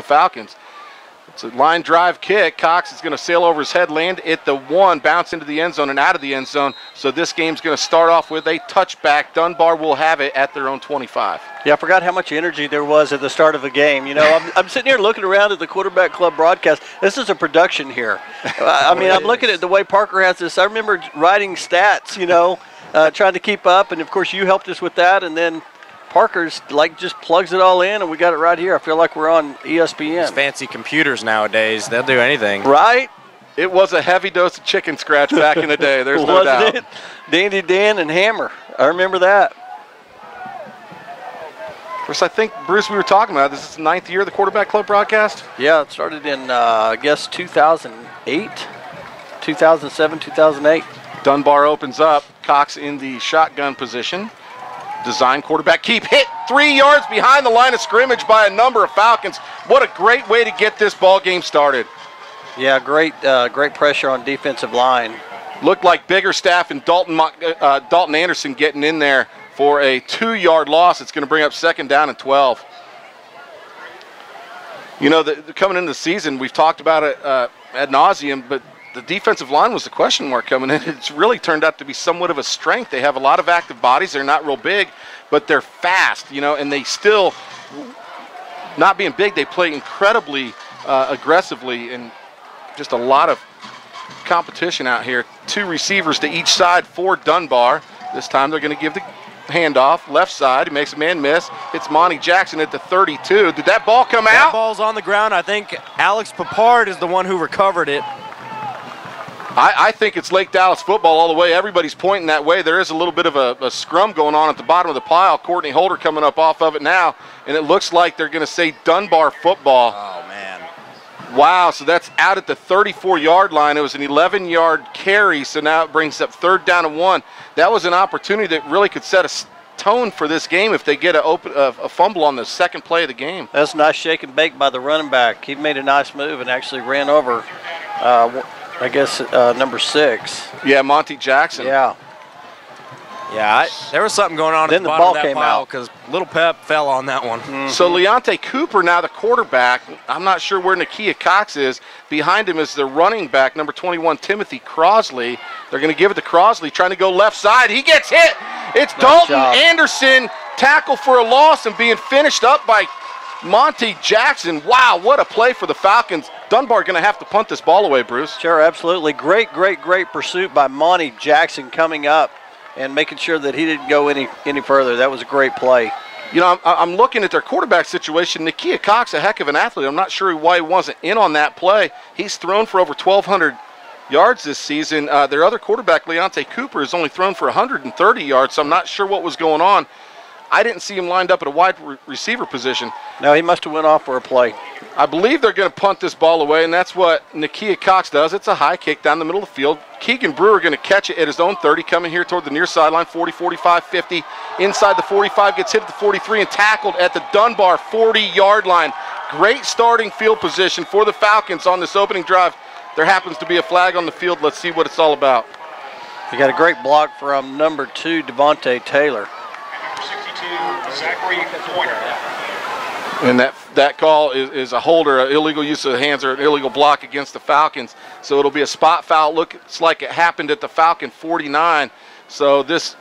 Falcons. It's a line drive kick. Cox is going to sail over his head, land at the 1, bounce into the end zone and out of the end zone. So this game's going to start off with a touchback. Dunbar will have it at their own 25. Yeah, I forgot how much energy there was at the start of the game. You know, I'm sitting here looking around at the Quarterback Club broadcast. This is a production here. I mean, I'm looking at the way Parker has this. I remember writing stats, you know, trying to keep up. And, of course, you helped us with that. And then Parker's like just plugs it all in, and we got it right here. I feel like we're on ESPN. These fancy computers nowadays, they'll do anything. Right? It was a heavy dose of chicken scratch back in the day. There's no doubt. Wasn't it? Dandy Dan and Hammer. I remember that. Of course, I think, Bruce, we were talking about this is the 9th year of the Quarterback Club broadcast? Yeah, it started in, I guess, 2008, 2007, 2008. Dunbar opens up. Cox in the shotgun position. Design quarterback keep, hit 3 yards behind the line of scrimmage by a number of Falcons. What a great way to get this ball game started. Yeah, great pressure on defensive line. Looked like Biggerstaff and Dalton Anderson getting in there for a 2-yard loss. It's going to bring up 2nd down and 12. You know, coming into the season, we've talked about it ad nauseum, but the defensive line was the question mark coming in. It's really turned out to be somewhat of a strength. They have a lot of active bodies. They're not real big, but they're fast, you know, and they still, not being big, they play incredibly aggressively, and just a lot of competition out here. 2 receivers to each side for Dunbar. This time they're going to give the handoff. Left side, he makes a man miss. It's Monty Jackson at the 32. Did that ball come out? That ball's on the ground. I think Alex Papard is the one who recovered it. I think it's Lake Dallas football all the way. Everybody's pointing that way. There is a little bit of a scrum going on at the bottom of the pile. Courtney Holder coming up off of it now, and it looks like they're going to say Dunbar football. Oh, man. Wow, so that's out at the 34-yard line. It was an 11-yard carry, so now it brings up 3rd down and 1. That was an opportunity that really could set a tone for this game if they get a fumble on the second play of the game. That's a nice shake and bake by the running back. He made a nice move and actually ran over I guess number 6. Yeah, Monty Jackson. Yeah. Yeah, there was something going on then at the the bottom ball of that came pile out because Little Pep fell on that one. Mm-hmm. So Leonte Cooper now the quarterback. I'm not sure where Nakia Cox is. Behind him is the running back, number 21, Timothy Crosley. They're going to give it to Crosley, trying to go left side. He gets hit. It's Nice Dalton job. Anderson, tackle for a loss and being finished up by Monty Jackson. Wow, what a play for the Falcons. Dunbar going to have to punt this ball away, Bruce. Sure, absolutely. Great pursuit by Monty Jackson coming up and making sure that he didn't go any further. That was a great play. You know, I'm looking at their quarterback situation. Nakia Cox, a heck of an athlete. I'm not sure why he wasn't in on that play. He's thrown for over 1,200 yards this season. Their other quarterback, Leonte Cooper, has only thrown for 130 yards, so I'm not sure what was going on. I didn't see him lined up at a wide receiver position. No, he must have went off for a play. I believe they're going to punt this ball away, and that's what Nakia Cox does. It's a high kick down the middle of the field. Keegan Brewer going to catch it at his own 30, coming here toward the near sideline, 40, 45, 50. Inside the 45, gets hit at the 43 and tackled at the Dunbar 40-yard line. Great starting field position for the Falcons on this opening drive. There happens to be a flag on the field. Let's see what it's all about. You got a great block from number 2, Devontae Taylor. Zachary Pointer. And that call is a holder, an illegal use of the hands, or an illegal block against the Falcons. So it'll be a spot foul. Looks like it happened at the Falcon 49. So this.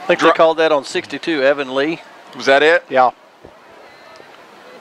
I think they called that on 62, Evan Lee. Was that it? Yeah.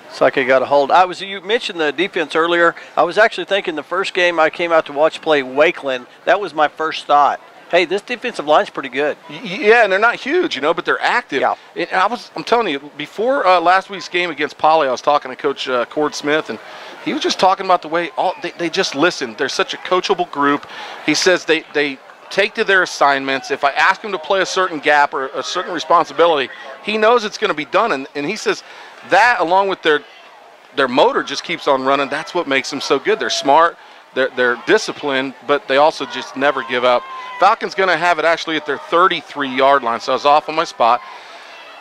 It's like he got a hold. You mentioned the defense earlier. I was actually thinking the first game I came out to watch play Wakeland, that was my first thought. Hey, this defensive line's pretty good. Yeah, and they're not huge, you know, but they're active. Yeah. And I'm telling you, before last week's game against Poly, I was talking to Coach Cord Smith, and he was just talking about the way they just listen. They're such a coachable group. He says they take to their assignments. If I ask him to play a certain gap or a certain responsibility, he knows it's going to be done. And he says that, along with their motor, just keeps on running. That's what makes them so good. They're smart. They're disciplined, but they also just never give up. Falcons going to have it actually at their 33-yard line, so I was off on my spot.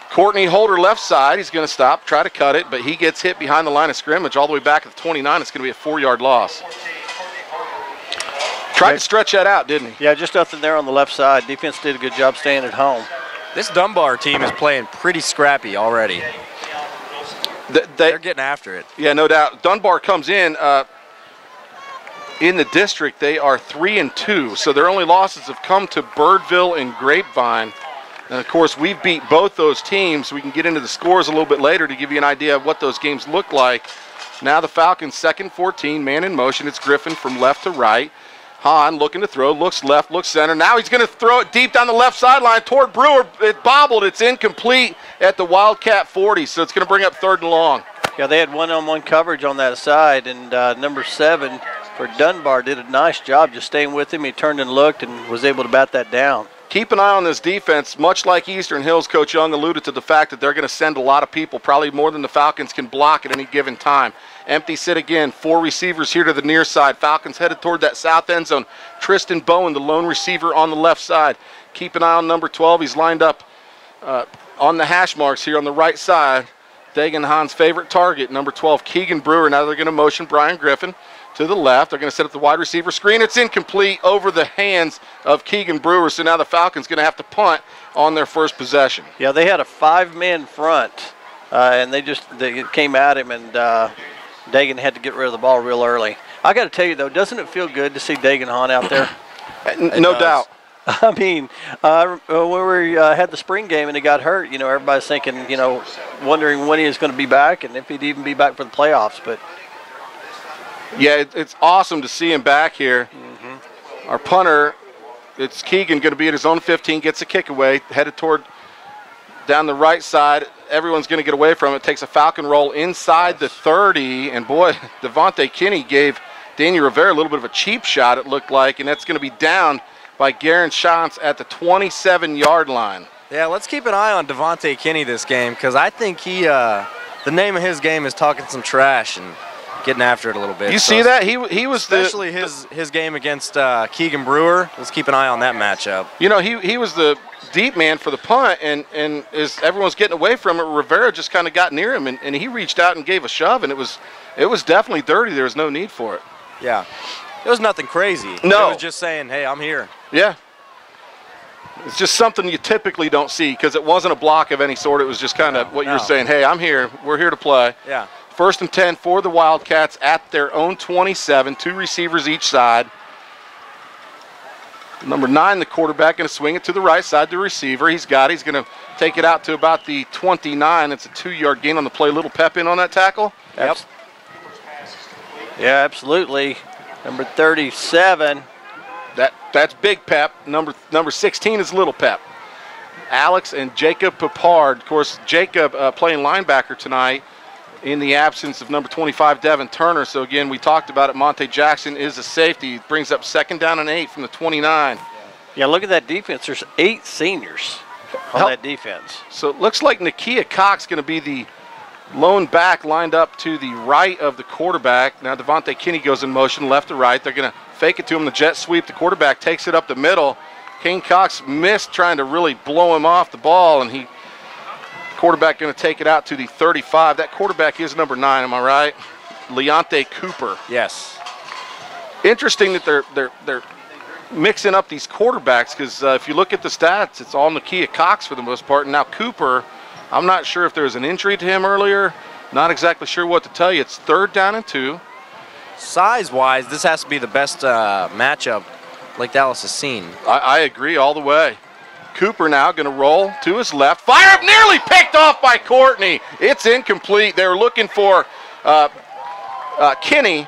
Courtney Holder left side. He's going to stop, try to cut it, but he gets hit behind the line of scrimmage all the way back at the 29. It's going to be a 4-yard loss. Tried to stretch that out, didn't he? Yeah, just nothing there on the left side. Defense did a good job staying at home. This Dunbar team is playing pretty scrappy already. They're getting after it. Yeah, no doubt. Dunbar comes in the district. They are 3-2, so their only losses have come to Birdville and Grapevine. And, of course, we've beat both those teams. We can get into the scores a little bit later to give you an idea of what those games look like. Now the Falcons, 2nd 14, man in motion. It's Griffin from left to right. Hahn looking to throw, looks left, looks center. Now he's going to throw it deep down the left sideline toward Brewer. It bobbled. It's incomplete at the Wildcat 40, so it's going to bring up 3rd and long. Yeah, they had one-on-one coverage on that side, and number 7 for Dunbar did a nice job just staying with him. He turned and looked and was able to bat that down. Keep an eye on this defense. Much like Eastern Hills, Coach Young alluded to the fact that they're going to send a lot of people, probably more than the Falcons can block at any given time. Empty sit again. 4 receivers here to the near side. Falcons headed toward that south end zone. Tristan Bowen, the lone receiver on the left side. Keep an eye on number 12. He's lined up on the hash marks here on the right side. Dagan Hahn's favorite target, number 12, Keegan Brewer. Now they're going to motion Brian Griffin to the left. They're going to set up the wide receiver screen. It's incomplete over the hands of Keegan Brewer, so now the Falcons going to have to punt on their first possession. Yeah, they had a 5-man front, and they came at him, and Dagan had to get rid of the ball real early. I got to tell you, though, doesn't it feel good to see Dagan Hahn out there? No doubt. I mean, when we had the spring game and he got hurt, everybody's thinking, wondering when he was going to be back and if he'd even be back for the playoffs. But yeah, it's awesome to see him back here. Our punter, it's Keegan, going to be at his own 15, gets a kick away, headed toward down the right side. Everyone's going to get away from it. Takes a Falcon roll inside the 30, and boy, Devontae Kinney gave Daniel Rivera a little bit of a cheap shot, it looked like, and that's going to be down by Garen Shantz at the 27-yard line. Yeah, let's keep an eye on Devontae Kinney this game, because I think the name of his game is talking some trash and getting after it a little bit. You see that? He was especially his game against Keegan Brewer. Let's keep an eye on that matchup. He was the deep man for the punt, and as everyone's getting away from it, Rivera just kind of got near him, and he reached out and gave a shove, and it was definitely dirty. There was no need for it. Yeah. It was nothing crazy. No. It was just saying, hey, I'm here. Yeah. It's just something you typically don't see because it wasn't a block of any sort. It was just kind of what you were saying. Hey, I'm here. We're here to play. Yeah. 1st and 10 for the Wildcats at their own 27. 2 receivers each side. Number 9, the quarterback, going to swing it to the right side. The receiver, he's got it. He's going to take it out to about the 29. It's a 2-yard gain on the play. Little pep in on that tackle. Yep. Yeah, absolutely. Number 37. That's Big Pep. Number 16 is Little Pep. Alex and Jacob Papard. Of course, Jacob playing linebacker tonight in the absence of number 25, Devin Turner. So, again, we talked about it. Monte Jackson is a safety. Brings up 2nd down and 8 from the 29. Yeah, look at that defense. There's 8 seniors on that defense. So it looks like Nakia Cox going to be the lone back lined up to the right of the quarterback. Now Devontae Kinney goes in motion left to right. They're going to fake it to him, the jet sweep. The quarterback takes it up the middle. Kane Cox missed trying to really blow him off the ball, and quarterback going to take it out to the 35. That quarterback is number 9, am I right? Leonte Cooper. Yes. Interesting that they're mixing up these quarterbacks because if you look at the stats, it's all Nakia Cox for the most part. And now Cooper, I'm not sure if there was an injury to him earlier. Not exactly sure what to tell you. It's 3rd down and 2. Size-wise, this has to be the best matchup Lake Dallas has seen. I agree all the way. Cooper now going to roll to his left. Fire up, nearly picked off by Courtney. It's incomplete. They were looking for Kinney.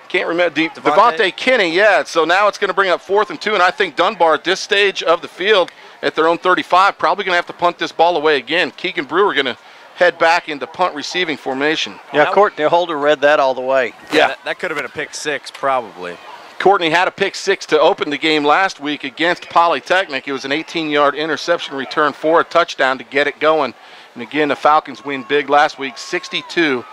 Can't remember. Devontae Kinney, yeah. So now it's going to bring up 4th and 2, and I think Dunbar at this stage of the field at their own 35 probably going to have to punt this ball away again. Keegan Brewer going to head back into punt receiving formation. Yeah, Courtney Holder read that all the way. Yeah, that could have been a pick 6 probably. Courtney had a pick 6 to open the game last week against Polytechnic. It was an 18-yard interception return for a touchdown to get it going. And again, the Falcons win big last week, 62-3.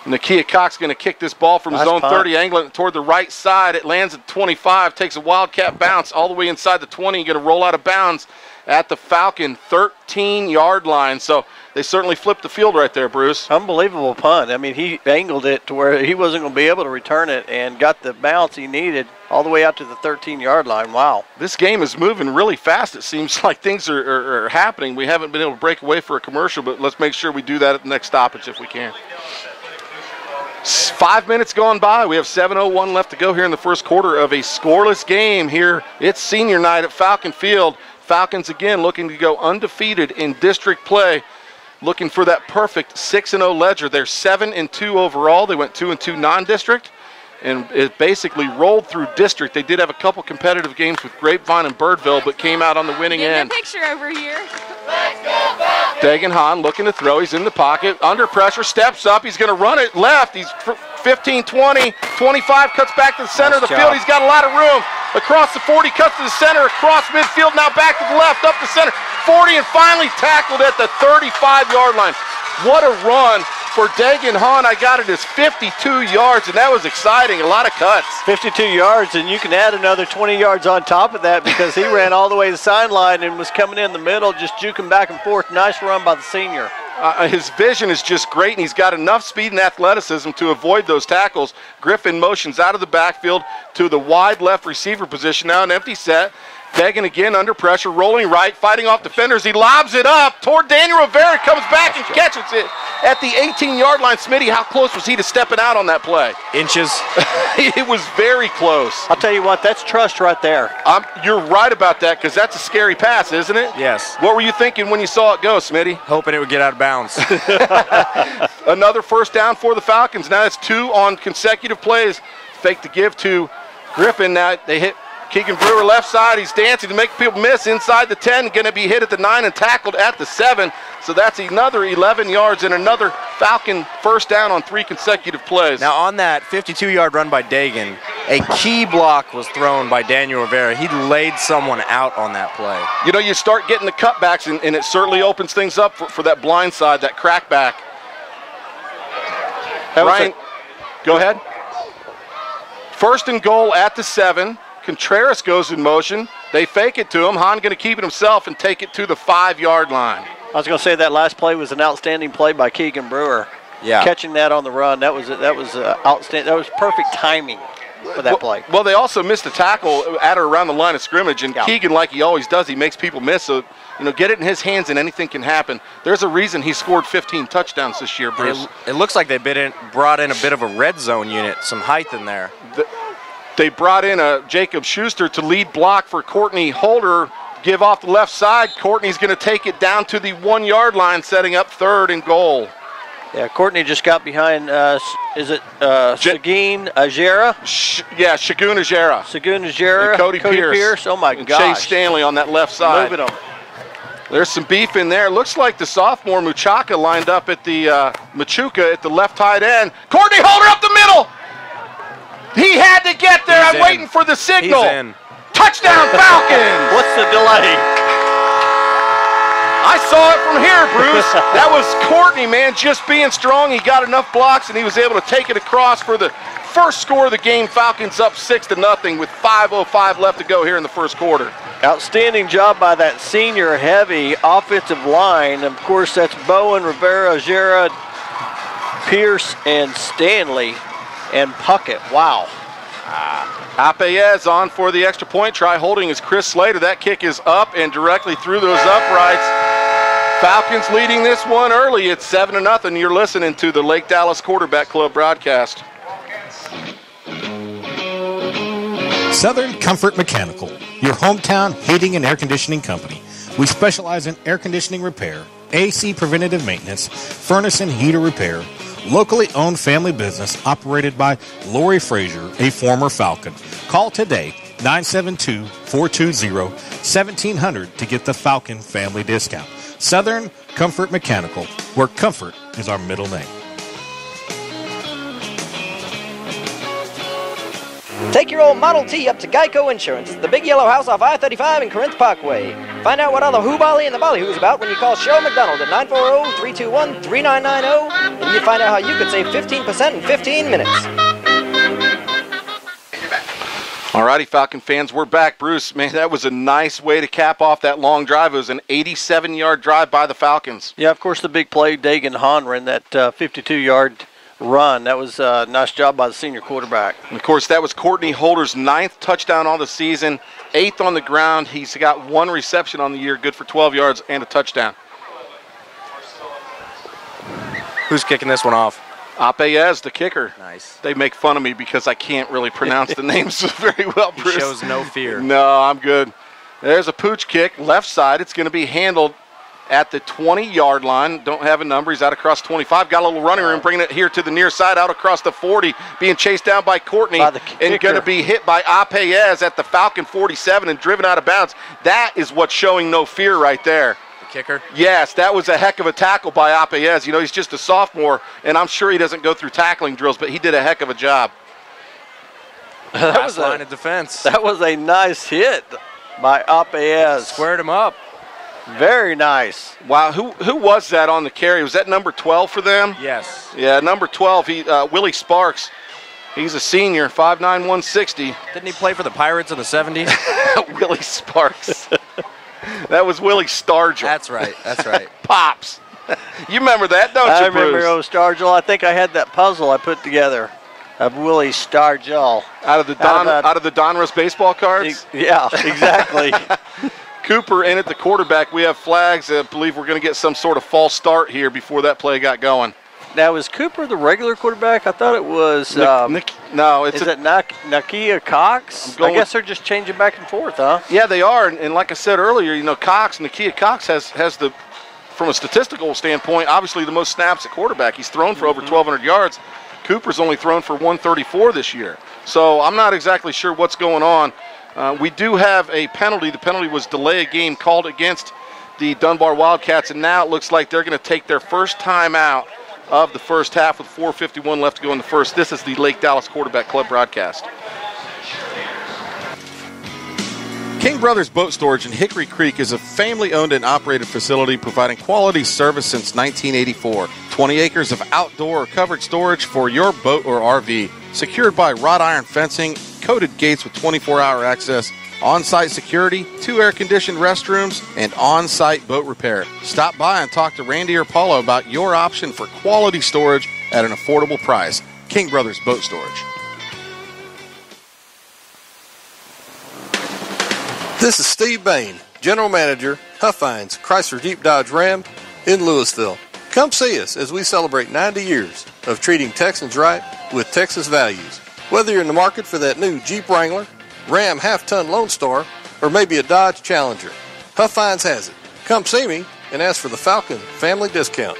Nakia Cox going to kick this ball from his own 30, angling it toward the right side. It lands at 25, takes a wildcat bounce all the way inside the 20, going to roll out of bounds at the Falcon 13-yard line. So they certainly flipped the field right there, Bruce. Unbelievable punt. I mean, he angled it to where he wasn't going to be able to return it and got the bounce he needed all the way out to the 13-yard line. Wow. This game is moving really fast. It seems like things are happening. We haven't been able to break away for a commercial, but let's make sure we do that at the next stoppage if we can. 5 minutes gone by. We have 7:01 left to go here in the first quarter of a scoreless game here. It's senior night at Falcon Field. Falcons again looking to go undefeated in district play, looking for that perfect 6-0 ledger. They're 7-2 overall. They went 2-2 non-district, and it basically rolled through district. They did have a couple competitive games with Grapevine and Birdville, but came out on the winning end. Get a picture over here. Dagan Hahn looking to throw. He's in the pocket. Under pressure, steps up. He's going to run it left. He's 15, 20, 25, cuts back to the center of the field. He's got a lot of room. Across the 40, cuts to the center, across midfield, now back to the left, up the center. 40, and finally tackled at the 35-yard line. What a run for Dagan Hahn. I got it as 52 yards, and that was exciting. A lot of cuts. 52 yards, and you can add another 20 yards on top of that because he ran all the way to the sideline and was coming in the middle, just juking back and forth. Nice run by the senior. His vision is just great, and he's got enough speed and athleticism to avoid those tackles. Griffin motions out of the backfield to the wide left receiver position. Now an empty set. Dagan again under pressure, rolling right, fighting off defenders. He lobs it up toward Daniel Rivera, comes back and catches it at the 18-yard line. Smitty, how close was he to stepping out on that play? Inches. It was very close. I'll tell you what, that's trust right there. You're right about that, because that's a scary pass, isn't it? Yes. What were you thinking when you saw it go, Smitty? Hoping it would get out of bounds. Another first down for the Falcons. Now it's 2 on consecutive plays. Fake to give to Griffin. Now they hit Keegan Brewer left side. He's dancing to make people miss inside the 10. Going to be hit at the 9 and tackled at the 7. So that's another 11 yards and another Falcon first down on 3 consecutive plays. Now on that 52-yard run by Dagan, a key block was thrown by Daniel Rivera. He laid someone out on that play. You know, you start getting the cutbacks, and it certainly opens things up for that blind side, that crackback. Ryan, go ahead. First and goal at the 7. Contreras goes in motion. They fake it to him. Hahn going to keep it himself and take it to the 5-yard line. I was going to say that last play was an outstanding play by Keegan Brewer. Yeah. Catching that on the run, that was outstanding. That was perfect timing for that play. Well, they also missed a tackle at or around the line of scrimmage, and Keegan, like he always does, he makes people miss. So, you know, get it in his hands and anything can happen. There's a reason he scored 15 touchdowns this year, Bruce. It looks like they brought in a bit of a red zone unit, some height in there. They brought in a Jacob Schuster to lead block for Courtney Holder. Give off the left side. Courtney's going to take it down to the 1-yard line, setting up 3rd and goal. Yeah, Courtney just got behind, Seguin Ajera? Shagun Ajera. Seguin Ajera. And Cody Pierce. Oh, my and gosh. Chase Stanley on that left side. Moving them. There's some beef in there. Looks like the sophomore Muchaka lined up at the Machuca at the left tight end. Courtney Holder up the middle. He had to get there. I'm waiting for the signal. He's in. Touchdown Falcons. What's the delay? I saw it from here, Bruce. That was Courtney, man, just being strong. He got enough blocks, and he was able to take it across for the first score of the game. Falcons up 6-0 with 5:05 left to go here in the first quarter. Outstanding job by that senior heavy offensive line. Of course, that's Bowen, Rivera, Ajera, Pierce, and Stanley, and Puckett. Wow. Apayez on for the extra point. Try holding is Chris Slater. That kick is up and directly through those uprights. Falcons leading this one early. It's 7-0. You're listening to the Lake Dallas Quarterback Club broadcast. Southern Comfort Mechanical, your hometown heating and air conditioning company. We specialize in air conditioning repair, AC preventative maintenance, furnace and heater repair. Locally owned family business operated by Lori Frazier, a former Falcon. Call today, 972-420-1700 to get the Falcon family discount. Southern Comfort Mechanical, where comfort is our middle name. Take your old Model T up to Geico Insurance, the big yellow house off I-35 and Corinth Parkway. Find out what all the hoo-bally and the ballyhoo's about when you call Cheryl McDonald at 940-321-3990, and you find out how you could save 15% in 15 minutes. All righty, Falcon fans, we're back. Bruce, man, that was a nice way to cap off that long drive. It was an 87-yard drive by the Falcons. Yeah, of course, the big play, Dagan Honren, that 52-yard run. That was a nice job by the senior quarterback. And of course, that was Courtney Holder's 9th touchdown on the season, 8th on the ground. He's got 1 reception on the year, good for 12 yards and a touchdown. Who's kicking this one off? Apeyez, the kicker. Nice. They make fun of me because I can't really pronounce the names very well, Bruce. He shows no fear. No, I'm good. There's a pooch kick, left side. It's going to be handled at the 20-yard line. Don't have a number. He's out across 25. Got a little running room, bringing it here to the near side, out across the 40, being chased down by Courtney, and going to be hit by Apeyez at the Falcon 47 and driven out of bounds. That is what's showing no fear right there. Kicker? Yes, that was a heck of a tackle by Apeyez. You know, he's just a sophomore, and I'm sure he doesn't go through tackling drills, but he did a heck of a job. That was line of defense. That was a nice hit by Apeyez. Squared him up. Very nice. Wow, who was that on the carry? Was that number 12 for them? Yes. Yeah, number 12, Willie Sparks. He's a senior, 5'9", 160. Didn't he play for the Pirates in the 70s? Willie Sparks. That was Willie Stargell. That's right. That's right. Pops. You remember that, don't you, I remember Bruce? old Stargell. I think I had that puzzle I put together of Willie Stargell. Out of the Donruss baseball cards? Yeah, exactly. Cooper in at the quarterback. We have flags. I believe we're going to get some sort of false start here before that play got going. Now, is Cooper the regular quarterback? I thought it was. No, it's is it Nakia Cox? I guess they're just changing back and forth, huh? Yeah, they are. And like I said earlier, you know, Nakia Cox has the, from a statistical standpoint, obviously the most snaps at quarterback. He's thrown for over 1,200 yards. Cooper's only thrown for 134 this year. So I'm not exactly sure what's going on. We do have a penalty. The penalty was delay a game called against the Dunbar Wildcats, and now it looks like they're going to take their first time out of the first half with 4:51 left to go in the first. This is the Lake Dallas Quarterback Club broadcast. King Brothers Boat Storage in Hickory Creek is a family-owned and operated facility providing quality service since 1984. 20 acres of outdoor or covered storage for your boat or RV. Secured by wrought iron fencing, coated gates with 24-hour access, on-site security, 2 air-conditioned restrooms, and on-site boat repair. Stop by and talk to Randy or Paulo about your option for quality storage at an affordable price. King Brothers Boat Storage. This is Steve Bain, General Manager, Huffines, Chrysler Jeep Dodge Ram in Louisville. Come see us as we celebrate 90 years of treating Texans right with Texas values. Whether you're in the market for that new Jeep Wrangler, Ram half-ton Lone Star, or maybe a Dodge Challenger, Huffines has it. Come see me and ask for the Falcon family discount.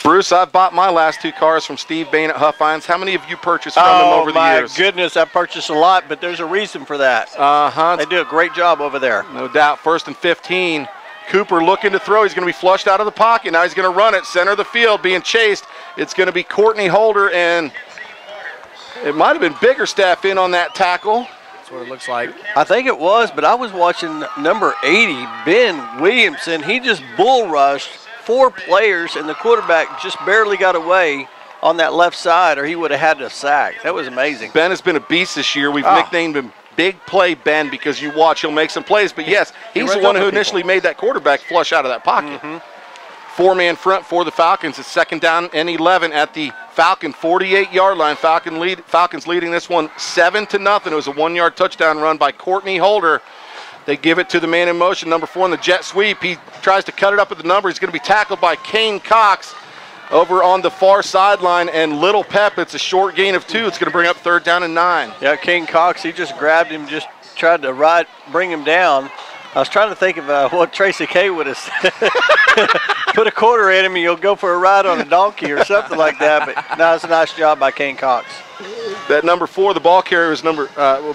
Bruce, I've bought my last 2 cars from Steve Bain at Huffines. How many have you purchased from them over the years? Oh, my goodness, I've purchased a lot, but there's a reason for that. Uh-huh. They do a great job over there. No doubt. 1st and 15. Cooper looking to throw. He's going to be flushed out of the pocket. Now he's going to run it. Center of the field, being chased. It's going to be Courtney Holder, and it might have been Biggerstaff in on that tackle. That's what it looks like. I think it was, but I was watching number 80, Ben Williamson. He just bull rushed 4 players, and the quarterback just barely got away on that left side, or he would have had a sack. That was amazing. Ben has been a beast this year. We've nicknamed him Big Play Ben because you watch, he'll make some plays. But, yes, he's the one who initially made that quarterback flush out of that pocket. 4-man front for the Falcons. It's 2nd down and 11 at the Falcon 48-yard line. Falcons leading this one 7-0. It was a 1-yard touchdown run by Courtney Holder. They give it to the man in motion, number 4 in the jet sweep. He tries to cut it up at the number. He's going to be tackled by Kane Cox over on the far sideline. And Little Pep, it's a short gain of 2. It's going to bring up 3rd down and 9. Yeah, Kane Cox, he just grabbed him, just tried to bring him down. I was trying to think of what Tracy K would have said. Put a quarter in him and you'll go for a ride on a donkey or something like that. But no, it's a nice job by Kane Cox. That number 4, the ball carrier, is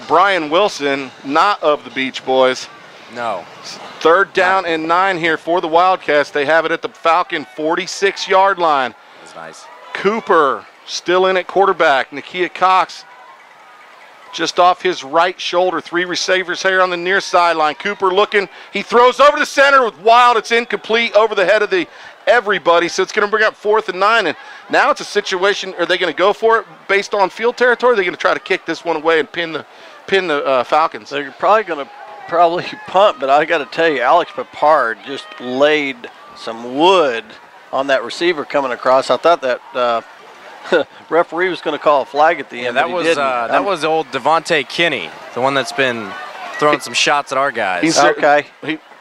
Brian Wilson, not of the Beach Boys. No. 3rd down and 9 here for the Wildcats. They have it at the Falcon 46-yard line. That's nice. Cooper still in at quarterback. Nakia Cox just off his right shoulder. 3 receivers here on the near sideline. Cooper looking. He throws over the center with Wild. It's incomplete over the head of the everybody, so it's going to bring up 4th and 9. And now it's a situation, are they going to go for it based on field territory? Or are they going to try to kick this one away and pin the Falcons? They're probably going to punt, but I got to tell you, Alex Papard just laid some wood on that receiver coming across. I thought that referee was going to call a flag at the end. That was old Devontae Kinney, the one that's been throwing some shots at our guys. He's okay.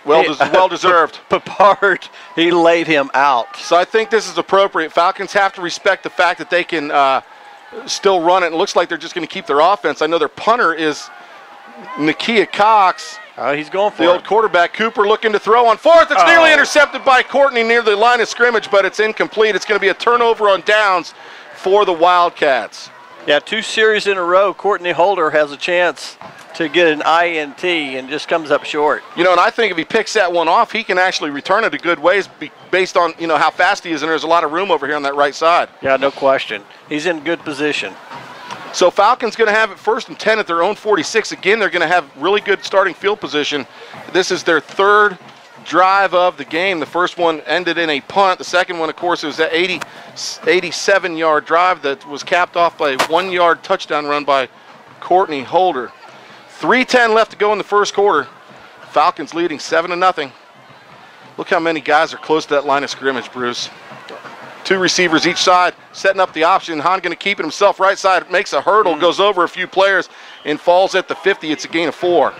Well deserved. Papard, he laid him out. So I think this is appropriate. Falcons have to respect the fact that they can still run it. It looks like they're just going to keep their offense. I know their punter is Nakia Cox. He's going for the old quarterback. Cooper looking to throw on 4th. It's nearly intercepted by Courtney near the line of scrimmage, but it's incomplete. It's going to be a turnover on downs for the Wildcats. Yeah, 2 series in a row. Courtney Holder has a chance to get an INT and just comes up short. You know, and I think if he picks that one off, he can actually return it a good ways based on, you know, how fast he is, and there's a lot of room over here on that right side. Yeah, no question. He's in good position. So Falcons going to have it 1st and 10 at their own 46. Again, they're going to have really good starting field position. This is their 3rd drive of the game. The first one ended in a punt. The second one, of course, was that 87-yard drive that was capped off by a 1-yard touchdown run by Courtney Holder. 3:10 left to go in the first quarter. Falcons leading 7-0. Look how many guys are close to that line of scrimmage, Bruce. 2 receivers each side, setting up the option. Hahn going to keep it himself right side, makes a hurdle, goes over a few players, and falls at the 50. It's a gain of 4.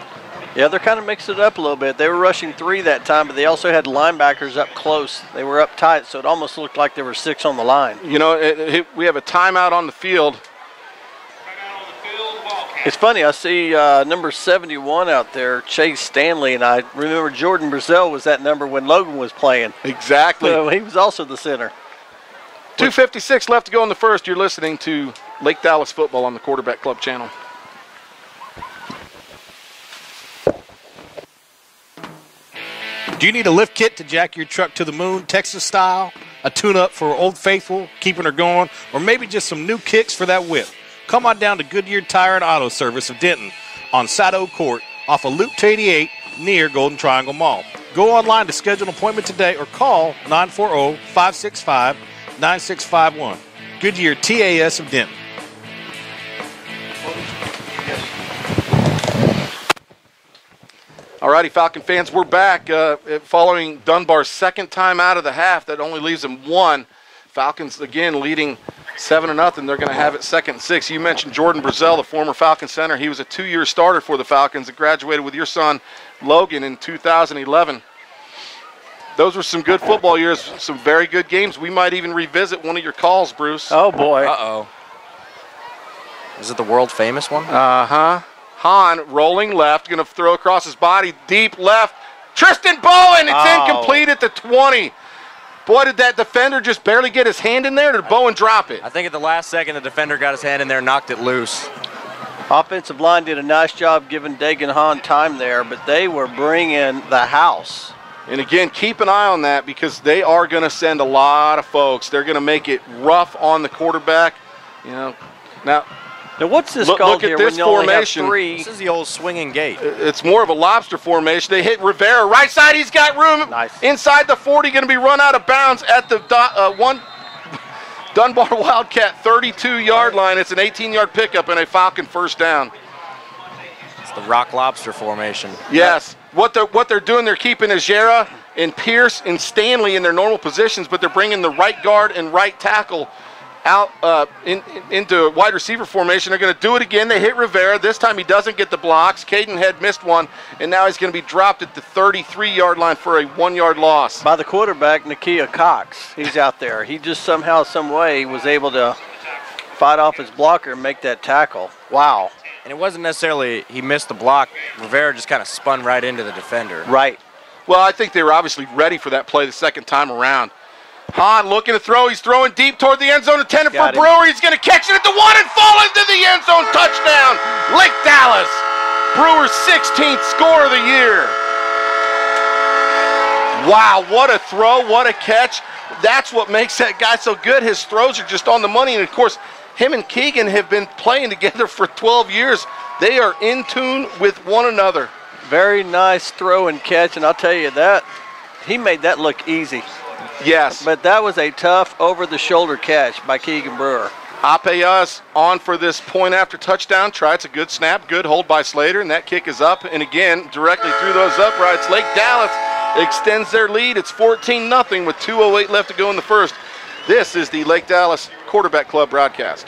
Yeah, they're kind of mixing it up a little bit. They were rushing 3 that time, but they also had linebackers up close. They were up tight, so it almost looked like there were 6 on the line. You know, we have a timeout on the field. It's funny, I see number 71 out there, Chase Stanley, and I remember Jordan Brazell was that number when Logan was playing. Exactly. So he was also the center. 2:56 left to go in the first. You're listening to Lake Dallas Football on the Quarterback Club channel. Do you need a lift kit to jack your truck to the moon, Texas style? A tune-up for Old Faithful, keeping her going? Or maybe just some new kicks for that whip? Come on down to Goodyear Tire and Auto Service of Denton on Saddle Court off of Loop 88 near Golden Triangle Mall. Go online to schedule an appointment today or call 940-565-9651. Goodyear TAS of Denton. All righty, Falcon fans, we're back following Dunbar's 2nd time out of the half. That only leaves them 1. Falcons, again, leading 7-0. They're going to have it 2nd and 6. You mentioned Jordan Brazell, the former Falcon center. He was a 2-year starter for the Falcons and graduated with your son, Logan, in 2011. Those were some good football years, some very good games. We might even revisit one of your calls, Bruce. Oh, boy. Uh-oh. Is it the world-famous one? Uh-huh. Hahn rolling left, going to throw across his body, deep left. Tristan Bowen, it's incomplete at the 20. Boy, did that defender just barely get his hand in there, or did Bowen drop it? I think at the last second, the defender got his hand in there and knocked it loose. Offensive line did a nice job giving Dagan Hahn time there, but they were bringing the house. And again, keep an eye on that because they are going to send a lot of folks. They're going to make it rough on the quarterback. You know, now what's this called look here at this when you only have formation. 3? This is the old swinging gate. It's more of a lobster formation. They hit Rivera. Right side, he's got room. Nice. Inside the 40, going to be run out of bounds at the Dunbar Wildcat 32-yard line. It's an 18-yard pickup and a Falcon first down. It's the rock lobster formation. Yes. What they're doing, they're keeping Ajera and Pierce and Stanley in their normal positions, but they're bringing the right guard and right tackle out into wide receiver formation. They're going to do it again. They hit Rivera. This time he doesn't get the blocks. Caden had missed one, and now he's going to be dropped at the 33-yard line for a 1-yard loss. By the quarterback, Nakia Cox. He's out there. He just somehow, some way was able to fight off his blocker and make that tackle. Wow. And it wasn't necessarily he missed the block. Rivera just kind of spun right into the defender. Right. Well, I think they were obviously ready for that play the second time around. Hahn looking to throw. He's throwing deep toward the end zone, intended for Brewer. He's going to catch it at the 1 and fall into the end zone. Touchdown, Lake Dallas. Brewer's 16th score of the year. Wow, what a throw, what a catch. That's what makes that guy so good. His throws are just on the money. And, of course, him and Keegan have been playing together for 12 years. They are in tune with one another. Very nice throw and catch, and I'll tell you that, he made that look easy. Yes. But that was a tough over-the-shoulder catch by Keegan Brewer. Apeyas on for this point after touchdown try. It's a good snap, good hold by Slater, and that kick is up. And again, directly through those uprights, Lake Dallas extends their lead. It's 14-0 with 2:08 left to go in the first. This is the Lake Dallas Quarterback Club broadcast.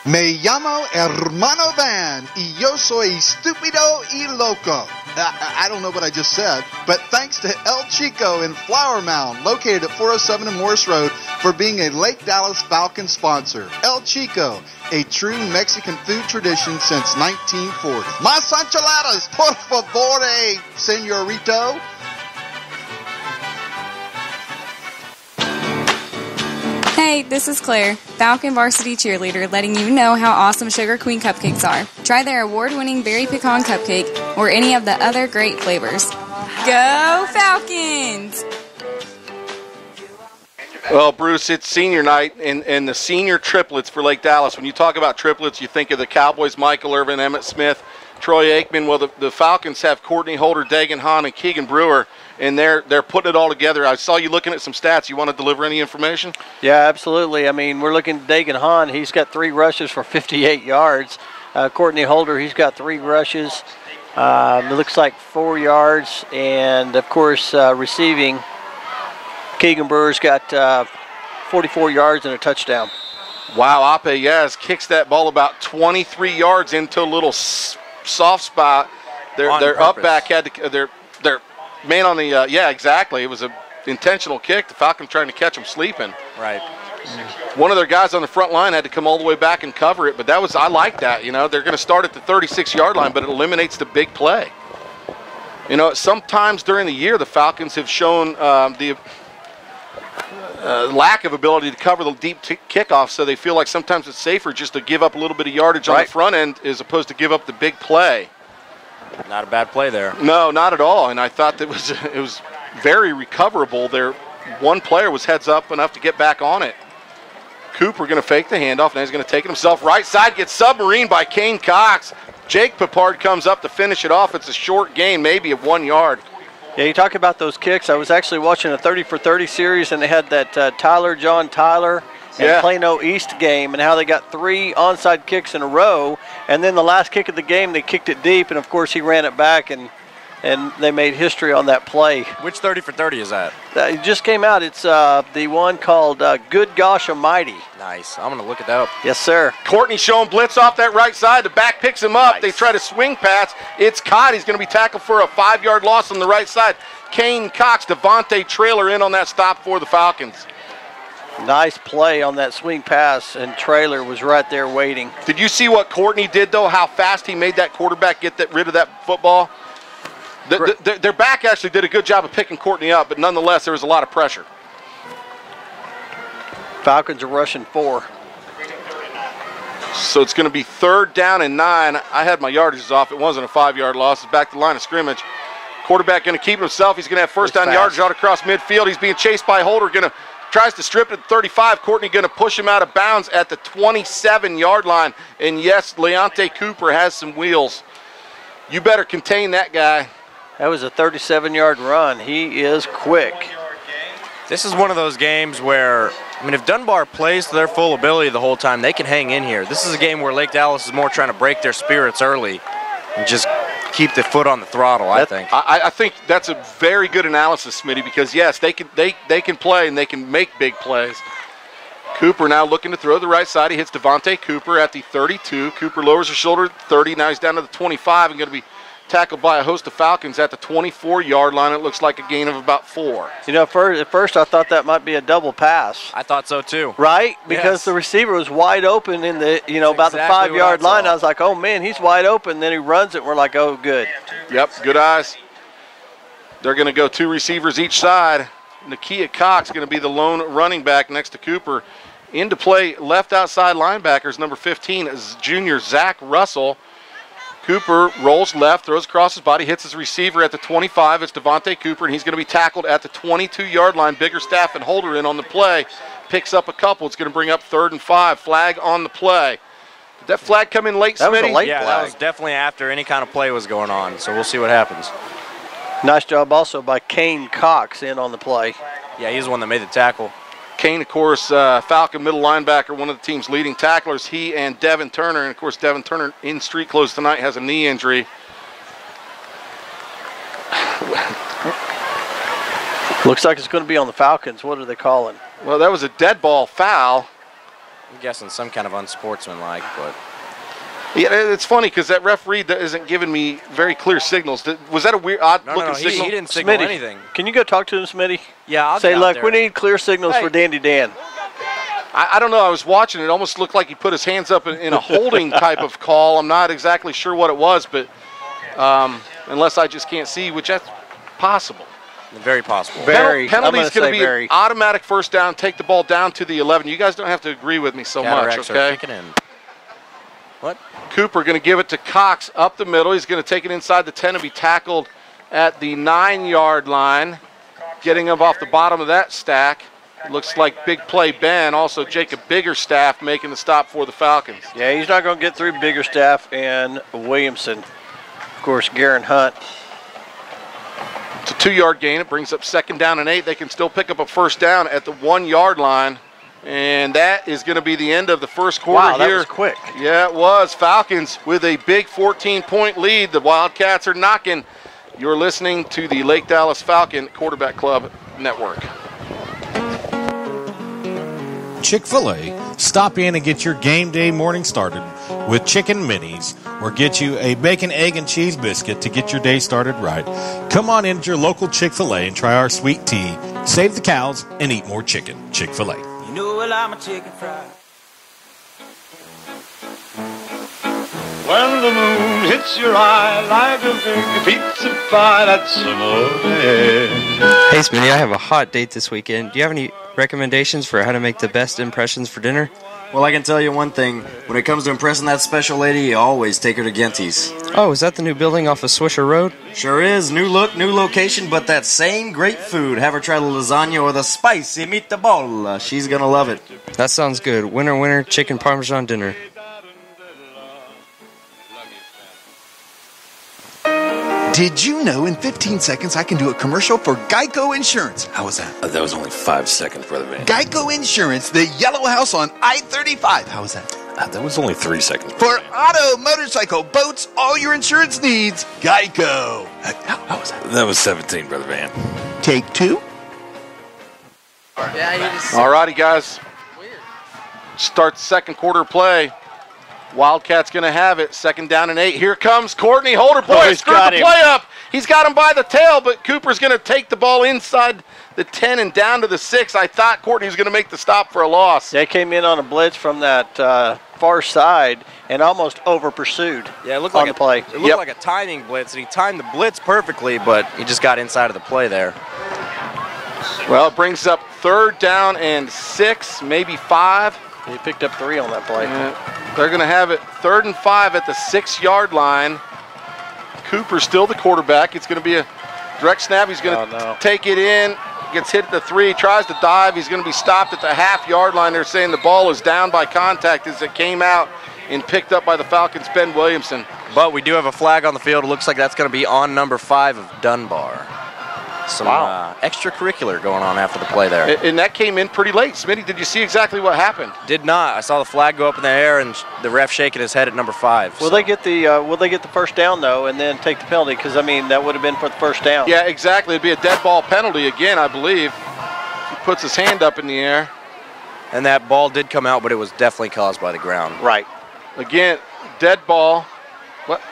Me llamo Hermano Van y yo soy estúpido y loco. I don't know what I just said, but thanks to El Chico in Flower Mound, located at 407 and Morris Road, for being a Lake Dallas Falcons sponsor. El Chico, a true Mexican food tradition since 1940. Más enchiladas, por favor, señorito. Hey, this is Claire, Falcon Varsity Cheerleader, letting you know how awesome Sugar Queen cupcakes are. Try their award-winning berry pecan cupcake or any of the other great flavors. Go Falcons! Well, Bruce, it's senior night, and the senior triplets for Lake Dallas. When you talk about triplets, you think of the Cowboys, Michael Irvin, Emmett Smith, Troy Aikman. Well, the Falcons have Courtney Holder, Dagan Hahn, and Keegan Brewer, and they're putting it all together. I saw you looking at some stats. You want to deliver any information? Yeah, absolutely. I mean, we're looking at Dagan Hahn. He's got 3 rushes for 58 yards. Courtney Holder, he's got 3 rushes. It looks like 4 yards. And, of course, receiving, Keegan Brewer's got 44 yards and a touchdown. Wow, Apeyas kicks that ball about 23 yards into a little soft spot. Their up back had to their man on the yeah, exactly. It was an intentional kick. The Falcons trying to catch him sleeping. Right. One of their guys on the front line had to come all the way back and cover it, but I like that. You know, they're going to start at the 36-yard line, but it eliminates the big play. You know, sometimes during the year the Falcons have shown the lack of ability to cover the deep kickoff, so they feel like sometimes it's safer just to give up a little bit of yardage on the front end as opposed to give up the big play. Not a bad play there. No, not at all. And I thought that it was very recoverable. There, one player was heads up enough to get back on it. Cooper going to fake the handoff. Now he's going to take it himself. Right side gets submarined by Kane Cox. Jake Papard comes up to finish it off. It's a short gain, maybe of 1 yard. Yeah, you talk about those kicks. I was actually watching a 30-for-30 series, and they had that John Tyler and Plano East game, and how they got 3 onside kicks in a row, and then the last kick of the game, they kicked it deep, and of course he ran it back, and they made history on that play. Which 30-for-30 is that? It just came out. It's the one called Good Gosh Almighty. Nice. I'm going to look it up. Yes, sir. Courtney showing blitz off that right side. The back picks him up. Nice. They try to swing pass. It's caught. He's going to be tackled for a 5-yard loss on the right side. Kane Cox, Devontae Trailer in on that stop for the Falcons. Nice play on that swing pass, and Trailer was right there waiting. Did you see what Courtney did, though, how fast he made that quarterback get rid of that football? Their back actually did a good job of picking Courtney up, but nonetheless, there was a lot of pressure. Falcons are rushing 4. So it's going to be 3rd down and 9. I had my yardages off. It wasn't a 5-yard loss. It's back to the line of scrimmage. Quarterback going to keep himself. He's going to have first down yardage out across midfield. He's being chased by Holder. Tries to strip it at 35. Courtney going to push him out of bounds at the 27-yard line. And yes, Leonte Cooper has some wheels. You better contain that guy. That was a 37-yard run. He is quick. This is one of those games where, I mean, if Dunbar plays to their full ability the whole time, they can hang in here. This is a game where Lake Dallas is more trying to break their spirits early and just keep the foot on the throttle, I think. I think that's a very good analysis, Smitty, because, yes, they can play and they can make big plays. Cooper now looking to throw the right side. He hits Devontae Cooper at the 32. Cooper lowers his shoulder at 30. Now he's down to the 25 and going to be tackled by a host of Falcons at the 24-yard line. It looks like a gain of about 4. You know, at first I thought that might be a double pass. I thought so too. Right? Because the receiver was wide open in the, about the 5-yard line. I was like, oh man, he's wide open. Then he runs it. We're like, oh, good. Yep, good eyes. They're going to go 2 receivers each side. Nakia Cox going to be the lone running back next to Cooper. Into play, left outside linebackers, number 15 is junior Zach Russell. Cooper rolls left, throws across his body, hits his receiver at the 25. It's Devontae Cooper, and he's going to be tackled at the 22-yard line. Bigger Staff and Holder in on the play. Picks up a couple. It's going to bring up 3rd and 5. Flag on the play. Did that flag come in late, Smitty? That was a late flag. flag. That was definitely after any kind of play was going on, so we'll see what happens. Nice job also by Kane Cox in on the play. Yeah, he's the one that made the tackle. Kane, of course, Falcon middle linebacker, one of the team's leading tacklers. He and Devin Turner, and of course Devin Turner in street clothes tonight has a knee injury. Looks like it's going to be on the Falcons. What are they calling? Well, that was a dead ball foul. I'm guessing some kind of unsportsmanlike, but Yeah, it's funny because that referee isn't giving me very clear signals. Was that a weird, odd-looking signal? He didn't signal Smitty, anything. Can you go talk to him, Smitty? Yeah, I'll say, get out look, there. we need clear signals for Dandy Dan. I don't know. I was watching. It almost looked like he put his hands up in a holding type of call. I'm not exactly sure what it was, but unless I just can't see, which that's possible. Very possible. Very. Penalty's going to be very. an automatic first down. Take the ball down to the 11. You guys don't have to agree with me so much, Cataracts are okay? kicking in. What? Cooper going to give it to Cox up the middle. He's going to take it inside the 10 and be tackled at the 9-yard line. Getting up off the bottom of that stack. Looks like big play Ben. Also Jacob Biggerstaff making the stop for the Falcons. Yeah, he's not going to get through Biggerstaff and Williamson. Of course, Garen Hunt. It's a 2-yard gain. It brings up 2nd down and 8. They can still pick up a first down at the 1-yard line. And that is going to be the end of the first quarter wow, that here. was quick. Yeah, it was. Falcons with a big 14-point lead. The Wildcats are knocking. You're listening to the Lake Dallas Falcon Quarterback Club Network. Chick-fil-A, stop in and get your game day morning started with chicken minis or get you a bacon, egg, and cheese biscuit to get your day started right. Come on into your local Chick-fil-A and try our sweet tea, save the cows, and eat more chicken. Chick-fil-A. You know well, I'm a chicken fry. When the moon hits your eye like a big pizza pie, that's amore. Hey, Smitty, I have a hot date this weekend. Do you have any recommendations for how to make the best impressions for dinner? Well, I can tell you one thing. When it comes to impressing that special lady, you always take her to Genty's. Oh, is that the new building off of Swisher Road? Sure is. New look, new location, but that same great food. Have her try the lasagna or the spicy meatball. She's gonna love it. That sounds good. Winner, winner, chicken parmesan dinner. Did you know in 15 seconds I can do a commercial for Geico Insurance? How was that? That was only 5 seconds, Brother Van. Geico Insurance, the yellow house on I-35. How was that? That was only 3 seconds. For auto, motorcycle, boats, all your insurance needs, Geico. How was that? That was 17, Brother Van. Take 2. All righty, guys. Start the second quarter play. Wildcats going to have it. 2nd down and 8. Here comes Courtney Holder. Boy, screwed the play up. He's got him by the tail, but Cooper's going to take the ball inside the 10 and down to the 6. I thought Courtney was going to make the stop for a loss. They came in on a blitz from that far side and almost over-pursued. Yeah, it looked on like the play. It looked like a timing blitz, and he timed the blitz perfectly, but he just got inside of the play there. Well, it brings up 3rd down and 6, maybe 5. He picked up 3 on that play. They're going to have it 3rd and 5 at the 6-yard line. Cooper still the quarterback. It's going to be a direct snap. He's going to take it in. Gets hit at the 3. Tries to dive. He's going to be stopped at the half-yard line. They're saying the ball is down by contact as it came out and picked up by the Falcons' Ben Williamson. But we do have a flag on the field. It looks like that's going to be on number 5 of Dunbar. Some extracurricular going on after the play there. And that came in pretty late. Smitty, did you see exactly what happened? Did not. I saw the flag go up in the air and the ref shaking his head at number 5. Will they get the first down though, and then take the penalty? Because I mean that would have been for the first down. Yeah, exactly. It'd be a dead ball penalty again, I believe. He puts his hand up in the air. And that ball did come out, but it was definitely caused by the ground. Right. Again, dead ball. What?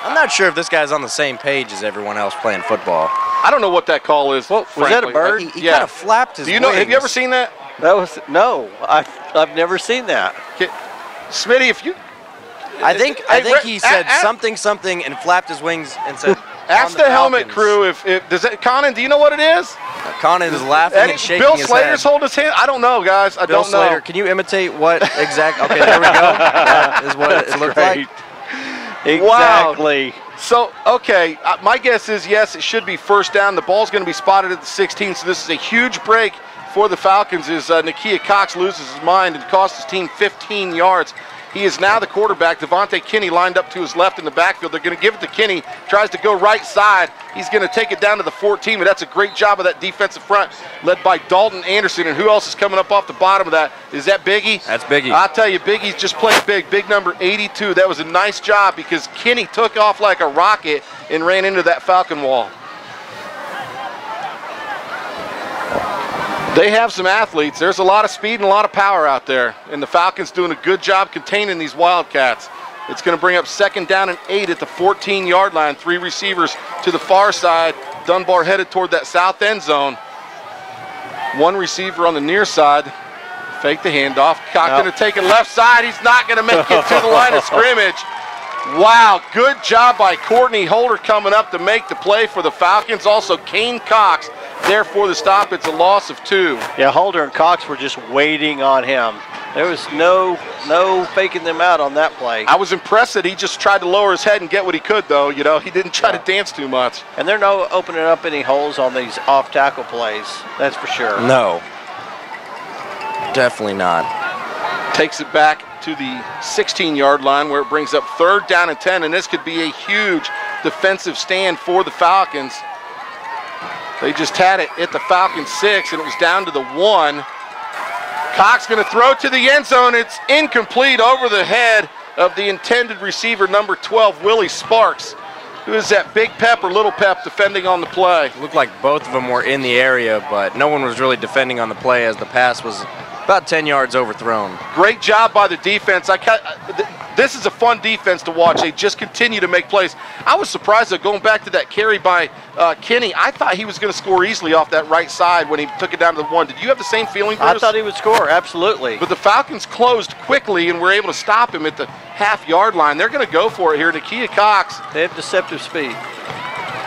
I'm not sure if this guy's on the same page as everyone else playing football. I don't know what that call is. Was that a bird? He kind of flapped his Do you know? wings. Have you ever seen that? That was I've never seen that. Smitty, if you, I think he said something and flapped his wings and said. Ask the helmet crew if does it. Conan, do you know what it is? Conan is laughing and shaking Bill his Slater's head. holding his hand. I don't know, guys. I Bill don't know. Slater, can you imitate what exact? Okay, there we go. That is what it looked like. Exactly. Wow. So, okay, my guess is yes, it should be first down. The ball's going to be spotted at the 16, so this is a huge break for the Falcons as Nakia Cox loses his mind and costs his team 15 yards. He is now the quarterback. Devontae Kinney lined up to his left in the backfield. They're going to give it to Kinney. Tries to go right side. He's going to take it down to the 14, but that's a great job of that defensive front led by Dalton Anderson. And who else is coming up off the bottom of that? Is that Biggie? That's Biggie. I'll tell you, Biggie's just played big. Big number 82. That was a nice job because Kinney took off like a rocket and ran into that Falcon wall. They have some athletes. There's a lot of speed and a lot of power out there. And the Falcons doing a good job containing these Wildcats. It's going to bring up 2nd down and 8 at the 14-yard line. 3 receivers to the far side. Dunbar headed toward that south end zone. 1 receiver on the near side. Fake the handoff. Cox going to take it left side. He's not going to make it to the line of scrimmage. Wow, good job by Courtney Holder coming up to make the play for the Falcons. Also, Kane Cox there for the stop. It's a loss of 2. Yeah, Holder and Cox were just waiting on him. There was no faking them out on that play. I was impressed that he just tried to lower his head and get what he could, though. You know, he didn't try to dance too much. And they're not opening up any holes on these off-tackle plays. That's for sure. No. Definitely not. Takes it back to the 16-yard line where it brings up 3rd down and 10, and this could be a huge defensive stand for the Falcons. They just had it at the Falcons 6, and it was down to the 1. Cox going to throw to the end zone. It's incomplete over the head of the intended receiver, number 12, Willie Sparks. Who is that, Big Pep or Little Pep defending on the play? It looked like both of them were in the area, but no one was really defending on the play as the pass was about 10 yards overthrown. Great job by the defense. This is a fun defense to watch. They just continue to make plays. I was surprised that going back to that carry by Kinney, I thought he was going to score easily off that right side when he took it down to the 1. Did you have the same feeling, Bruce? I thought he would score, absolutely. But the Falcons closed quickly and were able to stop him at the half-yard line. They're going to go for it here. Nakia Cox. They have deceptive speed.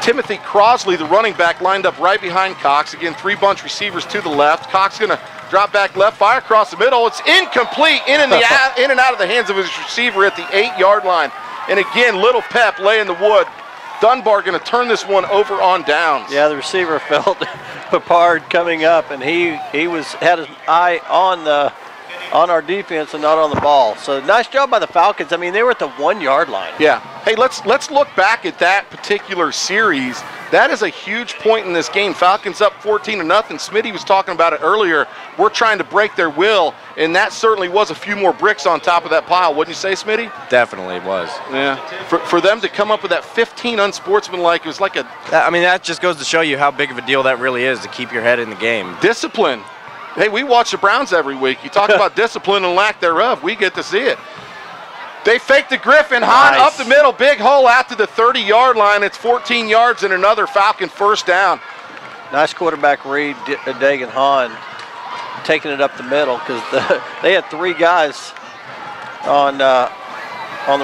Timothy Crosley, the running back, lined up right behind Cox. Again, 3 bunch receivers to the left. Cox going to drop back left, fire across the middle. It's incomplete, in and out of the hands of his receiver at the 8-yard line. And again, Little Pep laying the wood. Dunbar going to turn this one over on downs. Yeah, the receiver felt Papard coming up, and he had his eye on our defense and not on the ball. So nice job by the Falcons. I mean, they were at the 1-yard line. Yeah. Hey, let's look back at that particular series. That is a huge point in this game. Falcons up 14-0. Smitty was talking about it earlier. We're trying to break their will, and that certainly was a few more bricks on top of that pile. Wouldn't you say, Smitty? Definitely was. Yeah. For them to come up with that 15 unsportsmanlike, it was like a... I mean, that just goes to show you how big of a deal that really is to keep your head in the game. Discipline. Hey, we watch the Browns every week. You talk about discipline and lack thereof. We get to see it. They faked the Griffin. Hahn up the middle. Big hole out to the 30-yard line. It's 14 yards and another Falcon 1st down. Nice quarterback read, Dagan Hahn, taking it up the middle because they had 3 guys on the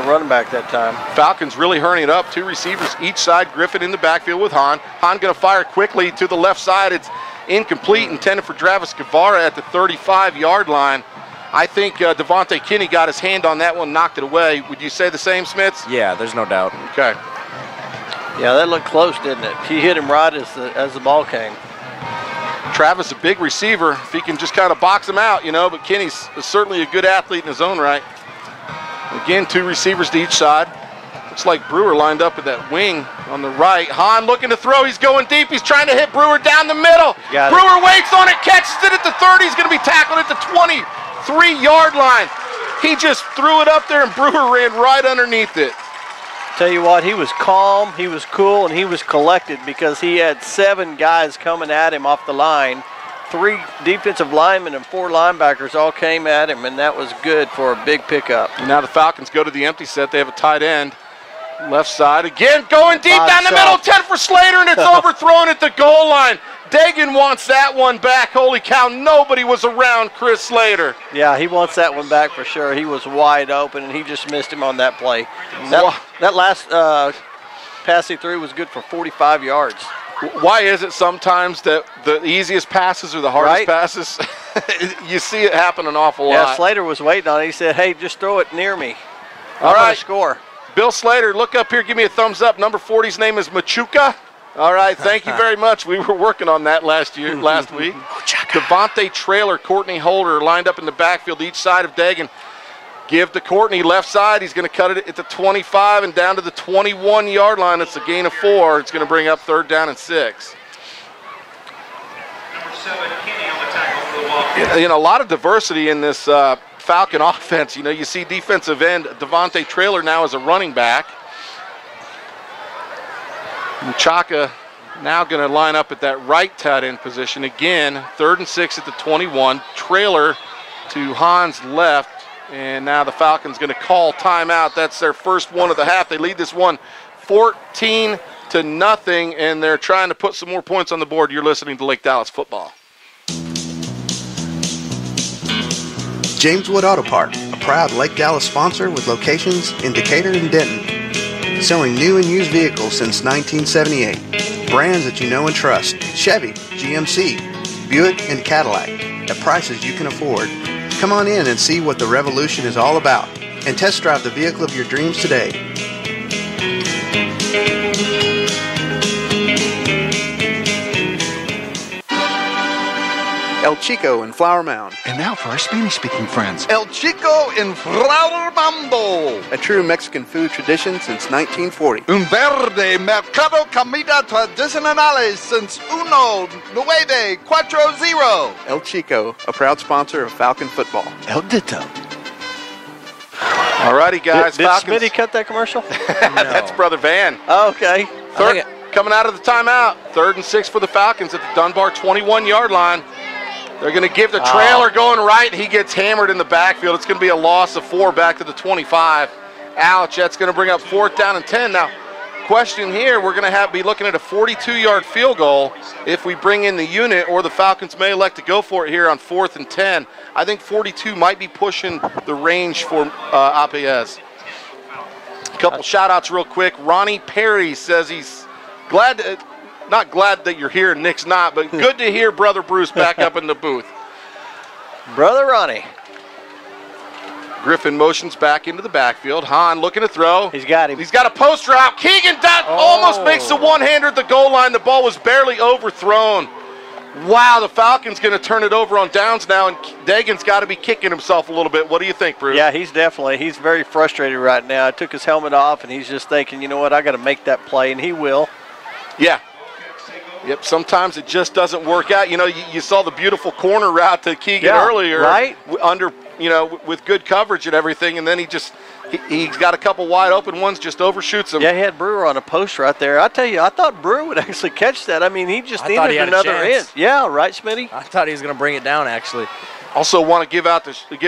running back that time. Falcons really hurrying it up. 2 receivers each side. Griffin in the backfield with Hahn. Hahn going to fire quickly to the left side. It's incomplete, intended for Travis Guevara at the 35-yard line. I think Devontae Kinney got his hand on that one, knocked it away. Would you say the same, Smits? Yeah, there's no doubt. Okay. Yeah, that looked close, didn't it? He hit him right as the ball came. Travis, a big receiver, if he can just kind of box him out, you know, but Kinney's certainly a good athlete in his own right. Again, 2 receivers to each side. Looks like Brewer lined up at that wing on the right. Hahn looking to throw. He's going deep. He's trying to hit Brewer down the middle. Brewer waits on it, catches it at the 30. He's going to be tackled at the 23-yard line. He just threw it up there, and Brewer ran right underneath it. Tell you what, he was calm, he was cool, and he was collected because he had 7 guys coming at him off the line. 3 defensive linemen and 4 linebackers all came at him, and that was good for a big pickup. Now the Falcons go to the empty set. They have a tight end. Left side again, going deep down the middle, 10 for Slater, and it's overthrown at the goal line. Dagan wants that one back. Holy cow, nobody was around Chris Slater. Yeah, he wants that one back for sure. He was wide open, and he just missed him on that play. That last pass he threw was good for 45 yards. Why is it sometimes that the easiest passes are the hardest passes? You see it happen an awful lot. Yeah, Slater was waiting on it. He said, hey, just throw it near me. I'm going to score. Bill Slater, look up here. Give me a thumbs up. Number 40's name is Machuca. All right, thank you very much. We were working on that last week. Devontae Trailer, Courtney Holder lined up in the backfield each side of Dagan. Give to Courtney, left side. He's going to cut it at the 25 and down to the 21-yard line. It's a gain of 4. It's going to bring up 3rd down and 6. You know, a lot of diversity in this Falcon offense. You know, you see defensive end Devontae Traylor now as a running back. Chaka now going to line up at that right tight end position. Again, 3rd and 6 at the 21. Traylor to Hahn's left. And now the Falcons going to call timeout. That's their first one of the half. They lead this one 14-0, and they're trying to put some more points on the board. You're listening to Lake Dallas Football. James Wood Auto Park, a proud Lake Dallas sponsor with locations in Decatur and Denton. Selling new and used vehicles since 1978. Brands that you know and trust. Chevy, GMC, Buick, and Cadillac at prices you can afford. Come on in and see what the revolution is all about and test drive the vehicle of your dreams today. El Chico in Flower Mound. And now for our Spanish-speaking friends. El Chico in Flower Mound. A true Mexican food tradition since 1940. Un verde mercado comida tradicionales since 1940. El Chico, a proud sponsor of Falcon football. El Ditto. All righty, guys. Did Falcons. Smitty cut that commercial? That's Brother Van. Oh, okay. Third, coming out of the timeout. 3rd and 6 for the Falcons at the Dunbar 21-yard line. They're going to give the trailer going right. He gets hammered in the backfield. It's going to be a loss of 4 back to the 25. Ouch. That's going to bring up 4th down and 10. Now, question here, we're going to be looking at a 42-yard field goal if we bring in the unit, or the Falcons may elect to go for it here on 4th and 10. I think 42 might be pushing the range for Apayez. A couple shout-outs real quick. Ronnie Perry says he's not glad that you're here, Nick's not, but good to hear Brother Bruce back up in the booth. Brother Ronnie. Griffin motions back into the backfield. Hahn looking to throw. He's got him. He's got a post route. Keegan almost makes the one-hander at the goal line. The ball was barely overthrown. Wow, the Falcons going to turn it over on downs now, and Dagan's got to be kicking himself a little bit. What do you think, Bruce? Yeah, he's very frustrated right now. I took his helmet off, and he's just thinking, you know what, I got to make that play, and he will. Yeah. Yep, sometimes it just doesn't work out. You know, you saw the beautiful corner route to Keegan earlier. Right. Under, you know, with good coverage and everything, and then he's got a couple wide open ones, just overshoots him. Yeah, he had Brewer on a post right there. I tell you, I thought Brewer would actually catch that. I mean, he just needed another end. Yeah, right, Smitty? I thought he was going to bring it down, actually. Also want to give a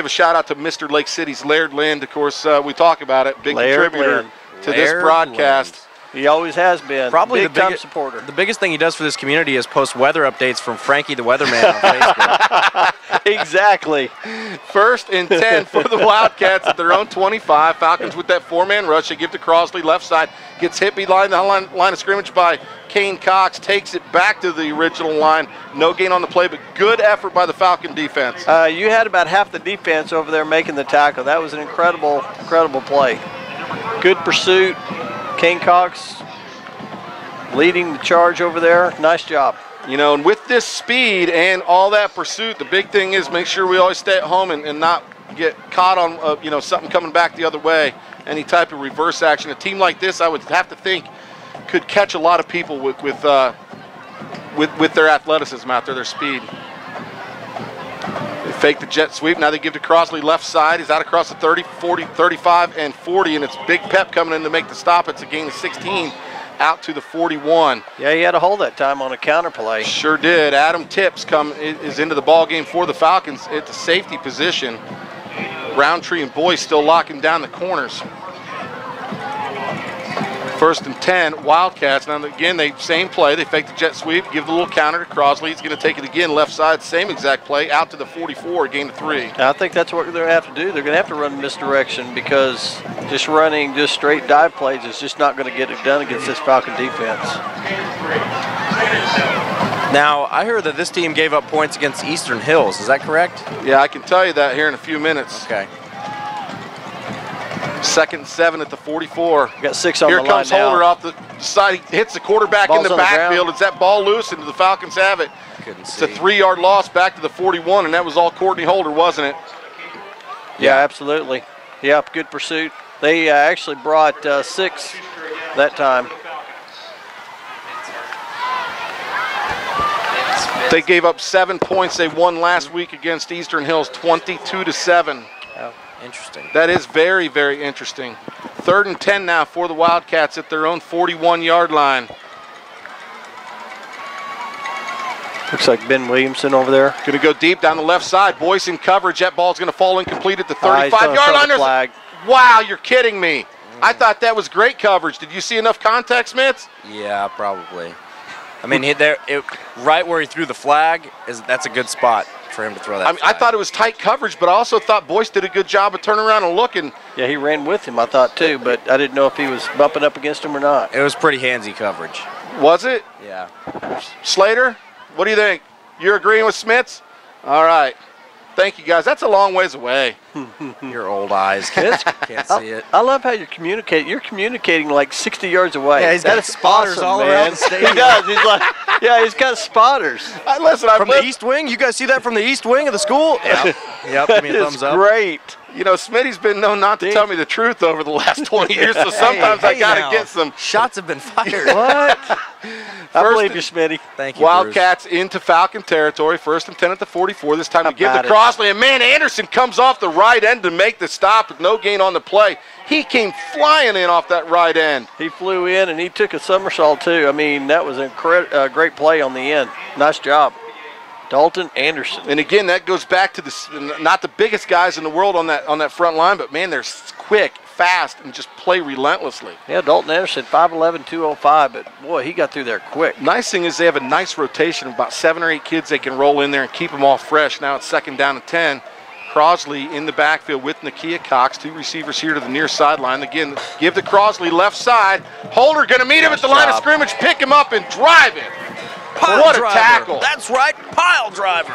shout-out to Mr. Lake City's Laird Lind. Of course, we talk about it. Big contributor to this broadcast. He always has been. Probably big time supporter. The biggest thing he does for this community is post weather updates from Frankie the Weatherman on Facebook. Exactly. 1st and 10 for the Wildcats at their own 25. Falcons with that 4-man rush. They give to Crosley, left side. Gets hit behind the line of scrimmage by Kane Cox. Takes it back to the original line. No gain on the play, but good effort by the Falcon defense. You had about half the defense over there making the tackle. That was an incredible play. Good pursuit. Kane Cox leading the charge over there. Nice job. You know, and with this speed and all that pursuit, the big thing is make sure we always stay at home and not get caught on, you know, something coming back the other way, any type of reverse action. A team like this, I would have to think, could catch a lot of people with their athleticism out there, their speed. They fake the jet sweep. Now they give to Crosley left side. He's out across the 30, 40, 35, and 40, and it's Big Pep coming in to make the stop. It's a gain of 16 out to the 41. Yeah, he had a hold that time on a counter play. Sure did. Adam Tips is into the ball game for the Falcons at the safety position. Roundtree and Boyce still locking down the corners. 1st and 10, Wildcats. Now, again, same play. They fake the jet sweep, give the little counter to Crosley. He's going to take it again, left side, same exact play, out to the 44, gain of 3. I think that's what they're going to have to do. They're going to have to run misdirection because just running just straight dive plays is just not going to get it done against this Falcon defense. Now, I heard that this team gave up points against Eastern Hills. Is that correct? Yeah, I can tell you that here in a few minutes. Okay. 2nd and 7 at the 44. Got 6 on here the line now. Here comes Holder off the side. He hits the quarterback in the backfield. It's that ball loose, and the Falcons have it. It's a 3-yard loss back to the 41, and that was all Courtney Holder, wasn't it? Yeah, absolutely. Yep, good pursuit. They actually brought 6 that time. They gave up 7 points. They won last week against Eastern Hills 22-7. Oh, interesting. That is very, very interesting. 3rd and 10 now for the Wildcats at their own 41-yard line. Looks like Ben Williamson over there. Going to go deep down the left side. Boyce in coverage. That ball's going to fall incomplete at the 35-yard line. Flag. Wow, you're kidding me. I thought that was great coverage. Did you see enough contact, Smits? Yeah, probably. I mean, right where he threw the flag, that's a good spot for him to throw that flag. I thought it was tight coverage, but I also thought Boyce did a good job of turning around and looking. Yeah, he ran with him, I thought, too, but I didn't know if he was bumping up against him or not. It was pretty handsy coverage. Was it? Yeah. Slater, what do you think? You're agreeing with Smits? All right. Thank you, guys. That's a long ways away. Your old eyes can't see it. I love how you're communicating. You're communicating like 60 yards away. Yeah, he's got spotters all around the stadium. He does. He's like, yeah, he's got spotters. From the east wing? You guys see that from the east wing of the school? Yep. Yep, give me a thumbs up. Great. You know, Smitty's been known not to tell me the truth over the last 20 years, so sometimes I got to get some. Shots have been fired. What? I believe you, Smitty. Thank you, Wildcats into Falcon territory. 1st and 10 at the 44. This time to give to Crossley. And man, Anderson comes off the right end to make the stop with no gain on the play. He came flying in off that right end. He flew in and he took a somersault too. I mean, that was a great play on the end. Nice job. Dalton Anderson. And again, that goes back to not the biggest guys in the world on that front line, but man, they're quick, fast, and just play relentlessly. Yeah, Dalton Anderson, 5'11", 205, but boy, he got through there quick. Nice thing is they have a nice rotation of about 7 or 8 kids they can roll in there and keep them all fresh. Now it's 2nd down and 10. Crosley in the backfield with Nakia Cox. 2 receivers here to the near sideline. Again, give to Crosley left side. Holder going to meet him at the line of scrimmage, pick him up and drive it. What a tackle. That's right, pile driver.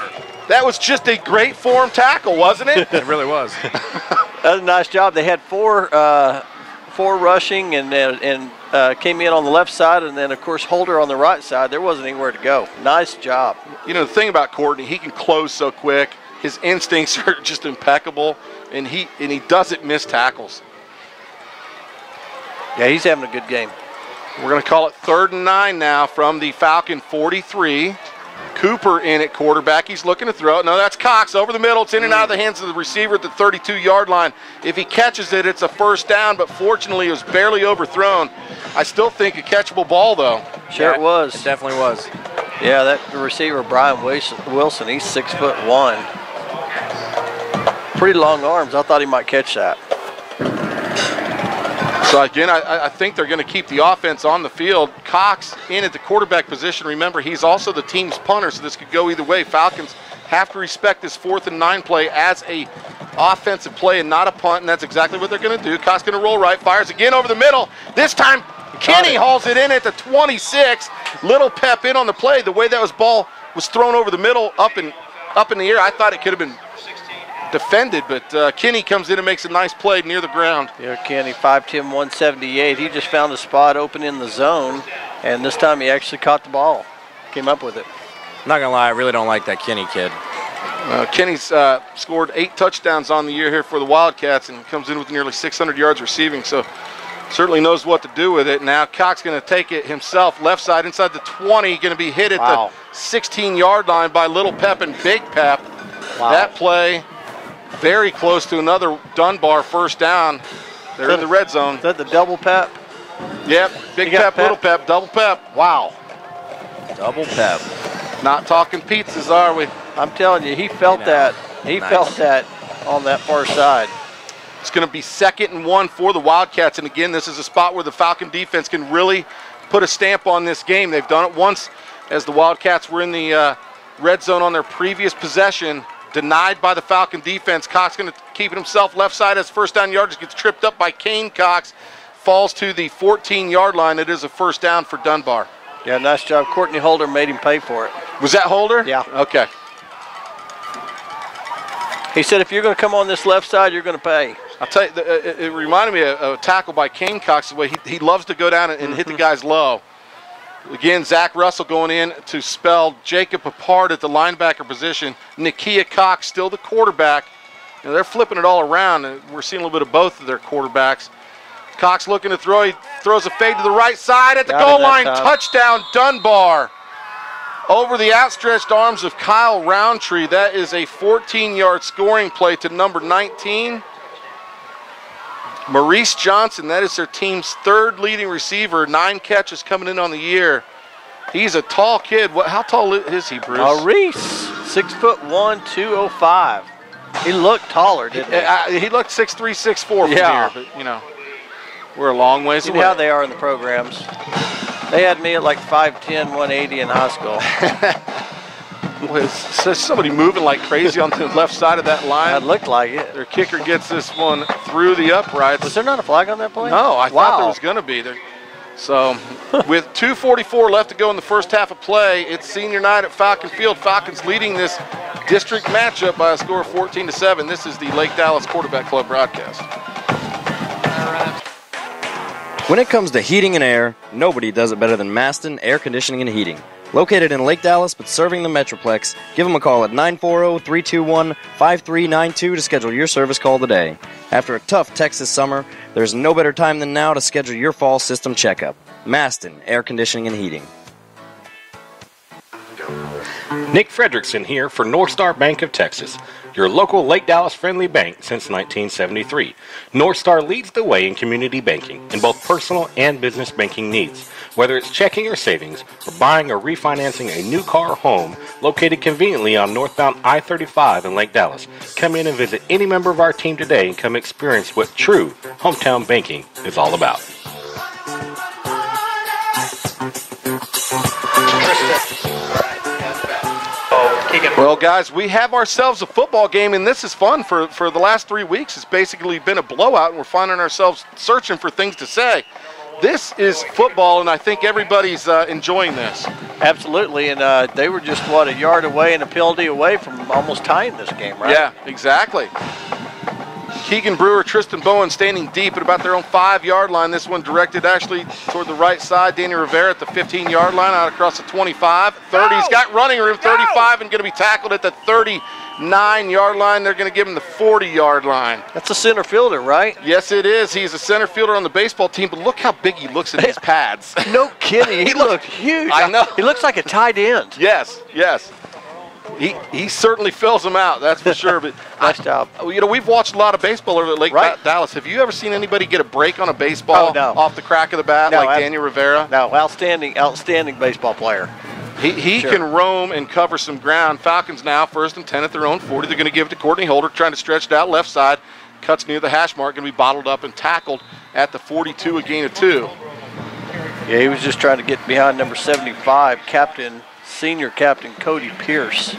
That was just a great form tackle, wasn't it? It really was. That was a nice job. They had four rushing and came in on the left side, and then, of course, Holder on the right side. There wasn't anywhere to go. Nice job. You know, the thing about Courtney, he can close so quick. His instincts are just impeccable, and he doesn't miss tackles. Yeah, he's having a good game. We're going to call it 3rd and 9 now from the Falcon 43. Cooper in at quarterback. He's looking to throw it. No, that's Cox over the middle. It's in and out of the hands of the receiver at the 32-yard line. If he catches it, it's a 1st down, but fortunately it was barely overthrown. I still think a catchable ball, though. Sure, it was. It definitely was. Yeah, that receiver, Brian Wilson, he's 6'1". Pretty long arms. I thought he might catch that. So again, I think they're going to keep the offense on the field. Cox in at the quarterback position. Remember, he's also the team's punter, so this could go either way. Falcons have to respect this 4th and 9 play as a offensive play and not a punt, and that's exactly what they're going to do. Cox going to roll right, fires again over the middle. This time, Kenny hauls it in at the 26. Little pep in on the play. The way that ball was thrown over the middle, up in the air, I thought it could have been defended, but Kenny comes in and makes a nice play near the ground. Yeah, Kenny, 5'10", 178. He just found a spot open in the zone, and this time he actually caught the ball. Came up with it. I'm not going to lie, I really don't like that Kenny kid. Kenny's scored 8 touchdowns on the year here for the Wildcats and comes in with nearly 600 yards receiving, so certainly knows what to do with it. Now Cox going to take it himself, left side inside the 20, going to be hit at the 16-yard line by Little Pep and Big Pep. Wow. That play very close to another Dunbar 1st down. They're in the red zone. Is that the double Pep? Yep, Big Pep, Little Pep, double Pep. Wow. Double Pep. Not talking pizzas, are we? I'm telling you, he felt that. He felt that on that far side. It's going to be 2nd and 1 for the Wildcats. And again, this is a spot where the Falcon defense can really put a stamp on this game. They've done it once as the Wildcats were in the red zone on their previous possession. Denied by the Falcon defense. Cox going to keep it himself. Left side as 1st down yardage. Gets tripped up by Kane Cox. Falls to the 14-yard line. It is a 1st down for Dunbar. Yeah, nice job. Courtney Holder made him pay for it. Was that Holder? Yeah. Okay. He said, if you're going to come on this left side, you're going to pay. I'll tell you, it reminded me of a tackle by Kane Cox. The way he loves to go down and hit the guys low. Again, Zach Russell going in to spell Jacob apart at the linebacker position. Nakia Cox still the quarterback. You know, they're flipping it all around, and we're seeing a little bit of both of their quarterbacks. Cox looking to throw. He throws a fade to the right side at the goal line. Touchdown, Dunbar. Over the outstretched arms of Kyle Roundtree. That is a 14-yard scoring play to number 19. Maurice Johnson, that is their team's third leading receiver. 9 catches coming in on the year. He's a tall kid. How tall is he, Bruce? Maurice, 6'1", 205. He looked taller, didn't he? He looked 6'3", 6'4 from here, but, you know, we're a long ways away. You know how they are in the programs. They had me at like 5'10", 180 in high school. There's somebody moving like crazy on the left side of that line. It looked like it. Their kicker gets this one through the uprights. Was there not a flag on that play? No, I thought there was going to be. So, with 2:44 left to go in the first half of play, it's senior night at Falcon Field. Falcons leading this district matchup by a score of 14-7. This is the Lake Dallas Quarterback Club broadcast. When it comes to heating and air, nobody does it better than Maston Air Conditioning and Heating. Located in Lake Dallas but serving the Metroplex, give them a call at 940-321-5392 to schedule your service call today. After a tough Texas summer, there's no better time than now to schedule your fall system checkup. Maston Air Conditioning and Heating. Nick Fredrickson here for North Star Bank of Texas, your local Lake Dallas friendly bank since 1973. North Star leads the way in community banking in both personal and business banking needs. Whether it's checking or savings, or buying or refinancing a new car or home located conveniently on northbound I-35 in Lake Dallas, come in and visit any member of our team today and come experience what true hometown banking is all about. Well, guys, we have ourselves a football game, and this is fun. For the last 3 weeks, it's basically been a blowout, and we're finding ourselves searching for things to say. This is football, and I think everybody's enjoying this. Absolutely, and they were just, a yard away and a penalty away from almost tying this game, right? Yeah, exactly. Keegan Brewer, Tristan Bowen standing deep at about their own 5-yard line. This one directed actually toward the right side. Danny Rivera at the 15-yard line, out across the 25. 30, he's got running room, 35, and going to be tackled at the 39-yard line. They're going to give him the 40-yard line. That's a center fielder, right? Yes, it is. He's a center fielder on the baseball team, but look how big he looks in his pads. No kidding. He looks huge. I know. He looks like a tight end. Yes, yes. He certainly fills them out, that's for sure. But nice job. You know, we've watched a lot of baseball over at Lake Dallas. Have you ever seen anybody get a break on a baseball off the crack of the bat like Daniel Rivera? No, outstanding baseball player. He can roam and cover some ground. Falcons now 1st and 10 at their own 40. They're going to give it to Courtney Holder, trying to stretch it out left side. Cuts near the hash mark, going to be bottled up and tackled at the 42, a gain of 2. Yeah, he was just trying to get behind number 75, senior captain Cody Pierce.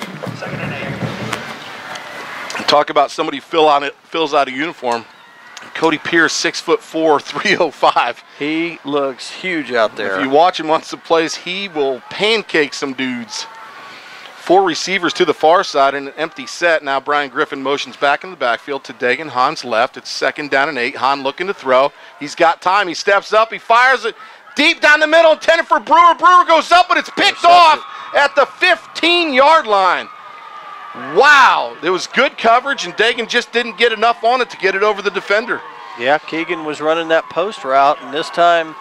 Talk about somebody fills out a uniform. Cody Pierce, 6'4", 305. He looks huge out there. If you watch him on some plays, he will pancake some dudes. 4 receivers to the far side in an empty set. Now Brian Griffin motions back in the backfield to Dagan Hahn's left. It's 2nd down and 8. Hahn looking to throw. He's got time. He steps up. He fires it deep down the middle, intended for Brewer. Brewer goes up, but it's picked off at the 15-yard line. Wow, there was good coverage, and Dagan just didn't get enough on it to get it over the defender. Yeah, Keegan was running that post route, and this time,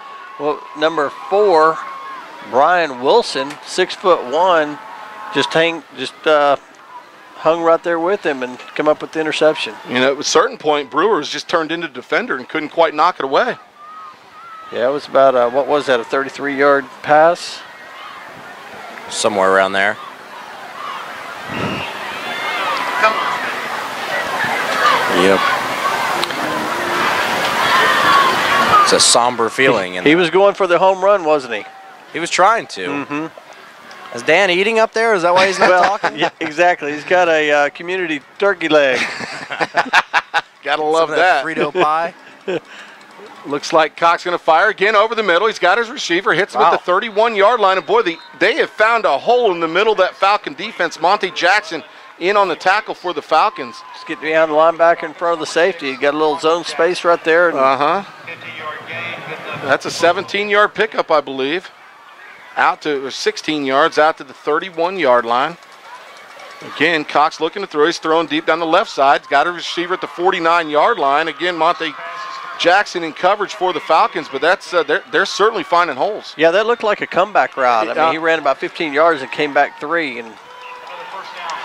number 4, Brian Wilson, 6'1", just hung right there with him and come up with the interception. You know, at a certain point, Brewer was just turned into defender and couldn't quite knock it away. Yeah, it was about, a 33-yard pass? Somewhere around there. Yep. It's a somber feeling. He was going for the home run, wasn't he? He was trying to. Mm-hmm. Is Dan eating up there? Is that why he's not talking? Yeah, exactly. He's got a community turkey leg. Gotta love that. Frito pie. Looks like Cox going to fire again over the middle. He's got his receiver, hits him at the 31-yard line. And, boy, they have found a hole in the middle of that Falcon defense. Monte Jackson in on the tackle for the Falcons. Just get behind the linebacker in front of the safety. You got a little zone space right there. That's a 17-yard pickup, I believe. 16 yards out to the 31-yard line. Again, Cox looking to throw. He's throwing deep down the left side. Got a receiver at the 49-yard line. Again, Monte Jackson in coverage for the Falcons, but that's they're certainly finding holes. Yeah, that looked like a comeback route. I mean, he ran about 15 yards and came back 3 and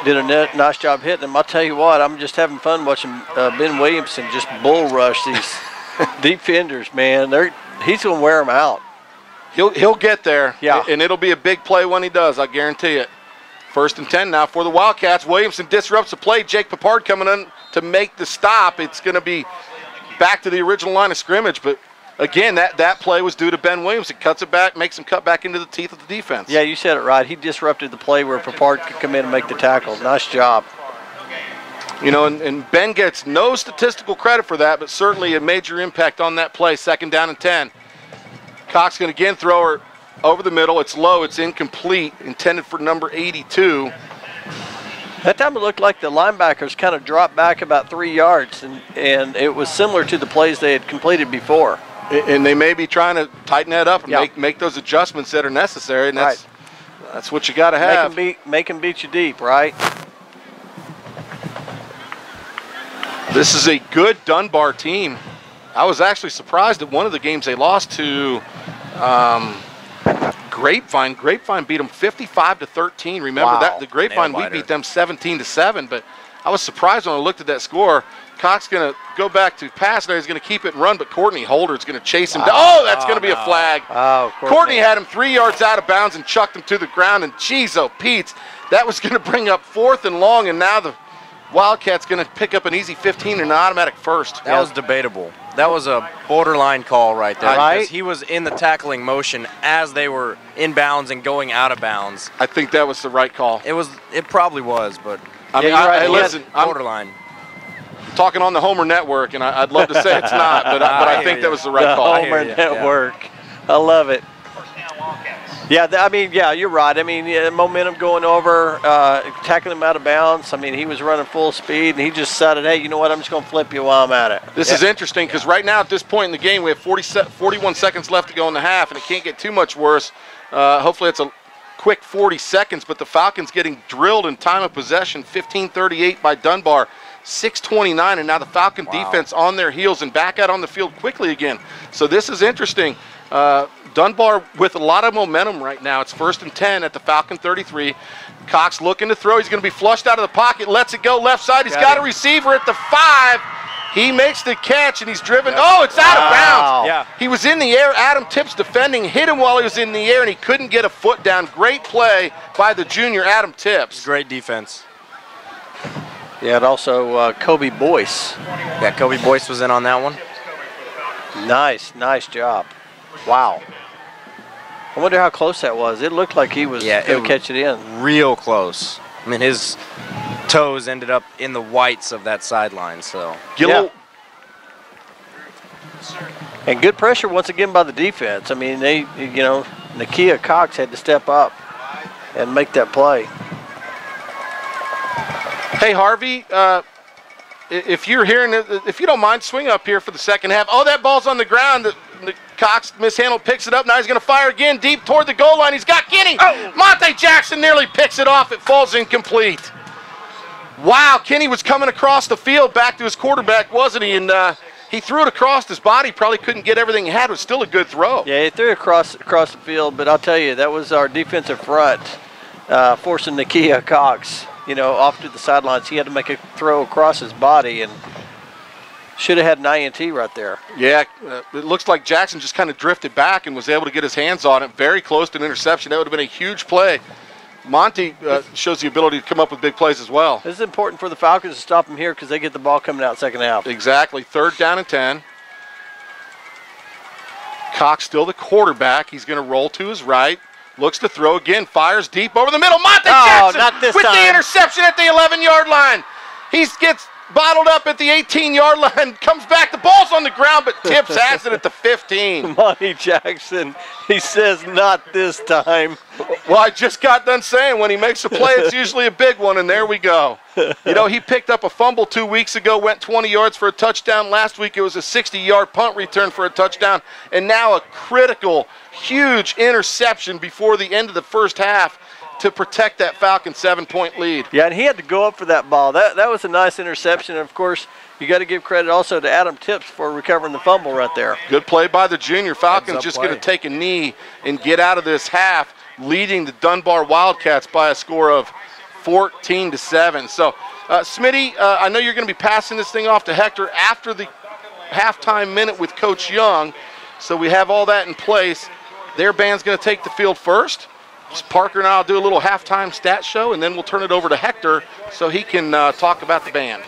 did a nice job hitting him. I'll tell you what, I'm just having fun watching Ben Williamson just bull rush these defenders, man. He's going to wear them out. He'll get there, yeah, and it'll be a big play when he does, I guarantee it. 1st and 10 now for the Wildcats. Williamson disrupts the play. Jake Papard coming in to make the stop. It's going to be back to the original line of scrimmage, but again, that play was due to Ben Williamson. Cuts it back, makes him cut back into the teeth of the defense. Yeah, you said it right. He disrupted the play where Papard could come in and make the tackle. Nice job. You know, and Ben gets no statistical credit for that, but certainly a major impact on that play. 2nd down and 10. Cox going to again throw her over the middle. It's low. It's incomplete. Intended for number 82. That time it looked like the linebackers kind of dropped back about 3 yards, and it was similar to the plays they had completed before. And they may be trying to tighten that up and make those adjustments that are necessary, and that's what you got to have. Make them beat you deep, right? This is a good Dunbar team. I was actually surprised at one of the games they lost to Grapevine. Grapevine beat them 55-13. Remember that the Grapevine we beat them 17-7. But I was surprised when I looked at that score. Cox going to go back to pass there. He's going to keep it and run, but Courtney Holder is going to chase him down. Oh, that's going to be a flag. Oh, Courtney had him 3 yards out of bounds and chucked him to the ground. And geez, oh, Pete, that was going to bring up 4th and long, and now the Wildcats going to pick up an easy 15 and an automatic first. That was debatable. That was a borderline call right there. Right? Because he was in the tackling motion as they were in bounds and going out of bounds. I think that was the right call. It probably was, but I mean, listen, borderline. I'm talking on the Homer Network, and I'd love to say it's not, but I think that was the right call. The Homer Network. I love it. Yeah, I mean, yeah, you're right. I mean, momentum going over, tackling him out of bounds. I mean, he was running full speed, and he just decided, hey, you know what, I'm just going to flip you while I'm at it. This is interesting because right now at this point in the game, we have 41 seconds left to go in the half, and it can't get too much worse. Hopefully it's a quick 40 seconds, but the Falcons getting drilled in time of possession, 15:38 by Dunbar, 6:29, and now the Falcon defense on their heels and back out on the field quickly again. So this is interesting. Dunbar with a lot of momentum right now. It's 1st and 10 at the Falcon 33. Cox looking to throw. He's going to be flushed out of the pocket. Lets it go left side. He's got a receiver at the 5. He makes the catch, and he's driven. Oh, it's out of bounds. Yeah. He was in the air. Adam Tips defending, hit him while he was in the air, and he couldn't get a foot down. Great play by the junior Adam Tips. Great defense. Yeah, and also Kobe Boyce. Yeah, Kobe Boyce was in on that one. Nice job. Wow. I wonder how close that was. It looked like he was going to catch it in. Real close. I mean, his toes ended up in the whites of that sideline. So. Yeah. And good pressure once again by the defense. I mean, Nakia Cox had to step up and make that play. Hey, Harvey, if you're hearing it, if you don't mind, swing up here for the second half. Oh, that ball's on the ground. The Cox mishandled, picks it up. Now he's going to fire again deep toward the goal line. He's got Kenny. Oh. Monte Jackson nearly picks it off. It falls incomplete. Wow, Kenny was coming across the field back to his quarterback, wasn't he? And he threw it across his body. Probably couldn't get everything he had. It was still a good throw. Yeah, he threw it across the field. But I'll tell you, that was our defensive front forcing Nakia Cox, off to the sidelines. He had to make a throw across his body and should have had an INT right there. Yeah, it looks like Jackson just kind of drifted back and was able to get his hands on it. Very close to an interception. That would have been a huge play. Monty shows the ability to come up with big plays as well. This is important for the Falcons to stop him here because they get the ball coming out second half. Exactly. 3rd down and 10. Cox still the quarterback. He's going to roll to his right. Looks to throw again. Fires deep over the middle. Monte Jackson not this with time. the interception at the 11-yard line. He gets bottled up at the 18-yard line, comes back. The ball's on the ground, but Tips has it at the 15. Monte Jackson, he says not this time. Well, I just got done saying when he makes a play, it's usually a big one, and there we go. He picked up a fumble 2 weeks ago, went 20 yards for a touchdown. Last week it was a 60-yard punt return for a touchdown, and now a critical, huge interception before the end of the first half. to protect that Falcon 7-point lead. Yeah, and he had to go up for that ball. That was a nice interception. And of course, you got to give credit also to Adam Tips for recovering the fumble right there. Good play by the junior. Falcons just going to take a knee and get out of this half, leading the Dunbar Wildcats by a score of 14-7. So, Smitty, I know you're going to be passing this thing off to Hector after the halftime minute with Coach Young. So we have all that in place. Their band's going to take the field first. Parker and I will do a little halftime stat show, and then we'll turn it over to Hector so he can talk about the band.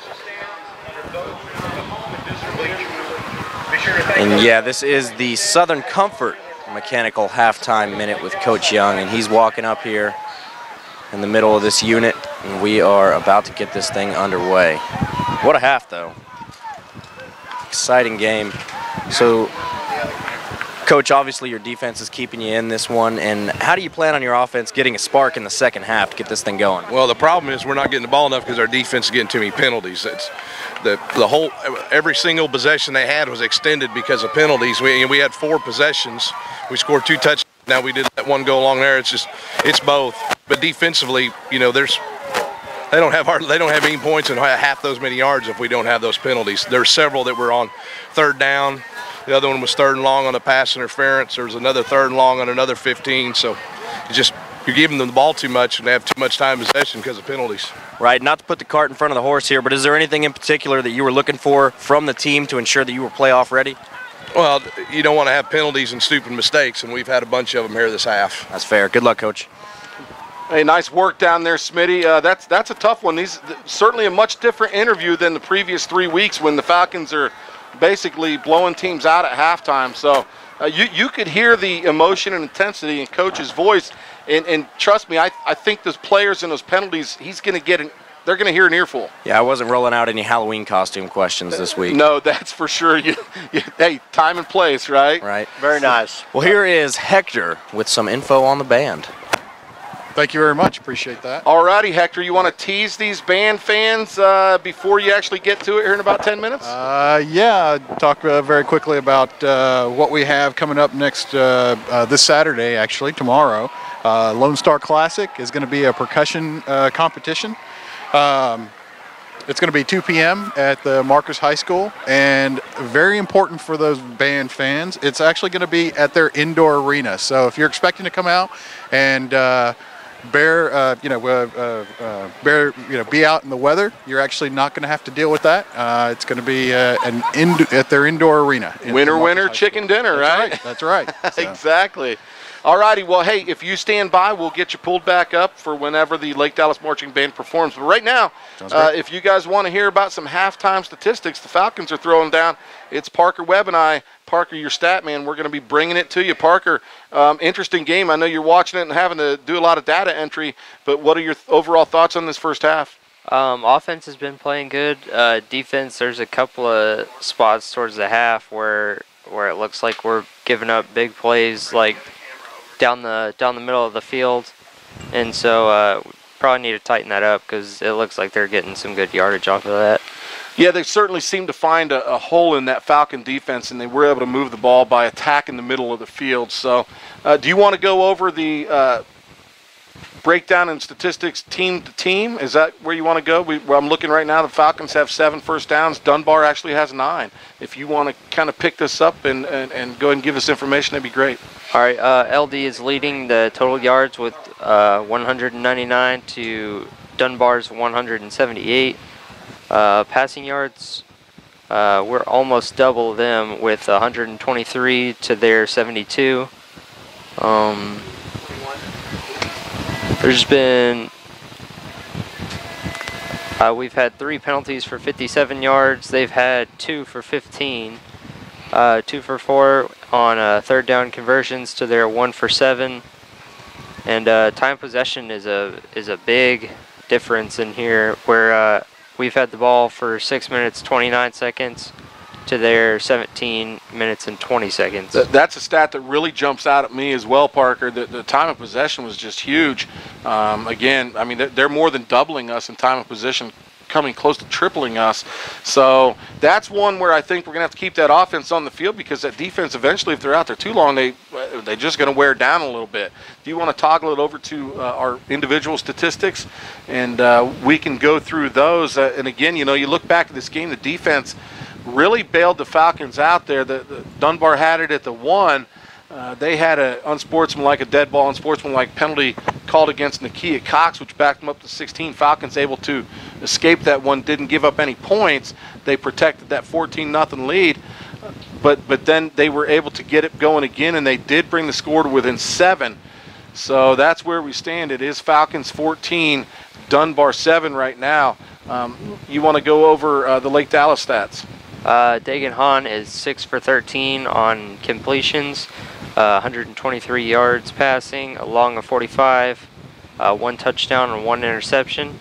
And yeah, this is the Southern Comfort Mechanical halftime minute with Coach Young, and he's walking up here in the middle of this unit, and we are about to get this thing underway. What a half, though. Exciting game. So, Coach, obviously your defense is keeping you in this one, and how do you plan on your offense getting a spark in the second half to get this thing going? Well, the problem is we're not getting the ball enough because our defense is getting too many penalties. It's every single possession they had was extended because of penalties. We had 4 possessions. We scored 2 touchdowns. Now we did that one go along there. It's both. But defensively, they don't have any points and half those many yards if we don't have those penalties. There's several that were on 3rd down. The other one was 3rd and long on a pass interference. There was another 3rd and long on another 15. So you're giving them the ball too much and they have too much time in possession because of penalties. Right, not to put the cart in front of the horse here, but is there anything in particular that you were looking for from the team to ensure that you were playoff ready? Well, you don't want to have penalties and stupid mistakes, and we've had a bunch of them here this half. That's fair. Good luck, Coach. Hey, nice work down there, Smitty. That's a tough one. Certainly a much different interview than the previous 3 weeks when the Falcons are basically blowing teams out at halftime. So you could hear the emotion and intensity in Coach's voice. And trust me, I think those players and those penalties, they're going to hear an earful. Yeah, I wasn't rolling out any Halloween costume questions this week. No, that's for sure. Hey, time and place, right? Right. Very nice. Well, here is Hector with some info on the band. Thank you very much. Appreciate that. All righty, Hector, you want to tease these band fans before you actually get to it here in about 10 minutes? Yeah, talk very quickly about what we have coming up next this Saturday, actually, tomorrow. Lone Star Classic is going to be a percussion competition. It's going to be 2 p.m. at the Marcus High School, and very important for those band fans, it's actually going to be at their indoor arena. So if you're expecting to come out and be out in the weather, you're actually not going to have to deal with that. It's going to be at their indoor arena. Winner, chicken dinner, right? That's right. So. Exactly. All righty. Well, hey, if you stand by, we'll get you pulled back up for whenever the Lake Dallas Marching Band performs. But right now, if you guys want to hear about some halftime statistics the Falcons are throwing down, it's Parker Webb and I. Parker, your stat man, we're going to be bringing it to you. Parker, interesting game. I know you're watching it and having to do a lot of data entry, but what are your overall thoughts on this first half? Offense has been playing good. Defense, there's a couple of spots towards the half where it looks like we're giving up big plays, like down the middle of the field, and so probably need to tighten that up because it looks like they're getting some good yardage off of that. Yeah, they certainly seem to find a hole in that Falcon defense, and they were able to move the ball by attacking the middle of the field. So do you want to go over the breakdown in statistics team to team? Is that where you want to go? I'm looking right now. The Falcons have 7 first downs. Dunbar actually has 9. If you want to kind of pick this up and go ahead and give us information, that'd be great. All right, LD is leading the total yards with 199 to Dunbar's 178. Passing yards, we're almost double them with 123 to their 72. There's been, we've had 3 penalties for 57 yards. They've had 2 for 15. 2 for 4 on 3rd down conversions to their 1 for 7. And time possession is a big difference in here, where we've had the ball for 6 minutes 29 seconds to their 17 minutes and 20 seconds. That's a stat that really jumps out at me as well, Parker. The time of possession was just huge. Again, I mean, they're more than doubling us in time of possession, coming close to tripling us. So that's one where I think we're going to have to keep that offense on the field, because that defense eventually, if they're out there too long, they're just going to wear down a little bit. Do you want to toggle it over to our individual statistics, and we can go through those? And again, you look back at this game, the defense really bailed the Falcons out there. The Dunbar had it at the 1. They had a dead ball, unsportsmanlike penalty called against Nakia Cox, which backed them up to 16. Falcons able to escape that one, didn't give up any points. They protected that 14-0 lead, but then they were able to get it going again, and they did bring the score to within 7. So that's where we stand. It is Falcons 14, Dunbar 7 right now. You want to go over the Lake Dallas stats? Dagan Hahn is 6 for 13 on completions, 123 yards passing, a long of 45, 1 touchdown and 1 interception.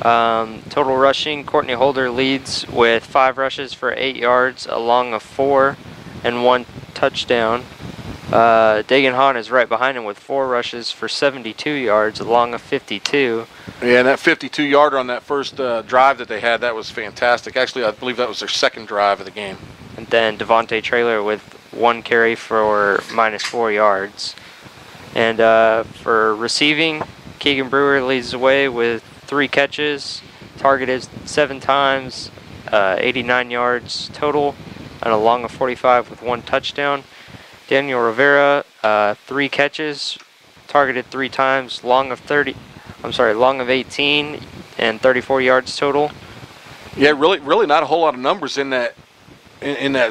Total rushing, Courtney Holder leads with 5 rushes for 8 yards, a long of 4 and 1 touchdown. Dagan Hahn is right behind him with 4 rushes for 72 yards, a long of 52. Yeah, and that 52-yarder on that first drive that they had, that was fantastic. Actually, I believe that was their second drive of the game. And then Devontae Traylor with 1 carry for -4 yards. And for receiving, Keegan Brewer leads the way with 3 catches, targeted 7 times, 89 yards total, and a long of 45 with 1 touchdown. Daniel Rivera, 3 catches, targeted 3 times, long of 18 and 34 yards total. Yeah, really not a whole lot of numbers in that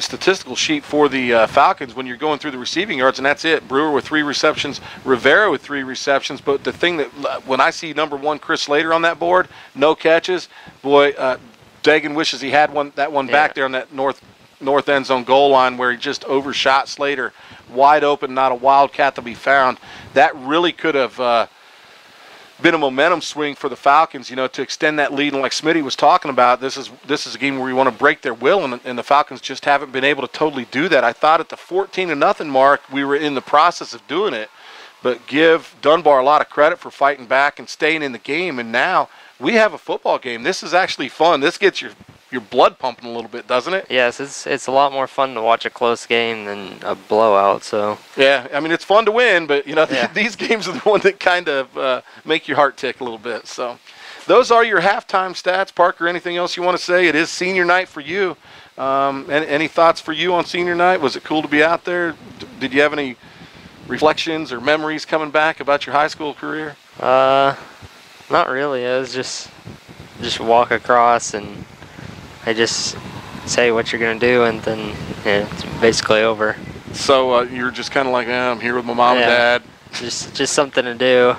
statistical sheet for the Falcons when you're going through the receiving yards, and that's it. Brewer with 3 receptions, Rivera with 3 receptions. But the thing that when I see number 1 Chris Slater on that board, no catches, boy, Dagan wishes he had that one back there on that north end zone goal line where he just overshot Slater, wide open, not a wildcat to be found. That really could have been a momentum swing for the Falcons, to extend that lead. And like Smitty was talking about, this is a game where you want to break their will, and the Falcons just haven't been able to totally do that. I thought at the 14-0 mark we were in the process of doing it, but give Dunbar a lot of credit for fighting back and staying in the game. And now we have a football game. This is actually fun. This gets your blood pumping a little bit, doesn't it? Yes, it's a lot more fun to watch a close game than a blowout. So yeah, I mean, it's fun to win, but these games are the one that kind of make your heart tick a little bit. So those are your halftime stats. Parker, anything else you want to say? It is senior night for you. Any thoughts for you on senior night? Was it cool to be out there? Did you have any reflections or memories coming back about your high school career? Not really. It was just walk across and I just say what you're going to do, and then it's basically over. So you're just kind of like, I'm here with my mom and dad. Just something to do.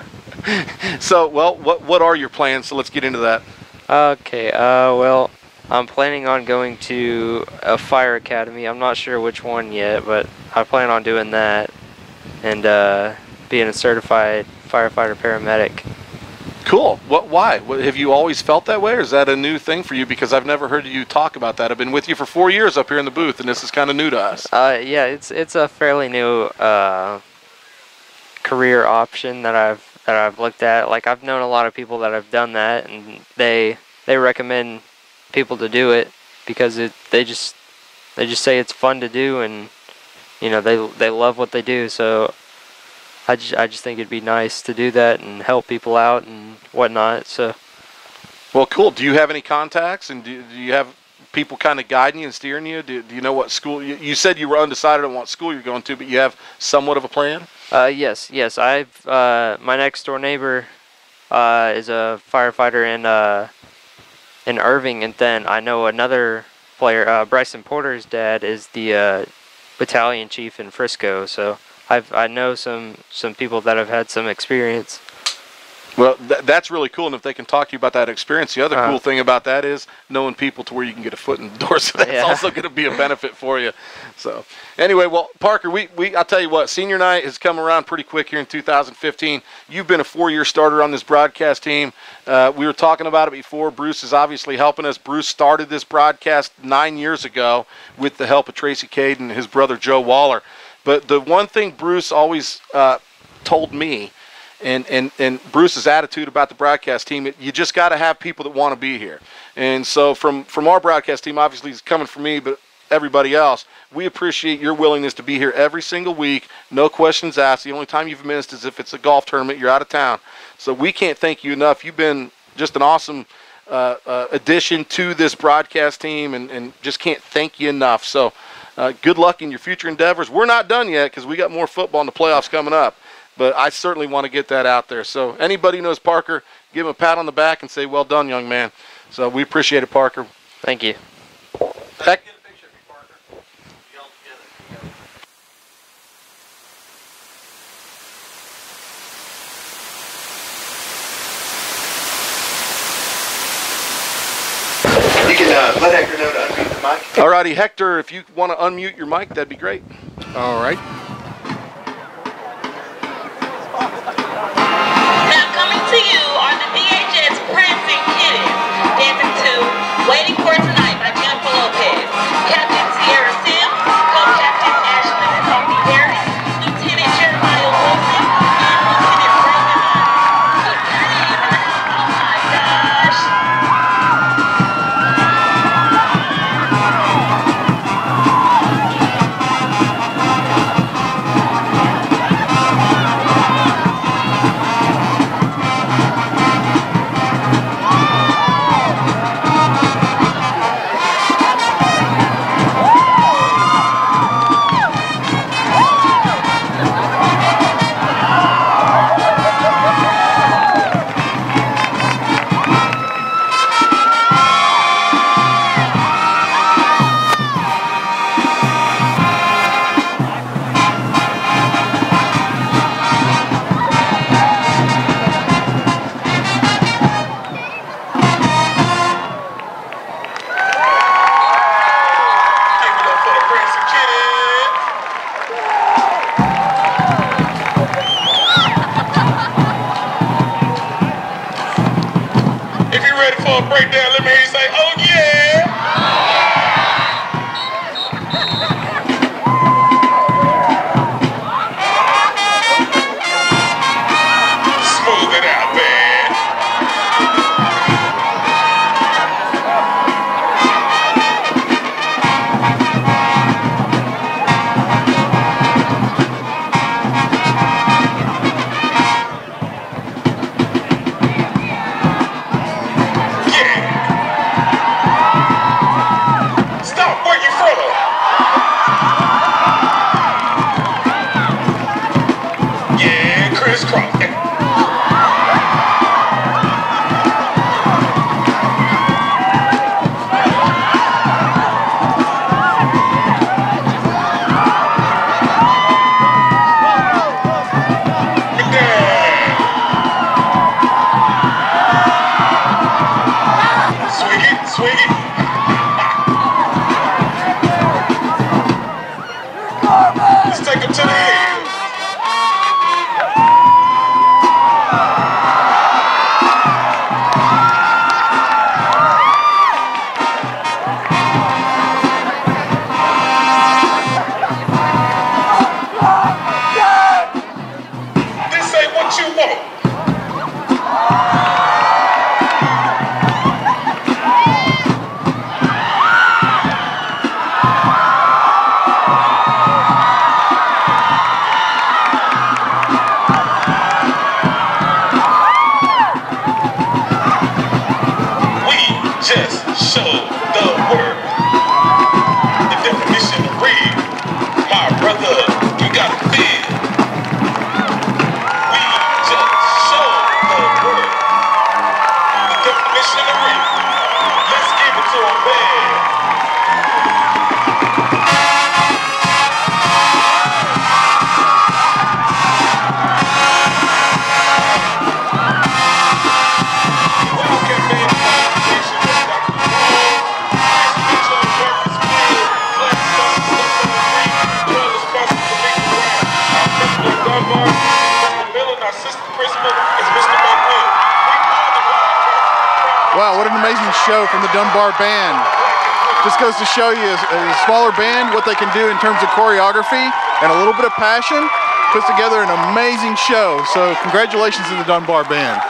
So, well, what are your plans? So let's get into that. Okay, well, I'm planning on going to a fire academy. I'm not sure which one yet, but I plan on doing that and being a certified firefighter paramedic. Cool. Why? Have you always felt that way, or is that a new thing for you? Because I've never heard you talk about that. I've been with you for 4 years up here in the booth, and this is kind of new to us. Yeah, it's a fairly new career option that I've looked at. Like, I've known a lot of people that have done that, and they recommend people to do it because they just say it's fun to do, and they love what they do. So I just think it'd be nice to do that and help people out and whatnot. So, well, cool. Do you have any contacts, and do you have people kind of guiding you and steering you? Do you know what school? You said you were undecided on what school you're going to, but you have somewhat of a plan? Yes. I've my next door neighbor is a firefighter in Irving, and then I know another player, Bryson Porter's dad, is the battalion chief in Frisco. So I know some people that have had some experience. Well, that's really cool, and if they can talk to you about that experience, the other cool thing about that is knowing people to where you can get a foot in the door, so that's also going to be a benefit for you. So, anyway, well, Parker, I'll tell you what, senior night has come around pretty quick here in 2015. You've been a 4-year starter on this broadcast team. We were talking about it before. Bruce is obviously helping us. Bruce started this broadcast 9 years ago with the help of Tracy Cade and his brother Joe Waller. But the one thing Bruce always told me, and Bruce's attitude about the broadcast team, you just got to have people that want to be here. And so from our broadcast team, obviously it's coming from me, but everybody else. We appreciate your willingness to be here every single week. No questions asked. The only time you've missed is if it's a golf tournament, you're out of town. So we can't thank you enough. You've been just an awesome addition to this broadcast team, and just can't thank you enough. So good luck in your future endeavors. We're not done yet because we got more football in the playoffs coming up, but I certainly want to get that out there. So anybody who knows Parker, give him a pat on the back and say, well done, young man. So we appreciate it, Parker. Thank you. Heck. You can let Hector know to unmute the mic. All righty, Hector, if you want to unmute your mic, that'd be great. All right. Now coming to you are the DHS Prancing Kittens, dancing to Waiting for Tonight by Jennifer Lopez. Captain Sierra Sims, Co-Captain Ashley Sophie Harris, Lieutenant Jeremiah Wilson, and Lieutenant Brandon Myers. Oh my gosh. Breakdown, let me hear you say, oh yeah! Smooth it out, man. Wow, what an amazing show from the Dunbar Band. Just goes to show you, a smaller band, what they can do in terms of choreography and a little bit of passion, puts together an amazing show. So congratulations to the Dunbar Band.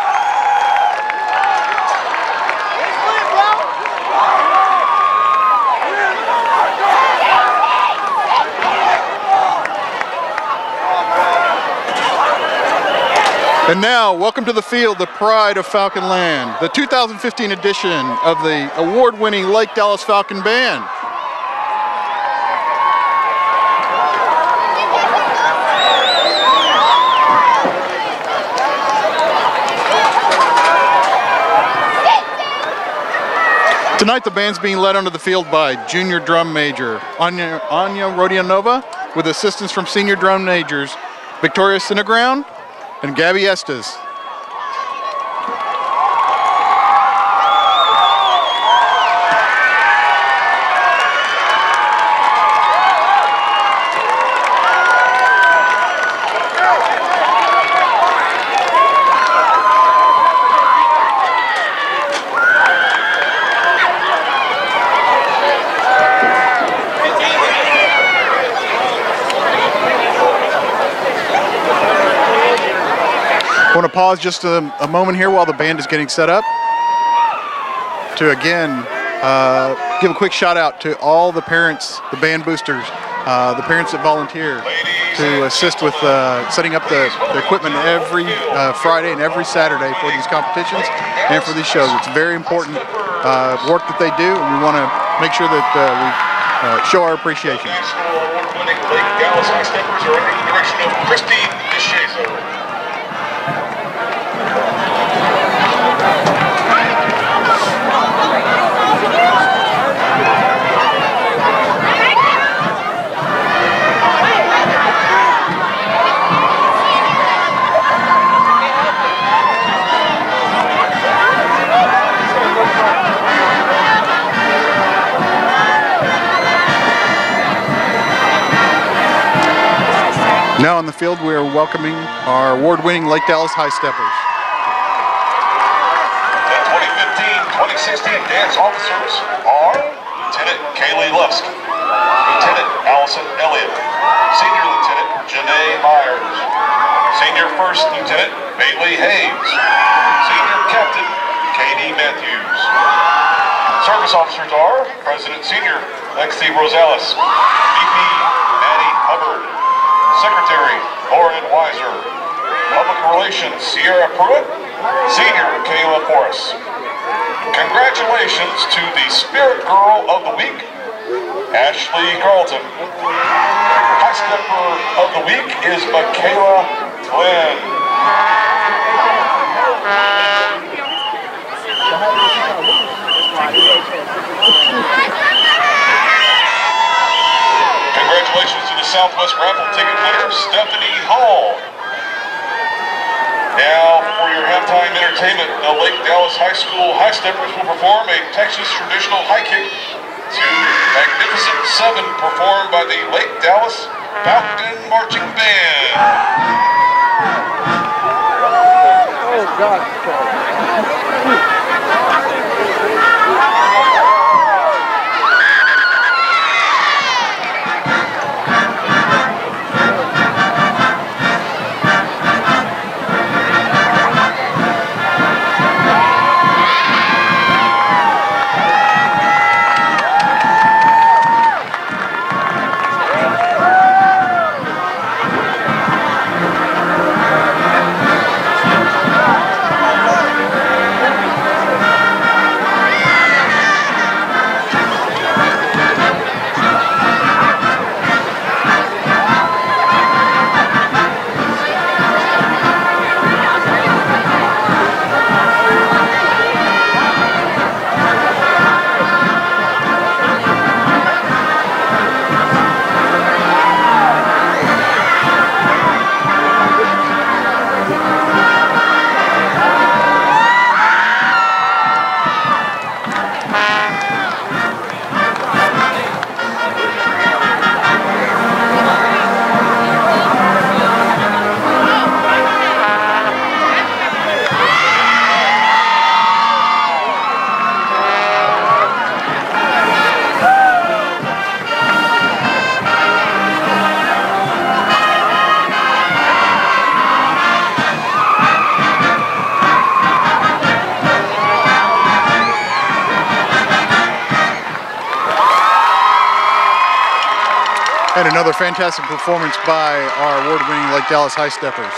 And now, welcome to the field, the pride of Falcon Land, the 2015 edition of the award-winning Lake Dallas Falcon Band. Tonight, the band's being led onto the field by junior drum major Anya Rodionova, with assistance from senior drum majors Victoria Sineground and Gabby Estes. I want to pause just a moment here while the band is getting set up to again give a quick shout out to all the parents, the band boosters, the parents that volunteer to assist with setting up the equipment every Friday and every Saturday for these competitions and for these shows. It's very important work that they do, and we want to make sure that we show our appreciation. Lake Dallas High Steppers are under the direction of Christy DeShazo. Now on the field, we are welcoming our award-winning Lake Dallas High Steppers. The 2015-2016 dance officers are Lieutenant Kaylee Lusk, Lieutenant Allison Elliott, Senior Lieutenant Janae Myers, Senior First Lieutenant Bailey Hayes, Senior Captain Katie Matthews. Service officers are President Senior Lexi Rosales, VP Maddie Hubbard, Secretary Lauren Weiser, Public Relations Sierra Pruitt, Senior Kayla Forrest. Congratulations to the Spirit Girl of the Week, Ashley Carlton. High Stepper of the Week is Michaela Glenn. Congratulations to the Southwest Raffle ticket winner, Stephanie Hall. Now, for your halftime entertainment, the Lake Dallas High School High Steppers will perform a Texas traditional high kick to Magnificent Seven, performed by the Lake Dallas Falcon Marching Band. Oh, God. And another fantastic performance by our award-winning Lake Dallas High Steppers.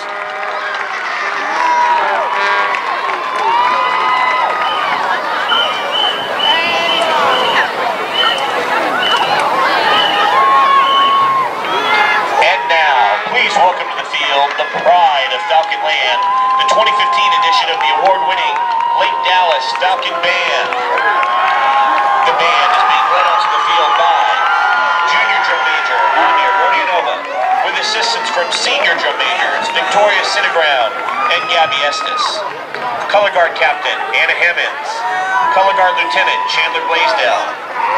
Dallas Falcon Band. The band is being led onto the field by Junior Drum Major Amir Rodianova, with assistance from Senior Drum Majors Victoria Cineground and Gabby Estes. Color Guard Captain Anna Hammonds. Color Guard Lieutenant Chandler Blaisdell.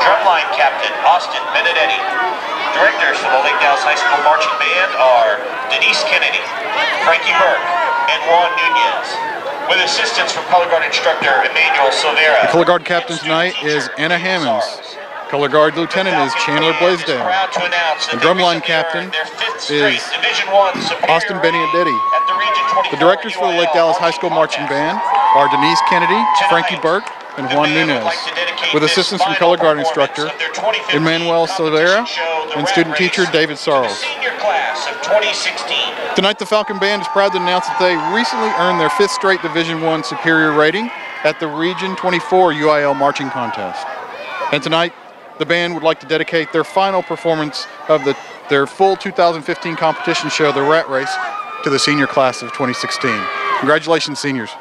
Drumline Captain Austin Benedetti. Directors for the Lake Dallas High School Marching Band are Denise Kennedy, Frankie Burke, and Juan Nunez, with assistance from Color Guard Instructor Emmanuel Silvera. The Color Guard Captain tonight is Anna Hammonds. Color Guard Lieutenant is Chandler Blaisdell. The Drumline Captain is Austin Benedetti. The directors for the Lake Dallas High School Marching Band are Denise Kennedy, Frankie Burke, and Juan Nunez, with assistance from Color Guard Instructor Emmanuel Silvera and student teacher David Sarles. Tonight the Falcon Band is proud to announce that they recently earned their 5th straight Division I superior rating at the Region 24 UIL Marching Contest. And tonight the band would like to dedicate their final performance of their full 2015 competition show, the Rat Race, to the senior class of 2016. Congratulations, seniors.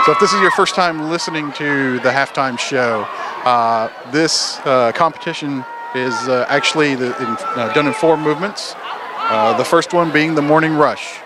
So if this is your first time listening to the halftime show, this competition is actually done in 4 movements. The first one being the morning rush.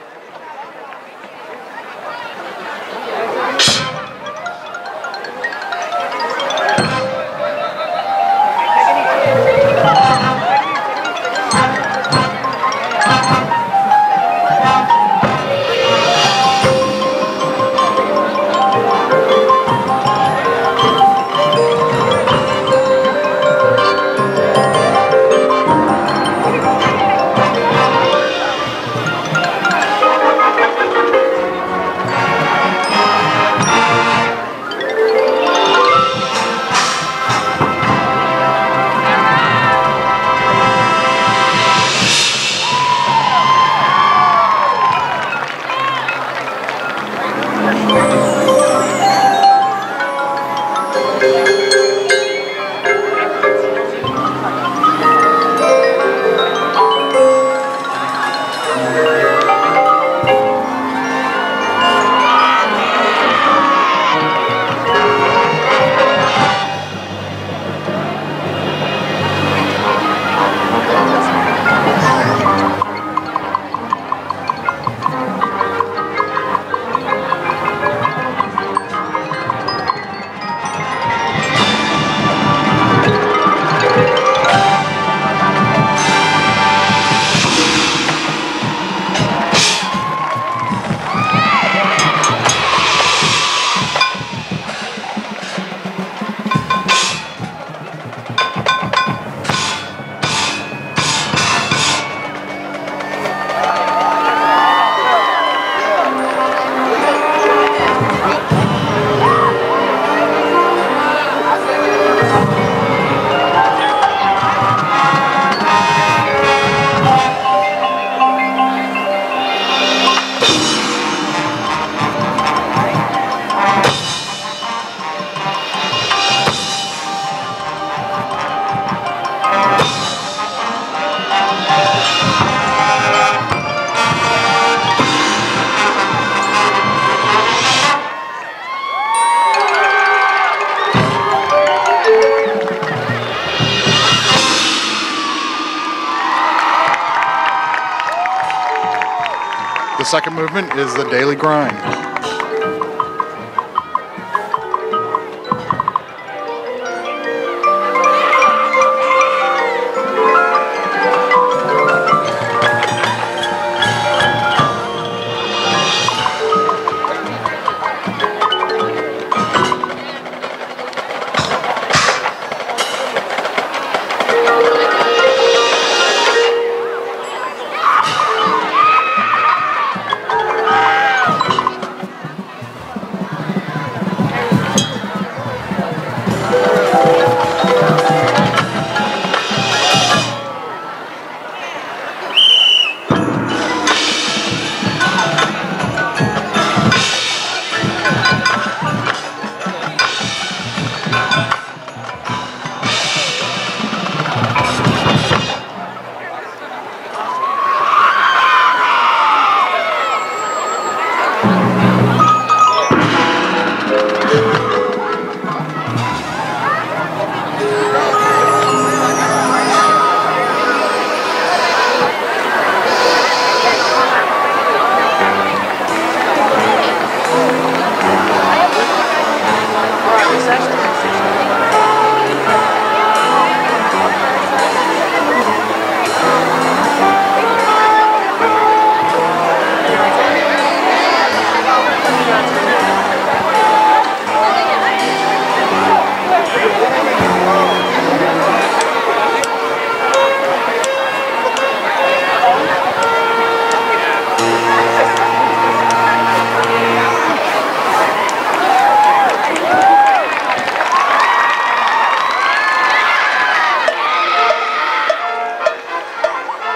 The second movement is the daily grind.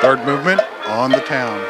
Third movement on the town.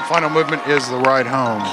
Final movement is the ride home.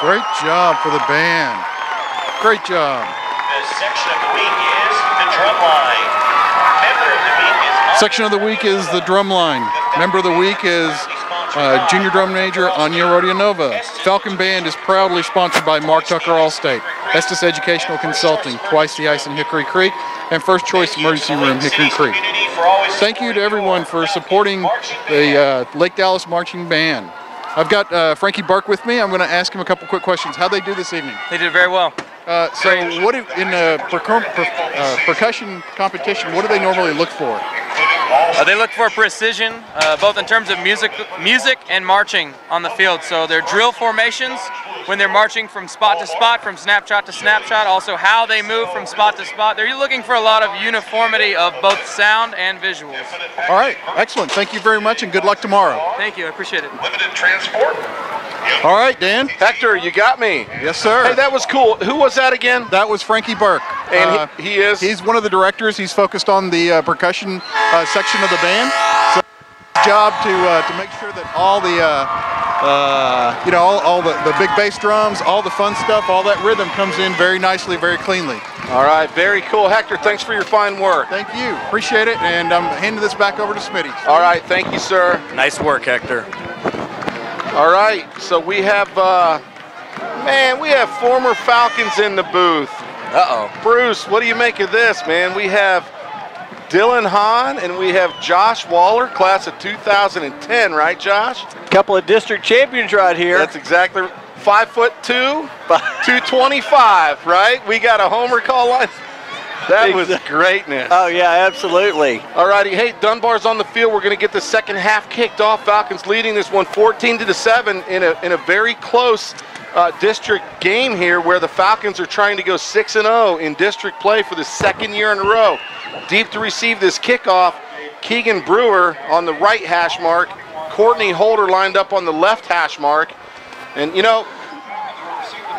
Great job for the band. Great job. The section of the week is the drum line. Member of the week is Section of the week is the drum line. Member of the week is Junior Drum Major Anya Rodionova. Falcon Band is proudly sponsored by Mark Tucker Allstate, Estes Educational Consulting, Twice the Ice in Hickory Creek, and First Choice Emergency Room, Hickory Creek. Thank you to everyone for supporting the Lake Dallas Marching Band. I've got Frankie Burke with me. I'm going to ask him a couple quick questions. How'd they do this evening? They did very well. So what in a percussion competition, what do they normally look for? They look for precision, both in terms of music and marching on the field. So their drill formations, when they're marching from spot to spot, from snapshot to snapshot, also how they move from spot to spot. They're looking for a lot of uniformity of both sound and visuals. All right, excellent. Thank you very much, and good luck tomorrow. Thank you, I appreciate it. Limited transport. All right, Dan. Hector, you got me. Yes, sir. Hey, that was cool. Who was that again? That was Frankie Burke. And he is? He's one of the directors. He's focused on the percussion section of the band. So his job to make sure that all the all the big bass drums, all the fun stuff, all that rhythm comes in very nicely, very cleanly. All right, very cool. Hector, thanks for your fine work. Thank you. Appreciate it. And I'm handing this back over to Smitty. All right, thank you, sir. Nice work, Hector. All right, so we have, we have former Falcons in the booth. Uh-oh. Bruce, what do you make of this, man? We have Dylan Hahn, and we have Josh Waller, class of 2010, right, Josh? Couple of district champions right here. That's exactly 5'2", 225, right? We got a homer call line. That was greatness. Oh, yeah, absolutely. All righty. Hey, Dunbar's on the field. We're going to get the second half kicked off. Falcons leading this one 14-7 in a very close district game here where the Falcons are trying to go 6-0 in district play for the second year in a row. Deep to receive this kickoff, Keegan Brewer on the right hash mark. Courtney Holder lined up on the left hash mark. And, you know,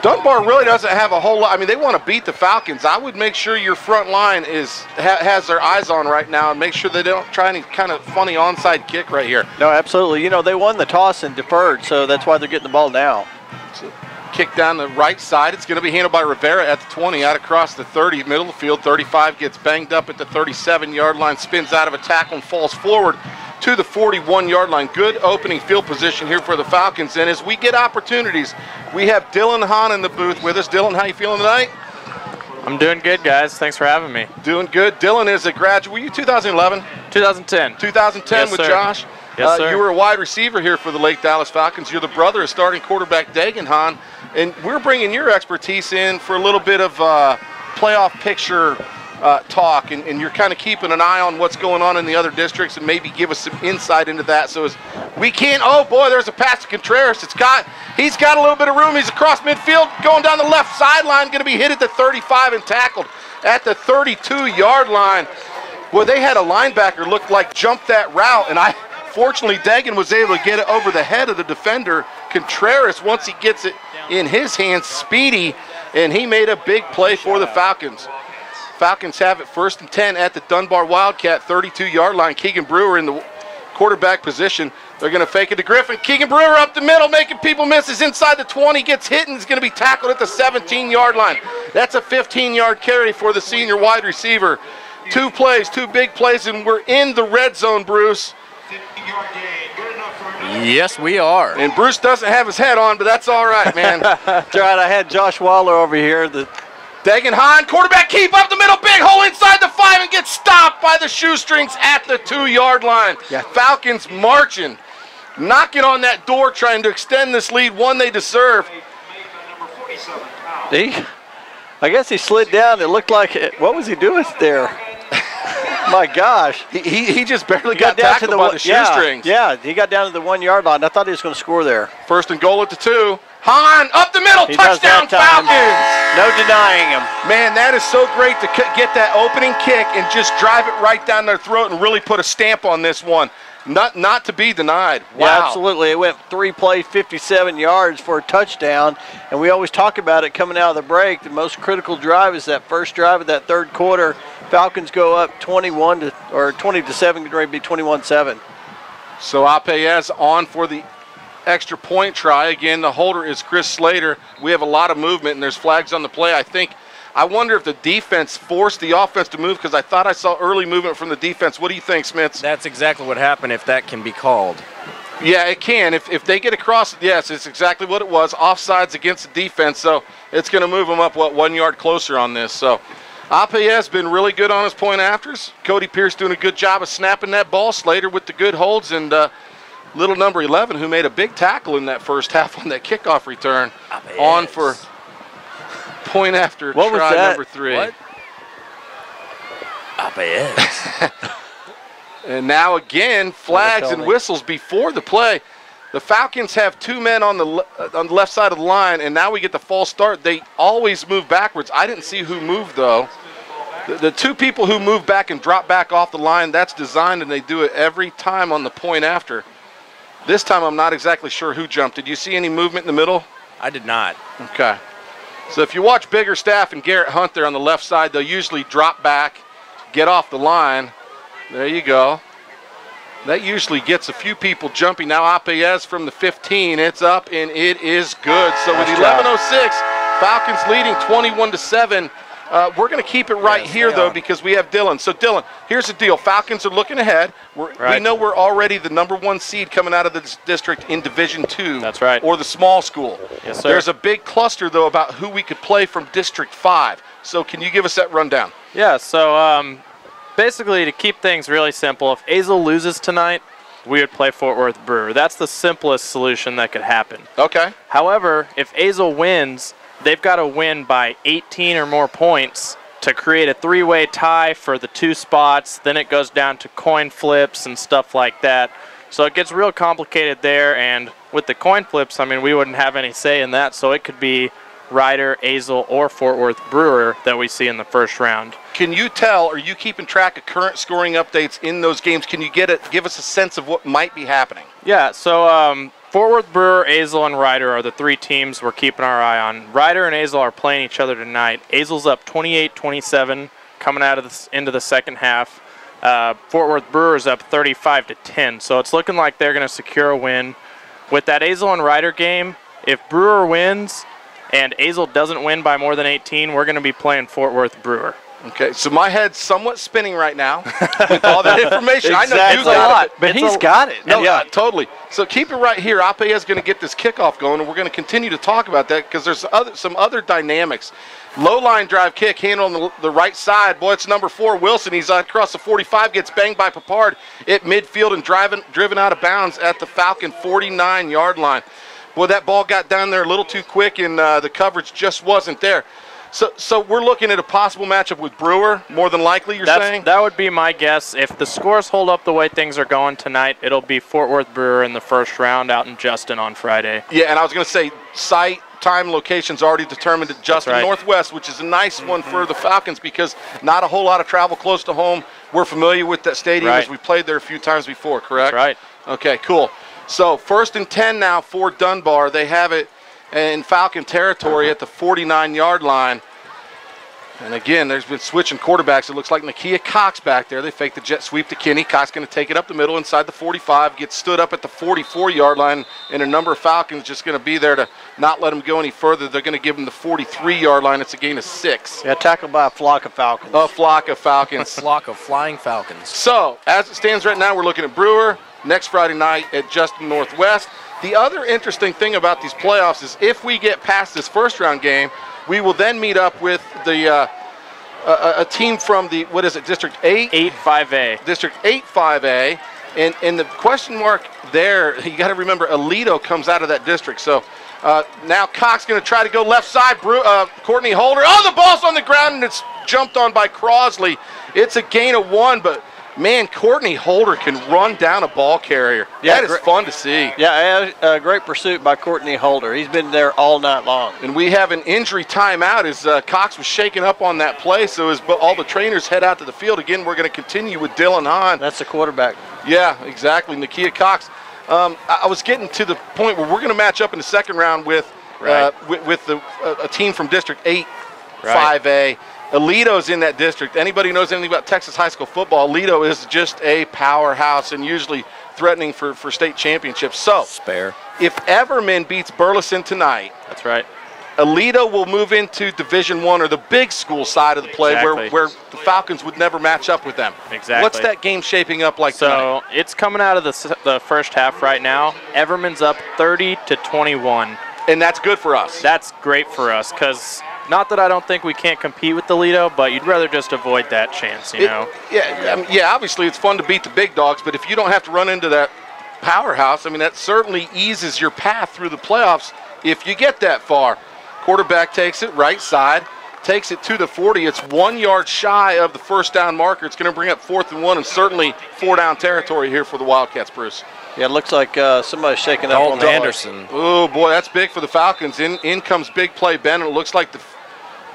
Dunbar really doesn't have a whole lot. I mean, they want to beat the Falcons. I would make sure your front line has their eyes on right now and make sure they don't try any kind of funny onside kick right here. No, absolutely. You know, they won the toss and deferred, so that's why they're getting the ball now. So, kick down the right side. It's going to be handled by Rivera at the 20, out across the 30, middle of the field. 35 gets banged up at the 37-yard line, spins out of a tackle and falls forward to the 41-yard line. Good opening field position here for the Falcons. And as we get opportunities, we have Dylan Hahn in the booth with us. Dylan, how you feeling tonight? I'm doing good, guys. Thanks for having me. Doing good. Dylan is a graduate. Were you 2011? 2010. 2010 yes, with sir. Josh. Yes, sir. You were a wide receiver here for the Lake Dallas Falcons. You're the brother of starting quarterback Dagan Hahn. And we're bringing your expertise in for a little bit of playoff picture talk, and you're kind of keeping an eye on what's going on in the other districts and maybe give us some insight into that. So as we can't, oh boy, there's a pass to Contreras. He's got a little bit of room. He's across midfield, going down the left sideline, going to be hit at the 35 and tackled at the 32-yard line. Well, they had a linebacker look like jumped that route, and fortunately, Dagan was able to get it over the head of the defender. Contreras, once he gets it in his hands, speedy, and he made a big play for the Falcons. Falcons have it 1st and 10 at the Dunbar Wildcat 32-yard line. Keegan Brewer in the quarterback position. They're going to fake it to Griffin. Keegan Brewer up the middle, making people miss. Is inside the 20, gets hit, and is going to be tackled at the 17-yard line. That's a 15-yard carry for the senior wide receiver. 2 plays, 2 big plays, and we're in the red zone, Bruce. Yes, we are. And Bruce doesn't have his head on, but that's all right, man. That's right. I had Josh Waller over here. Dagan Hahn, quarterback keep up the middle, big hole inside the 5 and gets stopped by the shoestrings at the 2-yard line. Yeah. Falcons marching, knocking on that door, trying to extend this lead, one they deserve. I guess he slid down. It looked like what was he doing there? My gosh. He just barely got tackled by the shoestrings. Yeah, he got down to the 1-yard line. I thought he was going to score there. 1st and goal at the 2. Hahn up the middle, touchdown Falcons. No denying him. Man, that is so great to get that opening kick and just drive it right down their throat and really put a stamp on this one. Not to be denied. Wow. Yeah, absolutely. It went 3 plays, 57 yards for a touchdown. And we always talk about it coming out of the break. The most critical drive is that first drive of that 3rd quarter. Falcons go up 20-7, getting ready to be 21-7. So Apeyez on for the extra point try. Again, the holder is Chris Slater. We have a lot of movement, and there's flags on the play. I wonder if the defense forced the offense to move, because I thought I saw early movement from the defense. What do you think, Smits? That's exactly what happened, if that can be called. Yeah, it can. If they get across, yes, it's exactly what it was. Offsides against the defense, so it's going to move them up, 1 yard closer on this. So Apeyez been really good on his point afters. Cody Pierce doing a good job of snapping that ball. Slater with the good holds, and little number 11, who made a big tackle in that first half on that kickoff return, on for point after what try was that? Number 3. What? Apeyez. And now again, flags and whistles before the play. The Falcons have 2 men on the left side of the line, and now we get the false start. They always move backwards. I didn't see who moved, though. The 2 people who move back and drop back off the line, that's designed, and they do it every time on the point after. This time I'm not exactly sure who jumped. Did you see any movement in the middle? I did not. Okay. So if you watch Biggerstaff and Garrett Hunt there on the left side, they'll usually drop back, get off the line. There you go. That usually gets a few people jumping. Now Apeyez from the 15. It's up, and it is good. So with 11:06, Falcons leading 21-7. We're going to keep it right here, though, because we have Dylan. So, Dylan, here's the deal. Falcons are looking ahead. We know we're already the #1 seed coming out of this district in Division II. That's right. Or the small school. Yes, sir. There's a big cluster, though, about who we could play from District 5. So can you give us that rundown? Yeah, so basically, to keep things really simple, if Azle loses tonight, we would play Fort Worth Brewer. That's the simplest solution that could happen. Okay. However, if Azle wins, they've got to win by 18 or more points to create a three-way tie for the 2 spots. Then it goes down to coin flips and stuff like that. So it gets real complicated there, and with the coin flips, I mean, we wouldn't have any say in that, so it could be Ryder, Azle, or Fort Worth Brewer that we see in the first round. Can you tell, are you keeping track of current scoring updates in those games? Can you give us a sense of what might be happening? Yeah, so Fort Worth Brewer, Azle, and Ryder are the 3 teams we're keeping our eye on. Ryder and Azle are playing each other tonight. Azle's up 28-27 coming out of into the second half. Fort Worth Brewers up 35-10, so it's looking like they're going to secure a win. With that Azle and Ryder game, if Brewer wins and Azle doesn't win by more than 18, we're going to be playing Fort Worth Brewer. Okay, so my head's somewhat spinning right now with all that information. Exactly. I know you got it, but he's got it. No, yeah, totally. So keep it right here. Ape is going to get this kickoff going, and we're going to continue to talk about that because there's some other dynamics. Low line drive kick, handle on the right side. Boy, it's number 4, Wilson. He's across the 45, gets banged by Papard at midfield and driven out of bounds at the Falcon 49-yard line. Boy, that ball got down there a little too quick, and the coverage just wasn't there. So we're looking at a possible matchup with Brewer, more than likely, you're saying? That would be my guess. If the scores hold up the way things are going tonight, it'll be Fort Worth Brewer in the first round out in Justin on Friday. Yeah, and I was going to say site, time, location's already determined at Justin Northwest, which is a nice one for the Falcons because not a whole lot of travel close to home. We're familiar with that stadium as we played there a few times before, correct? That's right. Okay, cool. So 1st and 10 now for Dunbar. They have it in Falcon territory at the 49-yard line. And again, there's been switching quarterbacks. It looks like Nakia Cox back there. They fake the jet sweep to Kenny. Cox going to take it up the middle inside the 45, gets stood up at the 44-yard line, and a number of Falcons just going to be there to not let him go any further. They're going to give him the 43-yard line. It's a gain of 6. Yeah, tackled by a flock of Falcons. A flock of Falcons. Flock of flying Falcons. So, as it stands right now, we're looking at Brewer next Friday night at Justin Northwest. The other interesting thing about these playoffs is if we get past this first-round game, we will then meet up with the a team from the, what is it, District 8? 8-5A. District 8-5A. And the question mark there, you got to remember, Aledo comes out of that district. So now Cox going to try to go left side. Courtney Holder. Oh, the ball's on the ground, and it's jumped on by Crosley. It's a gain of 1, but man, Courtney Holder can run down a ball carrier. Yeah, that is fun to see. Yeah, a great pursuit by Courtney Holder. He's been there all night long. And we have an injury timeout as Cox was shaken up on that play, so as all the trainers head out to the field. Again, we're going to continue with Dylan Hahn. That's the quarterback. Yeah, exactly, Nakia Cox. I was getting to the point where we're going to match up in the second round with a team from District 8, 5A. Aledo's in that district. Anybody who knows anything about Texas high school football, Aledo is just a powerhouse and usually threatening for state championships. So, if Everman beats Burleson tonight, that's right, Aledo will move into Division I or the big school side of the play where the Falcons would never match up with them. Exactly. What's that game shaping up like tonight? So, it's coming out of the first half right now. Everman's up 30-21. And that's good for us. That's great for us because not that I don't think we can't compete with Aledo, but you'd rather just avoid that chance, you know? Yeah, obviously it's fun to beat the big dogs, but if you don't have to run into that powerhouse, I mean, that certainly eases your path through the playoffs if you get that far. Quarterback takes it right side, takes it to the 40. It's 1 yard shy of the first down marker. It's going to bring up 4th and 1 and certainly 4-down territory here for the Wildcats, Bruce. Yeah, it looks like somebody's shaking up on Anderson. Oh, boy, that's big for the Falcons. In comes big play Bennett. It looks like the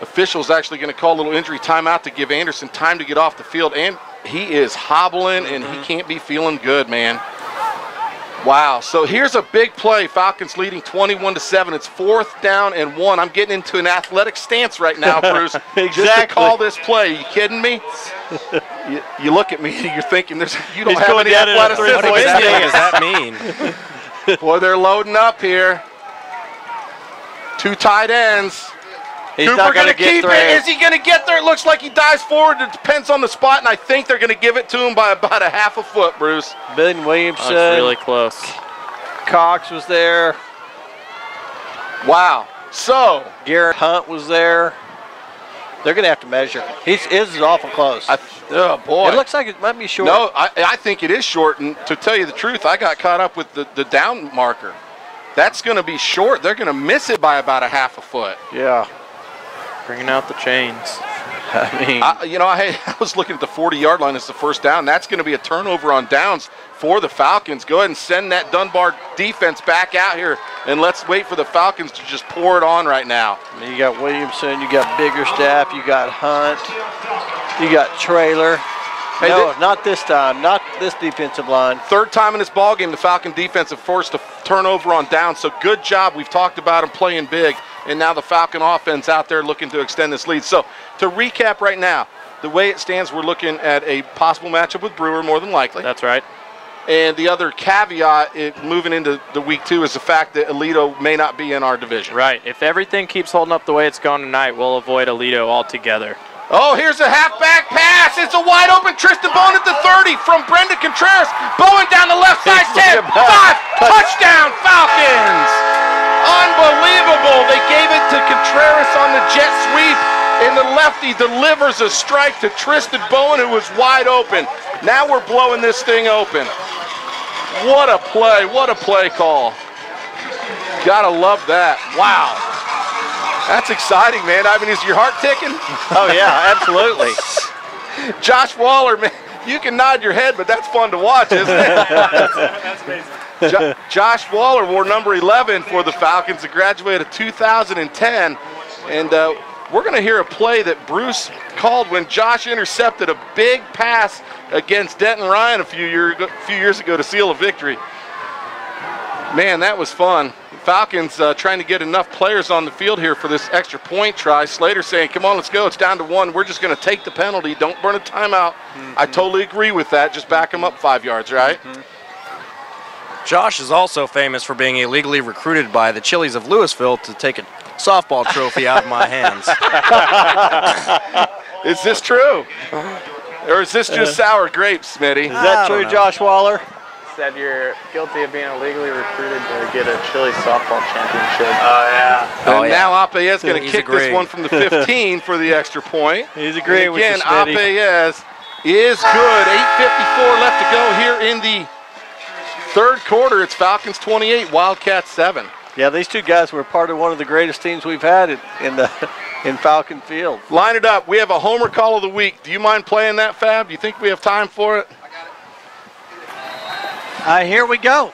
official's actually going to call a little injury timeout to give Anderson time to get off the field. And he is hobbling, and he can't be feeling good, man. Wow. So here's a big play. Falcons leading 21-7. It's 4th down and 1. I'm getting into an athletic stance right now, Bruce. Exactly. Just to call this play. Are you kidding me? You look at me and you're thinking you don't have any athleticism. What exactly does that mean? Boy, they're loading up here. 2 tight ends. He's Cooper not going to keep through. it. Is he going to get there? It looks like he dives forward. It depends on the spot, and I think they're going to give it to him by about a half a foot, Bruce. Ben Williamson. That's really close. Cox was there. Wow. So Garrett Hunt was there. They're going to have to measure. His is awful close. Oh, boy. It looks like it might be short. No, I think it is short. And to tell you the truth, I got caught up with the down marker. That's going to be short. They're going to miss it by about a half a foot. Yeah. Bringing out the chains. I mean, I was looking at the 40-yard line as the first down. That's going to be a turnover on downs for the Falcons. Go ahead and send that Dunbar defense back out here, and let's wait for the Falcons to just pour it on right now. I mean, you got Williamson, you got Biggerstaff, you got Hunt, you got Trailer. Hey, no, not this time. Not this defensive line. Third time in this ballgame, the Falcon defense have forced a turnover on down. So good job. We've talked about them playing big. And now the Falcon offense out there looking to extend this lead. So to recap right now, the way it stands, we're looking at a possible matchup with Brewer more than likely. That's right. And the other caveat moving into the week 2 is the fact that Aledo may not be in our division. Right. If everything keeps holding up the way it's gone tonight, we'll avoid Aledo altogether. Oh, here's a halfback pass. It's a wide open Tristan Bowen at the 30 from Brendan Contreras. Bowen down the left side, 10, 5, touchdown Falcons. Unbelievable. They gave it to Contreras on the jet sweep, and the lefty delivers a strike to Tristan Bowen, who was wide open. Now we're blowing this thing open. What a play call. Gotta love that. Wow. That's exciting, man. I mean, is your heart ticking? Oh, yeah, absolutely. Josh Waller, man, you can nod your head, but that's fun to watch, isn't it? Josh Waller wore number 11 for the Falcons, a graduate of 2010. And we're going to hear a play that Bruce called when Josh intercepted a big pass against Denton Ryan a few years ago to seal a victory. Man, that was fun. Falcons trying to get enough players on the field here for this extra point try. Slater saying, come on, let's go. It's down to 1. We're just going to take the penalty. Don't burn a timeout. I totally agree with that. Just back him up 5 yards, right? Josh is also famous for being illegally recruited by the Chili's of Louisville to take a softball trophy out of my hands. Is this true? Or is this just sour grapes, Smitty? Is that true, Josh Waller? Said you're guilty of being illegally recruited to get a Chili softball championship. And now Apeyez going to kick this one from the 15 for the extra point. He's agreeing with you, again, Smitty. Apeyez is good. 8:54 left to go here in the third quarter. It's Falcons 28, Wildcats 7. Yeah, these two guys were part of one of the greatest teams we've had in Falcon Field. Line it up. We have a homer call of the week. Do you mind playing that, Fab? Do you think we have time for it? Here we go.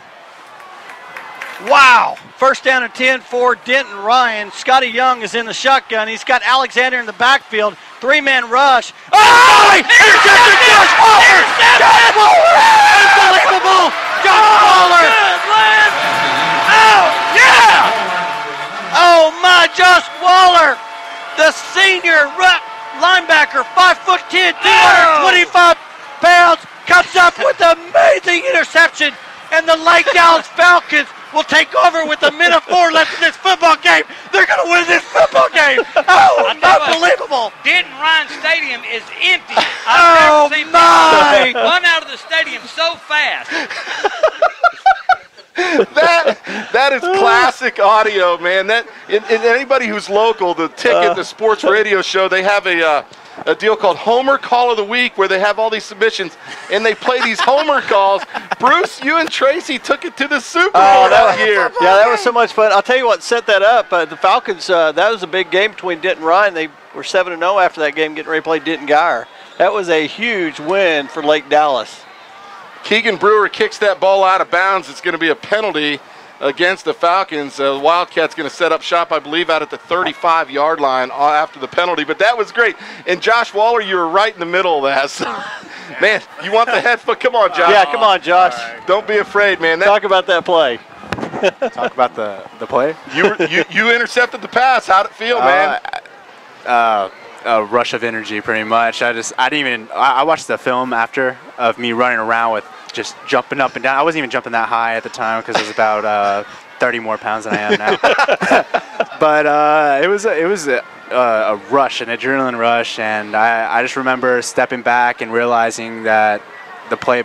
Wow. First down and 10 for Denton Ryan. Scotty Young is in the shotgun. He's got Alexander in the backfield. 3-man rush. Oh! Intercepted Josh Waller! Josh Waller! Unbelievable! Josh Waller! Oh, yeah! Oh, my, Josh Waller! The senior linebacker, 5'10", 225 pounds, comes up with an amazing interception, and the Lake Dallas Falcons will take over with a minute 4 left in this football game. They're going to win this football game. Oh, unbelievable. Denton Ryan Stadium is empty. Oh, I've never seen my. people run out of the stadium so fast. That is classic audio, man. And anybody who's local, the Ticket, the sports radio show, they have a deal called Homer Call of the Week where they have all these submissions and they play these Homer calls. Bruce, you and Tracy took it to the Super Bowl that year. Yeah, that was so much fun. I'll tell you what set that up. The Falcons, that was a big game between Denton and Ryan. They were 7-0 after that game, getting ready to play Denton Geyer. That was a huge win for Lake Dallas. Keegan Brewer kicks that ball out of bounds. It's going to be a penalty against the Falcons. The Wildcats going to set up shop, I believe, out at the 35-yard line after the penalty. But that was great. And Josh Waller, you were right in the middle of that. So, man, you want the head foot? Come on, Josh. Yeah, come on, Josh. Right. Don't be afraid, man. Talk about that play. Talk about the play? You intercepted the pass. How'd it feel, man? A rush of energy, pretty much. I watched the film after of me running around with just jumping up and down. I wasn't even jumping that high at the time because it was about 30 more pounds than I am now. But it was a rush, an adrenaline rush, and I just remember stepping back and realizing that the play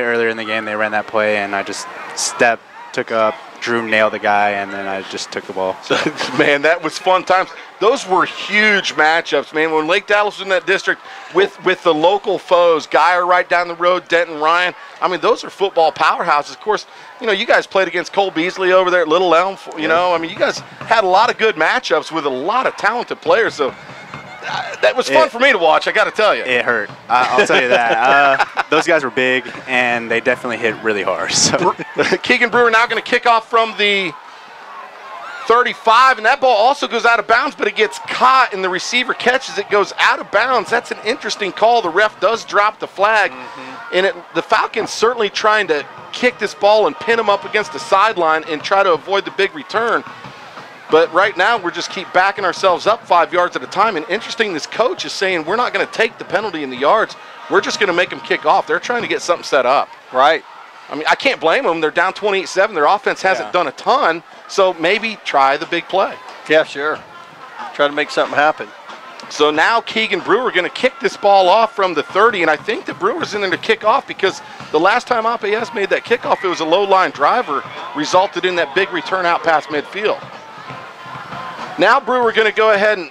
earlier in the game, they ran that play, and I just took a Drew nailed the guy, and then I just took the ball. So. Man, that was fun times. Those were huge matchups, man. When Lake Dallas was in that district with the local foes, Geyer right down the road, Denton Ryan. I mean, those are football powerhouses. Of course, you know, you guys played against Cole Beasley over there at Little Elm. You know, I mean, you guys had a lot of good matchups with a lot of talented players. So that was fun for me to watch, I got to tell you. It hurt. I'll tell you that. Those guys were big, and they definitely hit really hard. So. Keegan Brewer now going to kick off from the 35, and that ball also goes out of bounds, but it gets caught, and the receiver catches it, goes out of bounds. That's an interesting call. The ref does drop the flag, and the Falcons certainly trying to kick this ball and pin him up against the sideline and try to avoid the big return. But right now, we're just keep backing ourselves up 5 yards at a time. And interesting, this coach is saying we're not going to take the penalty in the yards. We're just going to make them kick off. They're trying to get something set up. Right. I mean, I can't blame them. They're down 28-7. Their offense hasn't done a ton, so maybe try the big play. Yeah, sure. Try to make something happen. So now Keegan Brewer going to kick this ball off from the 30, and I think the Brewers in there to kick off because the last time APS made that kickoff, it was a low-line driver, resulted in that big return out past midfield. Now Brewer going to go ahead and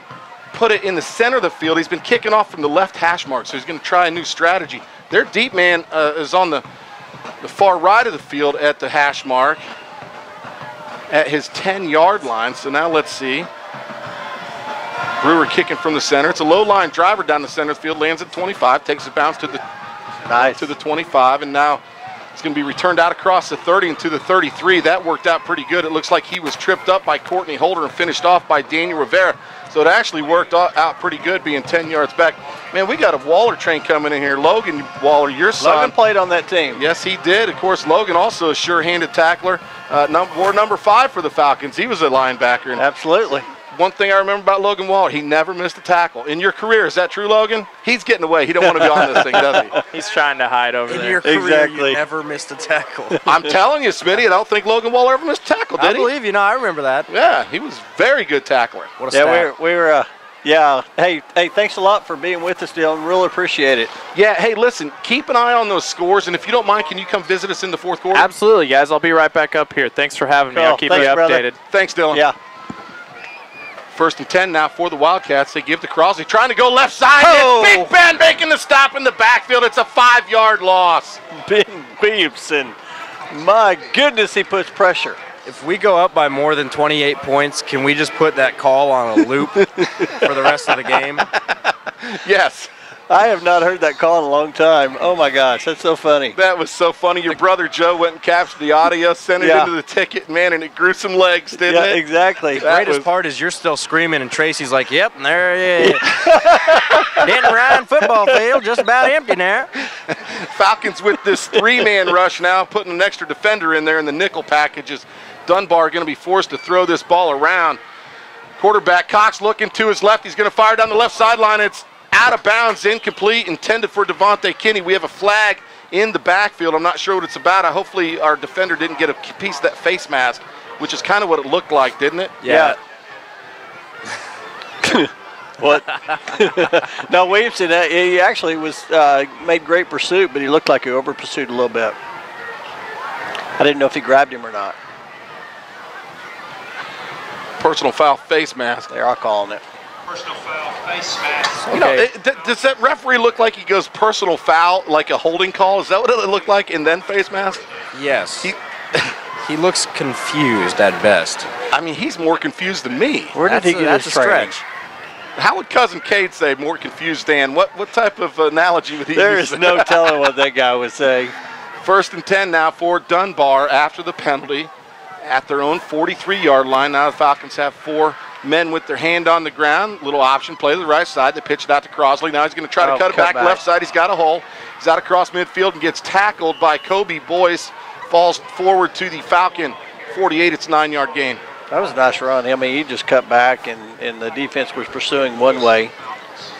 put it in the center of the field. He's been kicking off from the left hash mark, so he's going to try a new strategy. Their deep man is on the far right of the field at the hash mark at his 10-yard line. So now let's see. Brewer kicking from the center. It's a low-line driver down the center of the field, lands at 25, takes a bounce to the 25, and now it's going to be returned out across the 30 and to the 33. That worked out pretty good. It looks like he was tripped up by Courtney Holder and finished off by Daniel Rivera. So it actually worked out pretty good being 10 yards back. Man, we got a Waller train coming in here. Logan Waller, your son. Logan played on that team. Yes, he did. Of course, Logan also a sure-handed tackler. Number 5 for the Falcons. He was a linebacker. And absolutely. One thing I remember about Logan Waller, he never missed a tackle. In your career, is that true, Logan? He's getting away. He don't want to be on this thing, does he? He's trying to hide over there. In your career, you never missed a tackle. I'm telling you, Smitty, I don't think Logan Waller ever missed a tackle, did he? I believe you. No, I remember that. Yeah, he was a very good tackler. What a stat. We were yeah. Hey, thanks a lot for being with us, Dylan. Really appreciate it. Yeah, hey, listen, keep an eye on those scores, and if you don't mind, can you come visit us in the fourth quarter? Absolutely, guys. I'll be right back up here. Thanks for having me. I'll keep you updated. Brother. Thanks, Dylan. Yeah. 1st and 10 now for the Wildcats. They give to Crosley, trying to go left side. Oh. Big Ben making the stop in the backfield. It's a 5-yard loss. Ben Williamson. My goodness, he puts pressure. If we go up by more than 28 points, can we just put that call on a loop for the rest of the game? Yes. I have not heard that call in a long time. Oh, my gosh, that's so funny. That was so funny. Your brother Joe went and captured the audio, sent it into the ticket, man, and it grew some legs, didn't it? Exactly. The greatest part is you're still screaming, and Tracy's like, yep, and there he is. Denton Ryan football field, just about empty now. Falcons with this 3-man rush now, putting an extra defender in there in the nickel packages. Dunbar going to be forced to throw this ball around. Quarterback Cox looking to his left. He's going to fire down the left sideline. It's out of bounds, incomplete, intended for Devontae Kinney. We have a flag in the backfield. I'm not sure what it's about. Hopefully our defender didn't get a piece of that face mask, which is kind of what it looked like, didn't it? Yeah. What? No, Williamson, he actually was made great pursuit, but he looked like he over pursued a little bit. I didn't know if he grabbed him or not. Personal foul face mask. They're all calling it. Personal foul, face mask. You know, does that referee look like he goes personal foul, like a holding call? Is that what it looked like, and then face mask? Yes. He looks confused at best. I mean, he's more confused than me. Where did he get that's his a training? stretch. How would Cousin Cade say more confused than? What type of analogy would he There use? is no telling what that guy was saying. 1st and 10 now for Dunbar after the penalty at their own 43-yard line. Now the Falcons have 4 men with their hand on the ground. Little option play to the right side. They pitch it out to Crosley. Now he's going to try to cut it back left side. He's got a hole. He's out across midfield and gets tackled by Kobe Boyce. Falls forward to the Falcon 48. It's a 9-yard gain. That was a nice run. I mean, he just cut back, and the defense was pursuing one way.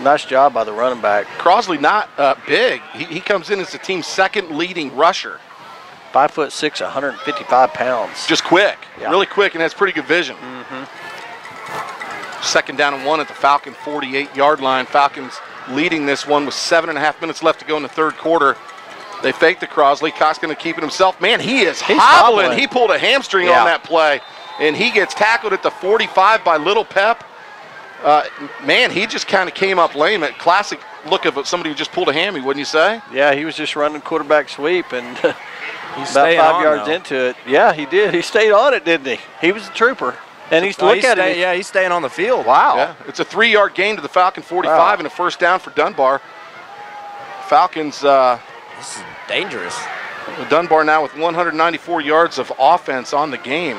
Nice job by the running back. Crosley not big. He comes in as the team's 2nd leading rusher. 5'6", 155 pounds. Just quick, really quick, and has pretty good vision. 2nd down and 1 at the Falcon 48-yard line. Falcons leading this one with 7.5 minutes left to go in the 3rd quarter. They faked the Crosley. Cox going to keep it himself. Man, he's hobbling. He pulled a hamstring on that play, and he gets tackled at the 45 by Little Pep. Man, he just kind of came up lame. A classic look of somebody who just pulled a hammy, wouldn't you say? Yeah, he was just running quarterback sweep, and he's about 5 yards into it. Yeah, he did. He stayed on it, didn't he? He was a trooper. And he's looking at it. Yeah, he's staying on the field. Wow. Yeah, it's a 3-yard gain to the Falcon 45 and a first down for Dunbar. Falcons. This is dangerous. Dunbar now with 194 yards of offense on the game.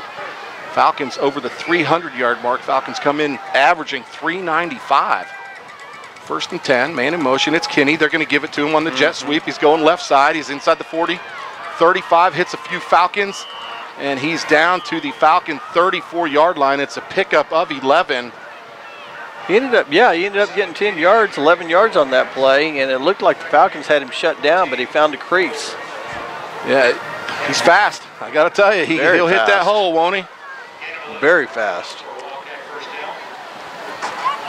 Falcons over the 300-yard mark. Falcons come in averaging 395. First and 10, man in motion. It's Kinney. They're going to give it to him on the jet sweep. He's going left side. He's inside the 40. 35, hits a few Falcons, and he's down to the Falcon 34-yard line. It's a pickup of 11. He ended up getting 10 yards, 11 yards on that play, and it looked like the Falcons had him shut down, but he found a crease. Yeah, he's fast. I got to tell you, he'll hit that hole, won't he? Very fast.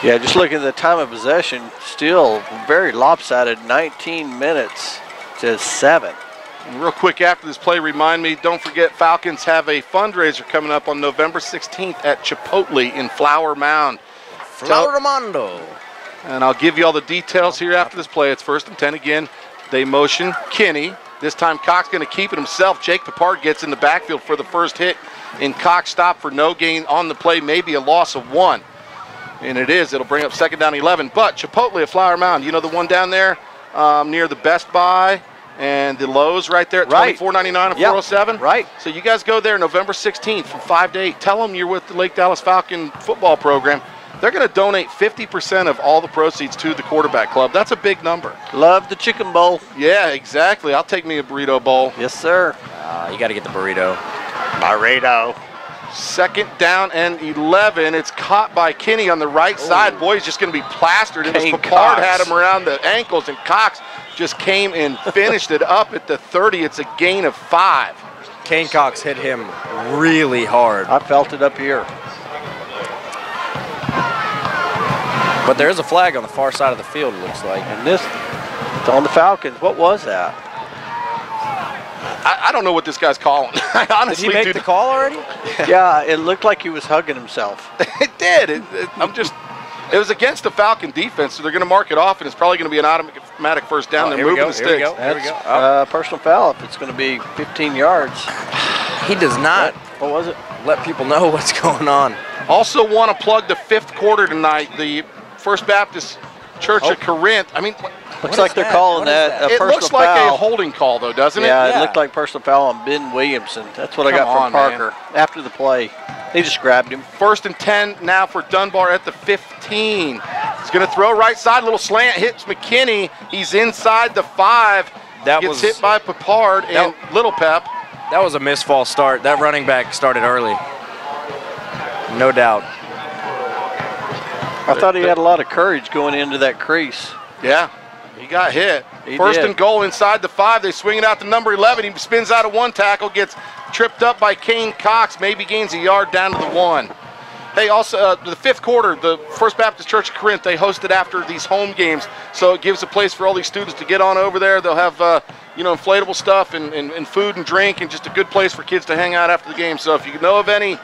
Yeah, just looking at the time of possession, still very lopsided, 19 minutes to 7. Real quick after this play, remind me, don't forget Falcons have a fundraiser coming up on November 16th at Chipotle in Flower Mound. Flower Mondo. And I'll give you all the details here after this play. It's first and 10 again. They motion Kinney. This time Cox going to keep it himself. Jake Papard gets in the backfield for the first hit, and Cox stopped for no gain on the play, maybe a loss of 1. And it is. It'll bring up second down 11. But Chipotle at Flower Mound, you know the one down there near the Best Buy and the Lowe's right there at $24.99 and $407? Right. So you guys go there November 16th from 5 to 8. Tell them you're with the Lake Dallas Falcon football program. They're going to donate 50% of all the proceeds to the quarterback club. That's a big number. Love the chicken bowl. Yeah, exactly. I'll take me a burrito bowl. Yes, sir. You got to get the burrito. Burrito. Second down and 11. It's caught by Kinney on the right side. Boy, he's just going to be plastered. It was Papard had him around the ankles, and Cox just came and finished it up at the 30. It's a gain of 5. Kane Cox hit him really hard. I felt it up here. But there is a flag on the far side of the field, it looks like. And this, it's on the Falcons. What was that? I don't know what this guy's calling. Honestly, did he make the call already? Yeah, it looked like he was hugging himself. It did. It was against the Falcon defense, so they're going to mark it off, and it's probably going to be an automatic first down. They're moving the sticks. Here we go. That's personal foul if it's going to be 15 yards. He does not. What was it? Let people know what's going on. Also want to plug the 5th quarter tonight. The First Baptist Church of Corinth. I mean, looks like they're calling that a personal foul. It looks like a holding call, though, doesn't it? Yeah, it looked like personal foul on Ben Williamson. That's what I got from Parker after the play. They just grabbed him. First and 10 now for Dunbar at the 15. He's going to throw right side, little slant, hits McKinney. He's inside the 5. Gets hit by Papard and Little Pep. That was a missed false start. That running back started early. No doubt. I thought he had a lot of courage going into that crease. Yeah, he got hit. He First did. and goal inside the 5. They swing it out to number 11. He spins out of one tackle, gets tripped up by Kane Cox, maybe gains a yard down to the 1. Hey, also, the 5th quarter, the First Baptist Church of Corinth, they hosted after these home games, so it gives a place for all these students to get on over there. They'll have, inflatable stuff and food and drink, and just a good place for kids to hang out after the game. So if you know of any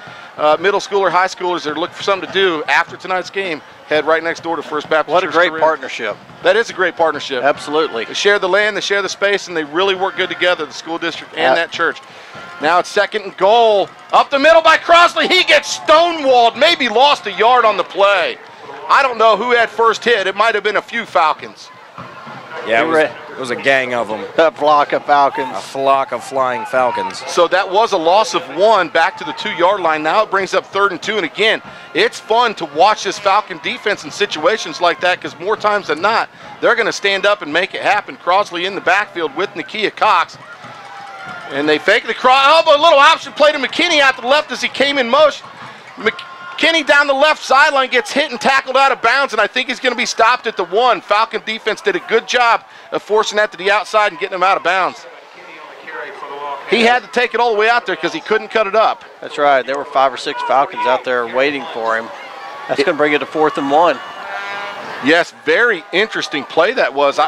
middle school or high schoolers that are looking for something to do after tonight's game, head right next door to First Baptist Church. What a great Corinth. partnership. That is a great partnership. Absolutely. They share the land, they share the space, and they really work good together, the school district and that church. Now it's second and goal. Up the middle by Crosley. He gets stonewalled, maybe lost a yard on the play. I don't know who had first hit. It might have been a few Falcons. Yeah, it was a gang of them. A flock of Falcons. A flock of flying Falcons. So that was a loss of 1 back to the 2-yard line. Now it brings up 3rd and 2. And again, it's fun to watch this Falcon defense in situations like that, because more times than not, they're going to stand up and make it happen. Crosley in the backfield with Nakia Cox. And they fake the elbow, a little option play to McKinney out to the left as he came in motion. McKinney down the left sideline gets hit and tackled out of bounds, and I think he's going to be stopped at the 1. Falcon defense did a good job of forcing that to the outside and getting him out of bounds. He had to take it all the way out there because he couldn't cut it up. That's right. There were 5 or 6 Falcons out there waiting for him. That's going to bring it to 4th and 1. Yes, very interesting play that was.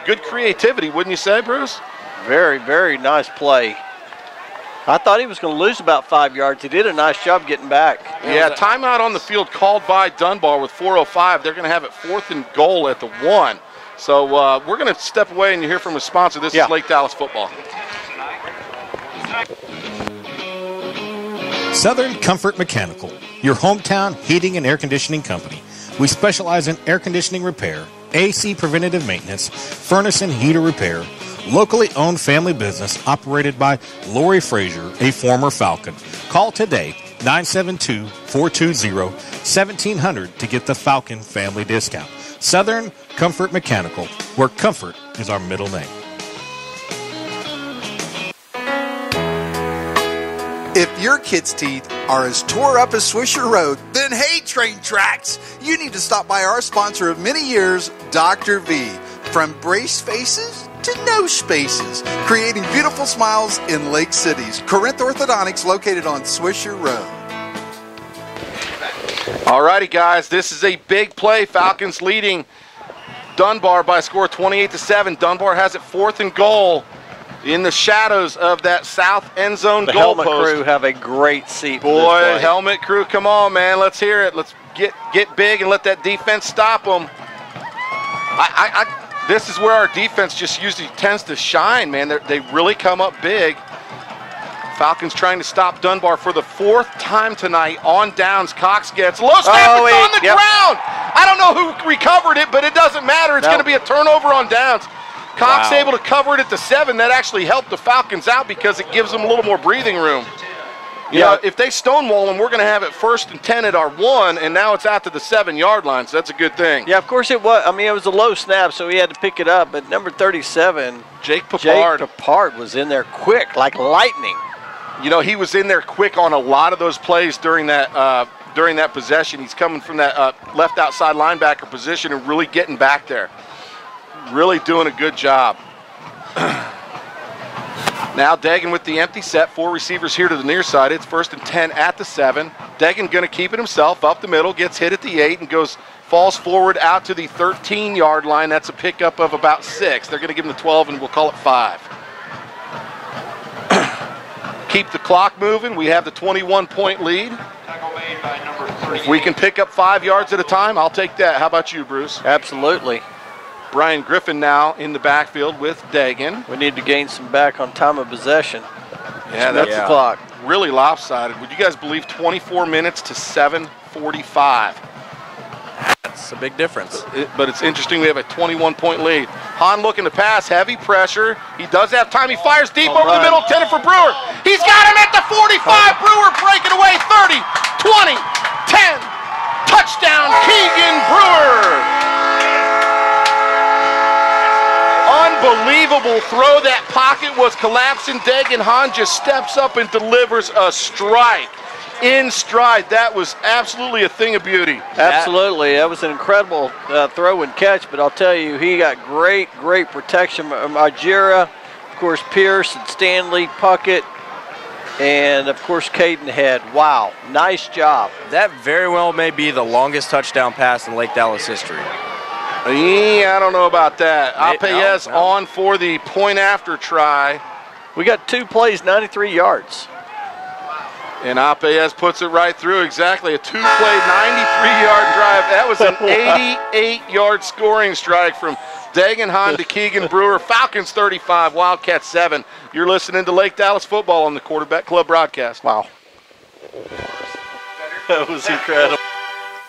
Good creativity, wouldn't you say, Bruce? Very, very nice play. I thought he was going to lose about 5 yards. He did a nice job getting back. Yeah, timeout on the field called by Dunbar with 4:05. They're going to have it 4th and goal at the 1. So we're going to step away and you hear from a sponsor. This is Lake Dallas Football. Southern Comfort Mechanical, your hometown heating and air conditioning company. We specialize in air conditioning repair, AC preventative maintenance, furnace and heater repair. Locally owned family business operated by Lori Frazier, a former Falcon. Call today, 972-420-1700 to get the Falcon family discount. Southern Comfort Mechanical, where comfort is our middle name. If your kids' teeth are as tore up as Swisher Road, then hey, train tracks! You need to stop by our sponsor of many years, Dr. V. From brace faces to no spaces, creating beautiful smiles in Lake Cities. Corinth Orthodontics, located on Swisher Road. All righty, guys, this is a big play. Falcons leading Dunbar by a score of 28-7. Dunbar has it 4th and goal in the shadows of that south end zone goalpost. The helmet crew have a great seat. Boy, helmet crew, come on, man. Let's hear it. Let's get big and let that defense stop them. This is where our defense just usually tends to shine, man. They really come up big. Falcons trying to stop Dunbar for the 4th time tonight on downs. Cox gets low snap. It's on the ground. I don't know who recovered it, but it doesn't matter. It's going to be a turnover on downs. Cox able to cover it at the 7. That actually helped the Falcons out because it gives them a little more breathing room. You know, if they stonewall them, we're going to have it 1st and 10 at our 1, and now it's out to the 7-yard line, so that's a good thing. Yeah, of course it was. I mean, it was a low snap, so he had to pick it up. But number 37, Jake Papard was in there quick, like lightning. You know, he was in there quick on a lot of those plays during that possession. He's coming from that left outside linebacker position and really getting back there. Really doing a good job. Now Dagan with the empty set, 4 receivers here to the near side. It's 1st and 10 at the 7. Dagan going to keep it himself up the middle, gets hit at the 8 and falls forward out to the 13-yard line. That's a pickup of about 6. They're going to give him the 12 and we'll call it 5. Keep the clock moving. We have the 21-point lead. If we can pick up 5 yards at a time, I'll take that. How about you, Bruce? Absolutely. Brian Griffin now in the backfield with Dagan. We need to gain some back on time of possession. Yeah, that's the clock. Really lopsided. Would you guys believe 24 minutes to 7:45? That's a big difference. But it's interesting we have a 21-point lead. Hahn looking to pass, heavy pressure. He does have time. He fires deep over the middle, intended for Brewer. He's got him at the 45. Brewer breaking away, 30, 20, 10. Touchdown, Keegan Brewer. Unbelievable throw. That pocket was collapsing. Dagan Hahn just steps up and delivers a strike. In stride. That was absolutely a thing of beauty. Absolutely. That was an incredible throw and catch, but I'll tell you, he got great protection from Ajira, of course, Pierce and Stanley, Puckett, and, of course, Caden Head. Wow. Nice job. That very well may be the longest touchdown pass in Lake Dallas history. Yeah, I don't know about that. Apeyes on for the point after try. We got 2 plays, 93 yards. And Apeyes puts it right through. Exactly, a 2-play, 93-yard drive. That was an 88-yard scoring strike from Dagan Hahn to Keegan Brewer. Falcons 35, Wildcats 7. You're listening to Lake Dallas Football on the Quarterback Club broadcast. Wow. That was incredible.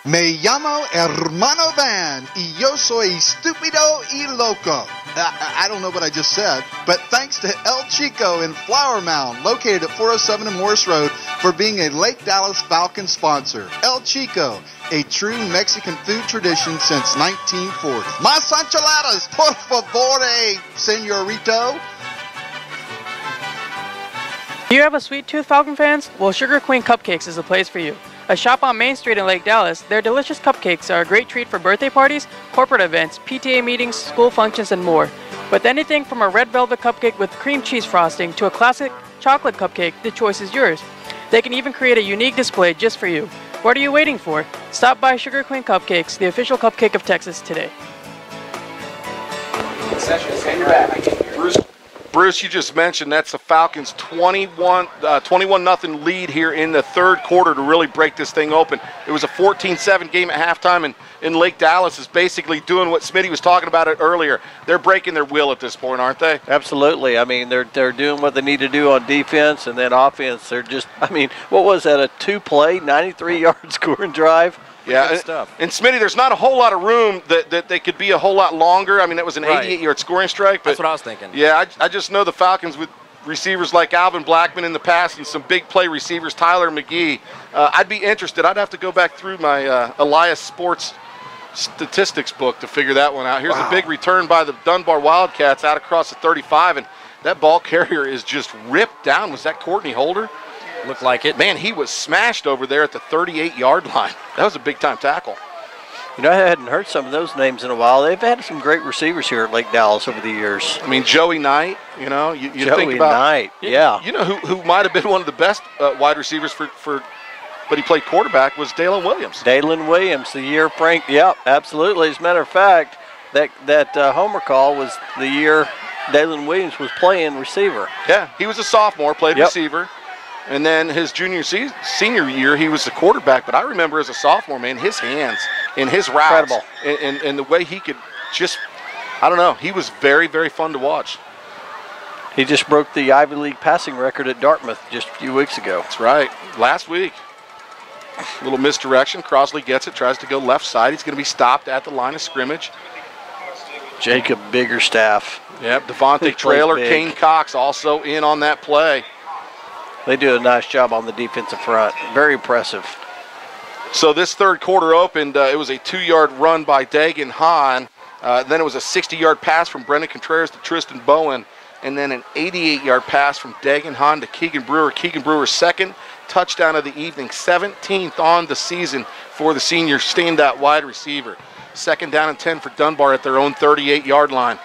Me llamo Hermano Van, y yo soy estúpido y loco. I don't know what I just said, but thanks to El Chico in Flower Mound, located at 407 and Morris Road, for being a Lake Dallas Falcons sponsor. El Chico, a true Mexican food tradition since 1940. Más enchiladas, por favor, señorito. Do you have a sweet tooth, Falcon fans? Well, Sugar Queen Cupcakes is the place for you. A shop on Main Street in Lake Dallas, their delicious cupcakes are a great treat for birthday parties, corporate events, PTA meetings, school functions, and more. With anything from a red velvet cupcake with cream cheese frosting to a classic chocolate cupcake, the choice is yours. They can even create a unique display just for you. What are you waiting for? Stop by Sugar Queen Cupcakes, the official cupcake of Texas, today. Stand your back. Bruce. Bruce, you just mentioned that's the Falcons' 21-0 lead here in the third quarter to really break this thing open. It was a 14-7 game at halftime, and Lake Dallas is basically doing what Smitty was talking about it earlier. They're breaking their will at this point, aren't they? Absolutely. I mean, they're doing what they need to do on defense, and then offense. They're just, I mean, what was that, a 2-play, 93-yard scoring drive? Yeah, and Smitty, there's not a whole lot of room that they could be a whole lot longer. I mean, that was an 88-yard scoring strike. But that's what I was thinking. Yeah, I just know the Falcons with receivers like Alvin Blackman in the past and some big play receivers, Tyler McGee. I'd be interested. I'd have to go back through my Elias Sports statistics book to figure that one out. Here's a big return by the Dunbar Wildcats out across the 35, and that ball carrier is just ripped down. Was that Courtney Holder? Looked like it. Man, he was smashed over there at the 38-yard line. That was a big-time tackle. You know, I hadn't heard some of those names in a while. They've had some great receivers here at Lake Dallas over the years. I mean, Joey Knight, you know. You Joey think about, Knight, yeah. You know who might have been one of the best wide receivers but he played quarterback, was Dalen Williams. Dalen Williams, the year Frank, yep, absolutely. As a matter of fact, that homer call was the year Dalen Williams was playing receiver. Yeah, he was a sophomore, played receiver. And then his senior year, he was a quarterback. But I remember as a sophomore, man, his hands and his routes. Incredible. And the way he could just, I don't know, he was very, very fun to watch. He just broke the Ivy League passing record at Dartmouth just a few weeks ago. That's right. Last week. Little misdirection. Crossley gets it, tries to go left side. He's going to be stopped at the line of scrimmage. Jacob Biggerstaff. Yep, Devontae Trailer, Kane Cox also in on that play. They do a nice job on the defensive front. Very impressive. So this third quarter opened. It was a 2-yard run by Dagan Hahn. Then it was a 60-yard pass from Brendan Contreras to Tristan Bowen. And then an 88-yard pass from Dagan Hahn to Keegan Brewer. Keegan Brewer's second touchdown of the evening, 17th on the season for the senior standout wide receiver. 2nd down and 10 for Dunbar at their own 38-yard line.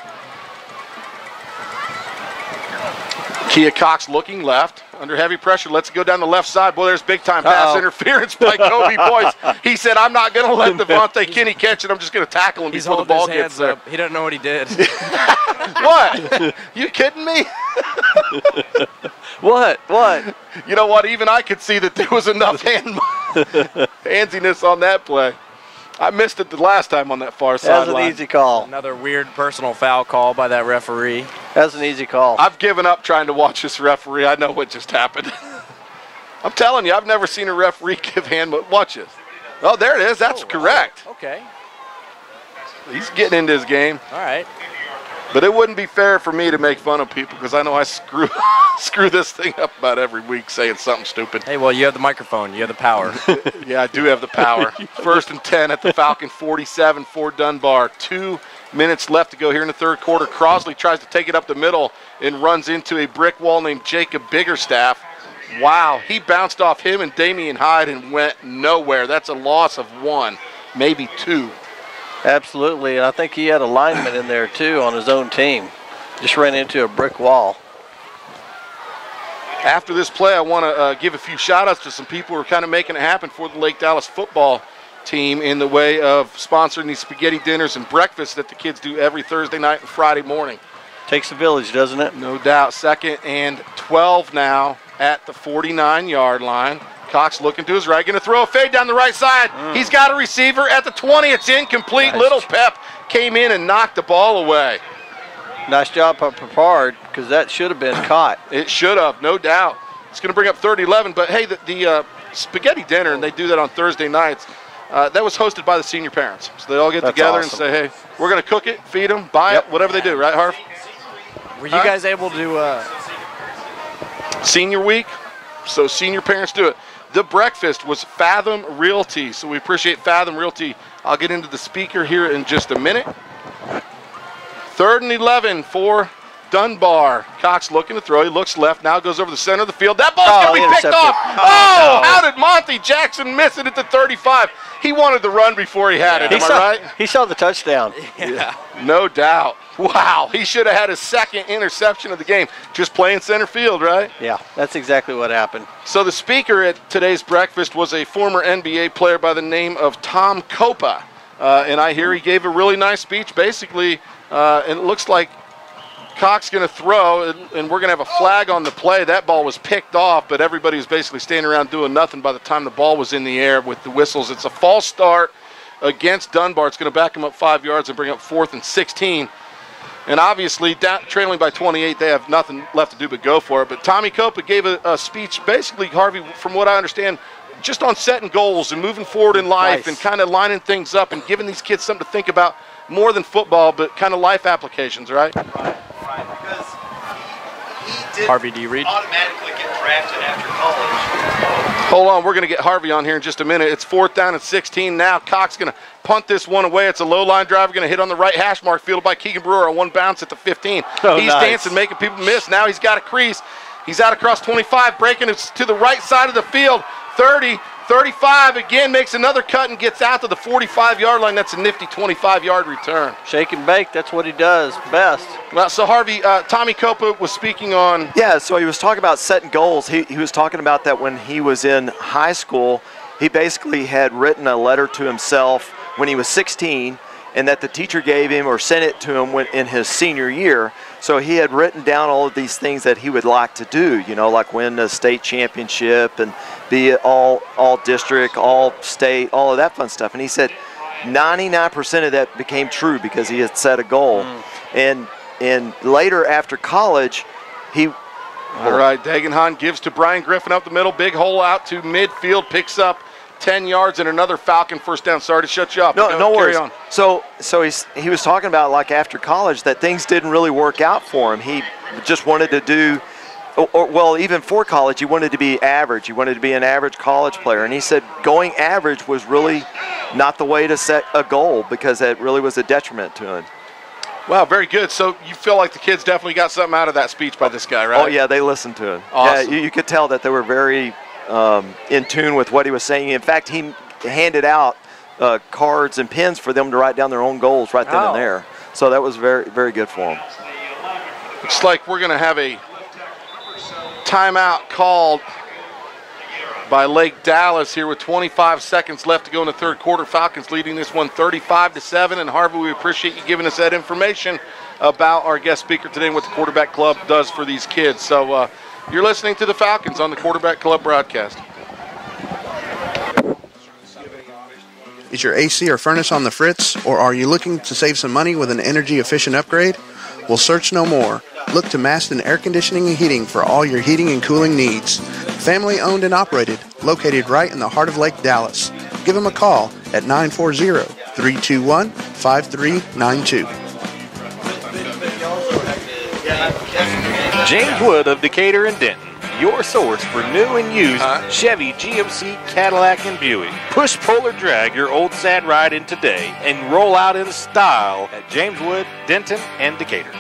Kia Cox looking left, under heavy pressure. Let's go down the left side. Boy, there's big-time pass interference by Kobe Boyce. He said, I'm not going to let Devontae Kinney catch it. I'm just going to tackle him before the ball gets there. He doesn't know what he did. What? You kidding me? What? You know what? Even I could see that there was enough handsiness on that play. I missed it the last time on that far sideline. That was an easy call. Another weird personal foul call by that referee. That's an easy call. I've given up trying to watch this referee. I know what just happened. I'm telling you, I've never seen a referee give hand. Watch this. Oh, there it is. That's correct. Okay. He's getting into his game. All right. But it wouldn't be fair for me to make fun of people because I know I screw this thing up about every week saying something stupid. Hey, well, you have the microphone. You have the power. Yeah, I do have the power. 1st and 10 at the Falcon 47 for Dunbar. 2 minutes left to go here in the third quarter. Crosley tries to take it up the middle and runs into a brick wall named Jacob Biggerstaff. Wow, he bounced off him and Damian Hyde and went nowhere. That's a loss of 1, maybe 2. Absolutely, and I think he had a lineman in there too on his own team. Just ran into a brick wall. After this play, I want to give a few shout-outs to some people who are kind of making it happen for the Lake Dallas football team in the way of sponsoring these spaghetti dinners and breakfasts that the kids do every Thursday night and Friday morning. Takes a village, doesn't it? No doubt. 2nd and 12 now at the 49-yard line. Cox looking to his right, going to throw a fade down the right side. He's got a receiver at the 20. It's incomplete. Little Pep came in and knocked the ball away. Nice job by Papard because that should have been caught. It should have, no doubt. It's going to bring up 3rd-11. But, hey, the spaghetti dinner, and they do that on Thursday nights, that was hosted by the senior parents. So they all get together and say, hey, we're going to cook it, feed them, buy it, whatever they do. Right, Harv? Were you guys able to Senior week, so senior parents do it. The breakfast was Fathom Realty, so we appreciate Fathom Realty. I'll get into the speaker here in just a minute. 3rd and 11 for Dunbar. Cox looking to throw. He looks left, now goes over the center of the field. That ball's going to be picked off. Oh, how did Monty Jackson miss it at the 35? He wanted the run before he had it, am I right? He saw the touchdown. Yeah, no doubt. Wow, he should have had his 2nd interception of the game. Just playing center field, right? Yeah, that's exactly what happened. So the speaker at today's breakfast was a former NBA player by the name of Tom Copa. And I hear he gave a really nice speech. Basically, and it looks like Cox going to throw, and we're going to have a flag on the play. That ball was picked off, but everybody was basically standing around doing nothing by the time the ball was in the air with the whistles. It's a false start against Dunbar. It's going to back them up 5 yards and bring up 4th and 16. And obviously, trailing by 28, they have nothing left to do but go for it. But Tommy Copa gave a speech, basically, Harvey, from what I understand, just on setting goals and moving forward in life and kind of lining things up and giving these kids something to think about more than football, but kind of life applications, right? Right, because he didn't Harvey, do you read? automatically get drafted after college. Hold on, we're going to get Harvey on here in just a minute. It's 4th down and 16 now. Cox going to punt this one away. It's a low-line driver going to hit on the right hash mark, fielded by Keegan Brewer on one bounce at the 15. Oh, he's nice. dancing, making people miss. Now he's got a crease. He's out across 25, breaking it to the right side of the field. 30, 35, again makes another cut and gets out to the 45-yard line. That's a nifty 25-yard return. Shake and bake, that's what he does best. Well, so Harvey, Tommy Copa was speaking on. Yeah, so he was talking about setting goals. He was talking about that when he was in high school. He basically had written a letter to himself when he was 16, and that the teacher gave him or sent it to him in his senior year. So he had written down all of these things that he would like to do, you know, like win a state championship and be all district, all state, all of that fun stuff. And he said 99% of that became true because he had set a goal. And later after college, he... All right, Dagenhan gives to Brian Griffin up the middle, big hole out to midfield, picks up 10 yards and another Falcon first down. Sorry to shut you up. No worries. So he was talking about, like, after college that things didn't really work out for him. He just wanted to do, well, even for college, he wanted to be average. He wanted to be an average college player. And he said going average was really not the way to set a goal because it really was a detriment to him. Wow, very good. So you feel like the kids definitely got something out of that speech by this guy, right? Oh, yeah, they listened to him. Awesome. Yeah, you could tell that they were very in tune with what he was saying. In fact, he handed out cards and pens for them to write down their own goals right then and there. So that was very, very good for them. Looks like we're going to have a timeout called by Lake Dallas here with 25 seconds left to go in the third quarter. Falcons leading this one 35-7. And Harvey, we appreciate you giving us that information about our guest speaker today and what the Quarterback Club does for these kids. So you're listening to the Falcons on the Quarterback Club broadcast. Is your AC or furnace on the fritz, or are you looking to save some money with an energy-efficient upgrade? Well, search no more. Look to Maston Air Conditioning and Heating for all your heating and cooling needs. Family-owned and operated, located right in the heart of Lake Dallas. Give them a call at 940-321-5392. James Wood of Decatur and Denton, your source for new and used Chevy, GMC, Cadillac, and Buick. Push, pull, or drag your old sad ride in today and roll out in style at James Wood, Denton, and Decatur.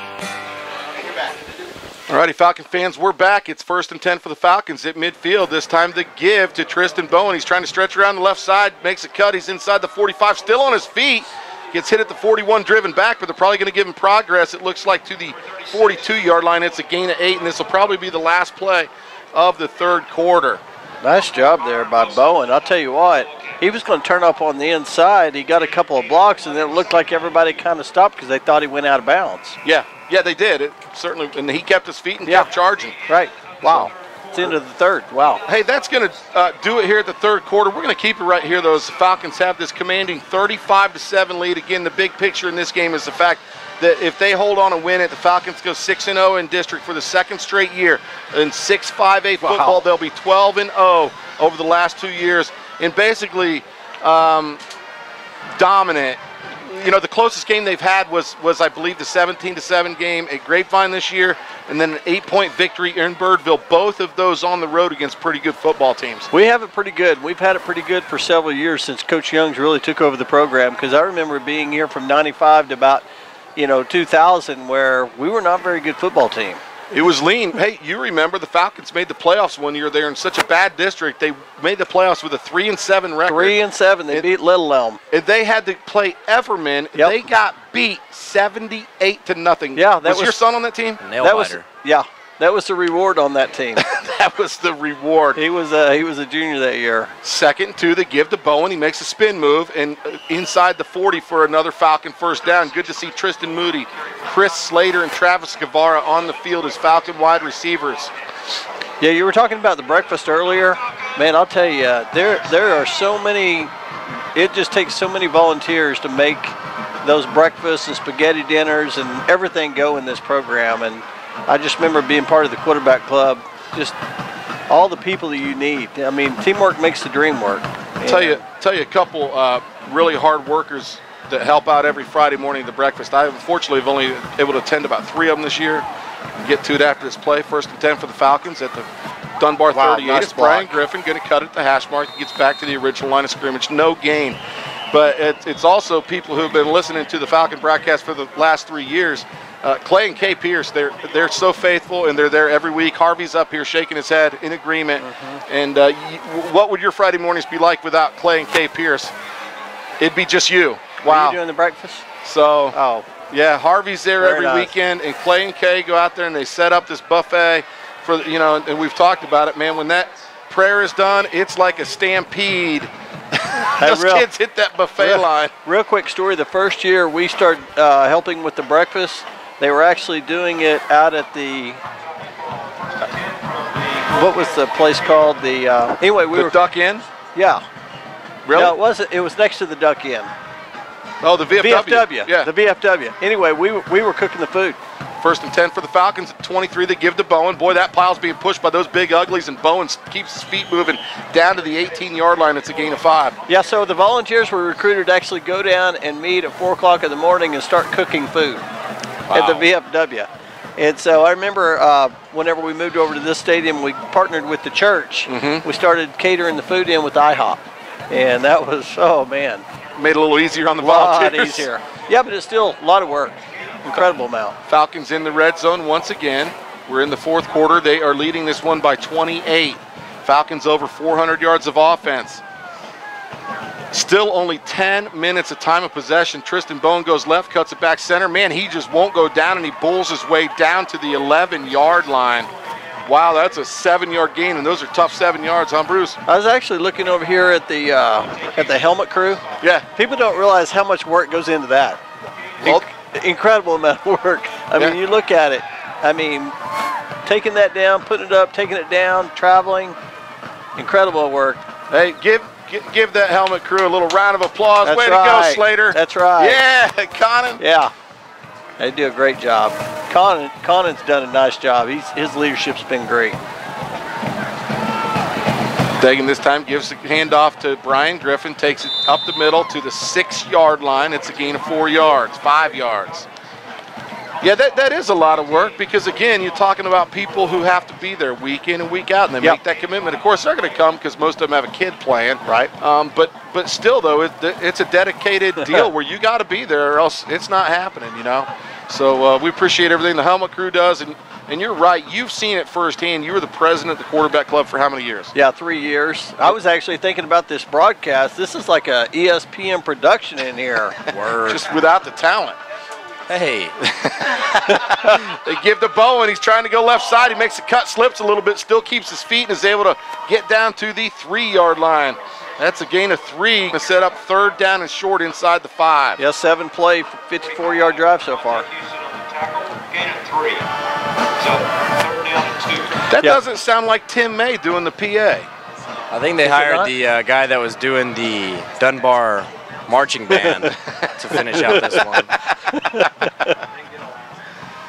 All righty, Falcon fans, we're back. It's 1st and 10 for the Falcons at midfield. This time the give to Tristan Bowen. He's trying to stretch around the left side, makes a cut. He's inside the 45, still on his feet. Gets hit at the 41, driven back, but they're probably going to give him progress. It looks like to the 42-yard line. It's a gain of 8, and this will probably be the last play of the third quarter. Nice job there by Bowen. I'll tell you what, he was going to turn up on the inside. He got a couple of blocks, and then it looked like everybody kind of stopped because they thought he went out of bounds. Yeah, they did. It certainly, and he kept his feet and kept charging. Right. Wow. It's the end of the third. Wow. Hey, that's going to do it here at the third quarter. We're going to keep it right here, though, as the Falcons have this commanding 35-7 lead. Again, the big picture in this game is the fact that if they hold on and win it, the Falcons go 6-0 in district for the second straight year. In 6-5A football, they'll be 12-0 over the last 2 years. And basically dominant. You know, the closest game they've had was I believe, the 17-7 game at Grapevine this year, and then an 8-point victory in Birdville. Both of those on the road against pretty good football teams. We have it pretty good. We've had it pretty good for several years since Coach Young's really took over the program, because I remember being here from 95 to about 2000, where we were not a very good football team. It was lean. Hey, you remember the Falcons made the playoffs one year. They were in such a bad district. They made the playoffs with a 3-7 record. 3-7. They beat Little Elm. And they had to play Everman. Yep. They got beat 78-0. Yeah, that was your son on that team? Yeah. That was the reward on that team. That was the reward. He was a junior that year. 2nd and 2, they give to Bowen. He makes a spin move, and inside the 40 for another Falcon first down. Good to see Tristan Moody, Chris Slater, and Travis Guevara on the field as Falcon wide receivers. Yeah, you were talking about the breakfast earlier. Man, I'll tell you, there are so many. It just takes so many volunteers to make those breakfasts and spaghetti dinners and everything go in this program. And I just remember being part of the quarterback club, just all the people that you need. I mean, teamwork makes the dream work. Tell you a couple really hard workers that help out every Friday morning at the breakfast. I unfortunately have only able to attend about 3 of them this year. Get to it after this play. 1st and 10 for the Falcons at the Dunbar 38. Nice it's Brian Griffin going to cut at the hash mark. He gets back to the original line of scrimmage. No gain. But it's also people who have been listening to the Falcon broadcast for the last 3 years. Clay and Kay Pierce, they're so faithful, and they're there every week. Harvey's up here shaking his head in agreement. And what would your Friday mornings be like without Clay and Kay Pierce? It'd be just you. Wow. Are you doing the breakfast? So, yeah, Harvey's there Very every nice. weekend, and Clay and Kay go out there and they set up this buffet for, and we've talked about it, man. When that prayer is done, it's like a stampede. Those kids hit that buffet line. Real quick story. The first year we started helping with the breakfast, they were actually doing it out at the, what was the place called? Anyway, we were Duck Inn? Yeah. Really? No, it wasn't. It was next to the Duck Inn. Oh, the VFW. VFW. Yeah. The VFW. Anyway, we were cooking the food. 1st and 10 for the Falcons at 23. They give to Bowen. Boy, that pile's being pushed by those big uglies, and Bowen keeps his feet moving down to the 18-yard line. It's a gain of 5. Yeah, so the volunteers were recruited to actually go down and meet at 4 o'clock in the morning and start cooking food at the VFW. And so I remember whenever we moved over to this stadium, we partnered with the church. We started catering the food in with IHOP. And that was, oh, man. Made it a little easier on the volunteers. A lot easier. Yeah, but it's still a lot of work. Incredible amount. Falcons in the red zone once again. We're in the 4th quarter. They are leading this one by 28. Falcons over 400 yards of offense. Still only 10 minutes of time of possession. Tristan Bowen goes left, cuts it back center. Man, he just won't go down, and he bulls his way down to the 11-yard line. Wow, that's a 7-yard gain, and those are tough 7 yards, huh, Bruce? I was actually looking over here at the helmet crew. Yeah. People don't realize how much work goes into that. Incredible amount of work. I mean, you look at it. I mean, taking that down, putting it up, taking it down, traveling. Incredible work. Hey, give that helmet crew a little round of applause. That's Way right. to go, Slater. That's right. Yeah, Conan. Yeah. They do a great job. Conan's done a nice job. His leadership's been great. Dagan this time gives the handoff to Brian Griffin, takes it up the middle to the 6-yard line. It's a gain of 4 yards, 5 yards. Yeah, that is a lot of work because, again, you're talking about people who have to be there week in and week out, and they make that commitment. Of course, they're going to come because most of them have a kid playing. Right. But still, though, it's a dedicated deal where you got to be there or else it's not happening, So we appreciate everything the helmet crew does, and you're right. You've seen it firsthand. You were the president of the quarterback club for how many years? Yeah, 3 years. I was actually thinking about this broadcast. This is like a ESPN production in here. Word. Just without the talent. Hey. They give to Bowen. He's trying to go left side. He makes the cut, slips a little bit, still keeps his feet, and is able to get down to the 3-yard line. That's a gain of 3 to set up 3rd down and short inside the 5. Yeah, 7-play, 54-yard drive so far. Gain of 3. So 3rd down and 2. That doesn't sound like Tim May doing the PA. I think they hired the guy that was doing the Dunbar marching band to finish out this one.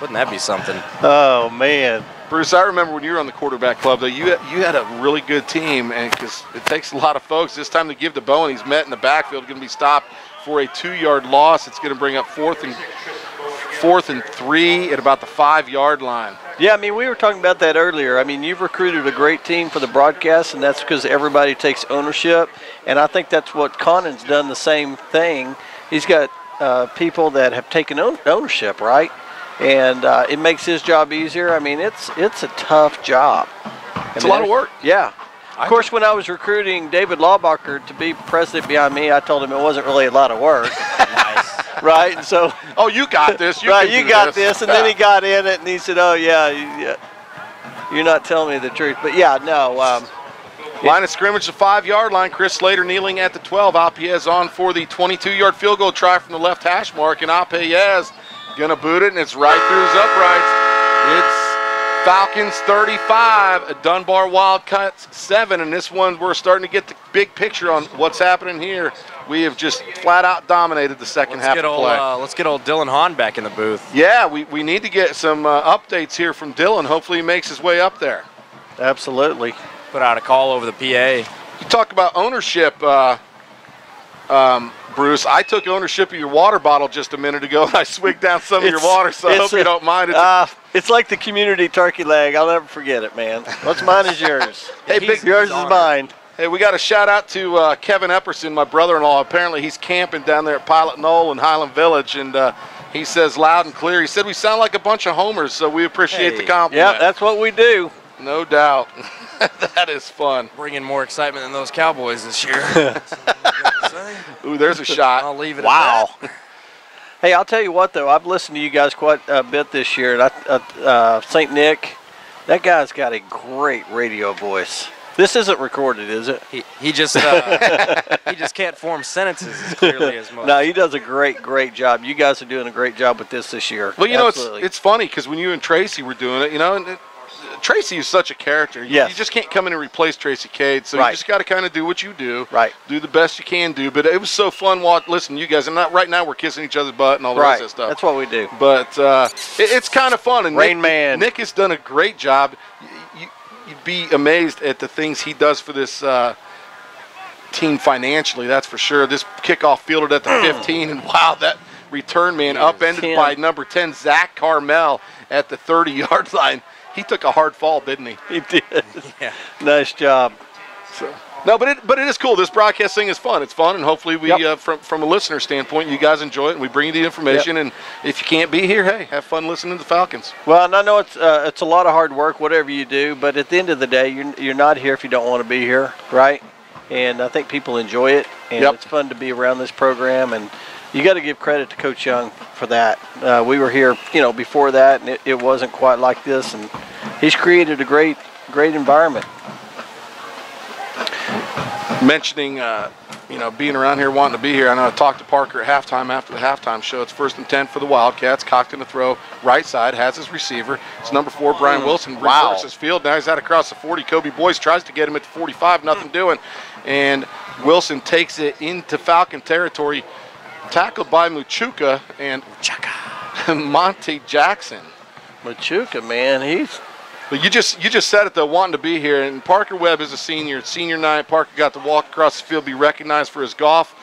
Wouldn't that be something? Oh, man. Bruce, I remember when you were on the quarterback club, though, you had a really good team, and because it takes a lot of folks. This time to give to Bowen, he's met in the backfield, going to be stopped for a 2-yard loss. It's going to bring up 4th and 3 at about the 5-yard line. Yeah, I mean, we were talking about that earlier. I mean, you've recruited a great team for the broadcast, and that's because everybody takes ownership. And I think that's what Conan's done, the same thing. He's got people that have taken ownership, right? And it makes his job easier. I mean, it's a tough job. It's a lot of work. Yeah. Of course, when I was recruiting David Laubacher to be president behind me, I told him it wasn't really a lot of work. Nice. Right? And so. Oh, you got this. You got this. And then he got in it, and he said, oh, yeah. You're not telling me the truth. But, yeah, no. Line of scrimmage, the 5-yard line. Chris Slater kneeling at the 12. Alpayez on for the 22-yard field goal try from the left hash mark, and Alpayez going to boot it, and it's right through his uprights. It's Falcons 35, Dunbar Wildcats 7, and this one we're starting to get the big picture on what's happening here. We have just flat out dominated the second half of play. Let's get old Dylan Hahn back in the booth. Yeah, we need to get some updates here from Dylan. Hopefully he makes his way up there. Absolutely. Put out a call over the PA. You talk about ownership, Bruce. I took ownership of your water bottle just a minute ago, and I swigged down some of your water, so I hope you don't mind. It's like the community turkey leg. I'll never forget it, man. What's mine is yours. Hey, yours is mine. Hey, we got a shout out to Kevin Epperson, my brother-in-law. Apparently he's camping down there at Pilot Knoll in Highland Village, and he says loud and clear. He said we sound like a bunch of homers, so we appreciate the compliment. Yeah, that's what we do. No doubt. That is fun. Bringing more excitement than those Cowboys this year. Ooh, there's a shot. I'll leave it wow. at that. Hey, I'll tell you what, though. I've listened to you guys quite a bit this year. And St. Nick, that guy's got a great radio voice. This isn't recorded, is it? He just he just can't form sentences as clearly as most. No, he does a great job. You guys are doing a great job with this year. Well, you know, it's funny because when you and Tracy were doing it, you know, and Tracy is such a character. Yes. You just can't come in and replace Tracy Cade, so Right. you just got to kind of do what you do. Right. Do the best you can do. But it was so fun listen, you guys, and right now we're kissing each other's butt and all the rest of that stuff. That's what we do. But it's kind of fun. And Rain Man. Nick has done a great job. You'd be amazed at the things he does for this team financially, that's for sure. This kickoff fielded at the 15, and wow, that return man upended by number 10, Zach Carmel, at the 30-yard line. He took a hard fall, didn't he? He did. Yeah. Nice job. So, no, but it is cool. This broadcast thing is fun. It's fun, and hopefully we, from a listener standpoint, you guys enjoy it, and we bring you the information. And if you can't be here, hey, have fun listening to the Falcons. Well, and I know it's a lot of hard work, whatever you do, but at the end of the day, you're not here if you don't want to be here, right? And I think people enjoy it, and it's fun to be around this program, and you got to give credit to Coach Young for that. We were here, before that, and it wasn't quite like this, and he's created a great environment. Mentioning, being around here, wanting to be here. I know I talked to Parker at halftime after the halftime show. It's 1st and 10 for the Wildcats. Cocked in the throw, right side, has his receiver. It's number 4, Brian Wilson. Reverses field. Now he's out across the 40. Kobe Boyce tries to get him at the 45. Nothing doing. And Wilson takes it into Falcon territory. Tackled by Machuca and Monte Jackson. Machuca, man, But you just said it though, wanting to be here. And Parker Webb is a senior. It's senior night. Parker got to walk across the field, be recognized for his golf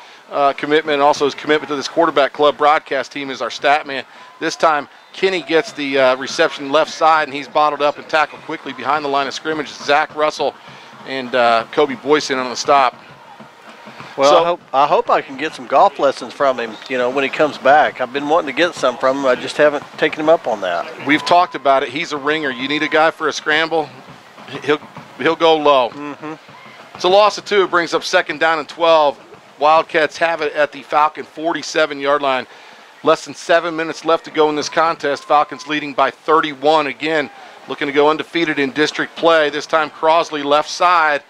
commitment, and also his commitment to this quarterback club broadcast team as our stat man. This time, Kenny gets the reception left side, and he's bottled up and tackled quickly behind the line of scrimmage. Zach Russell and Kobe Boyce in on the stop. Well, I hope I can get some golf lessons from him, when he comes back. I've been wanting to get some from him. I just haven't taken him up on that. We've talked about it. He's a ringer. You need a guy for a scramble, he'll go low. Mm-hmm. It's a loss of 2. It brings up 2nd down and 12. Wildcats have it at the Falcon 47-yard line. Less than 7 minutes left to go in this contest. Falcons leading by 31 again, looking to go undefeated in district play. This time Crosley left side.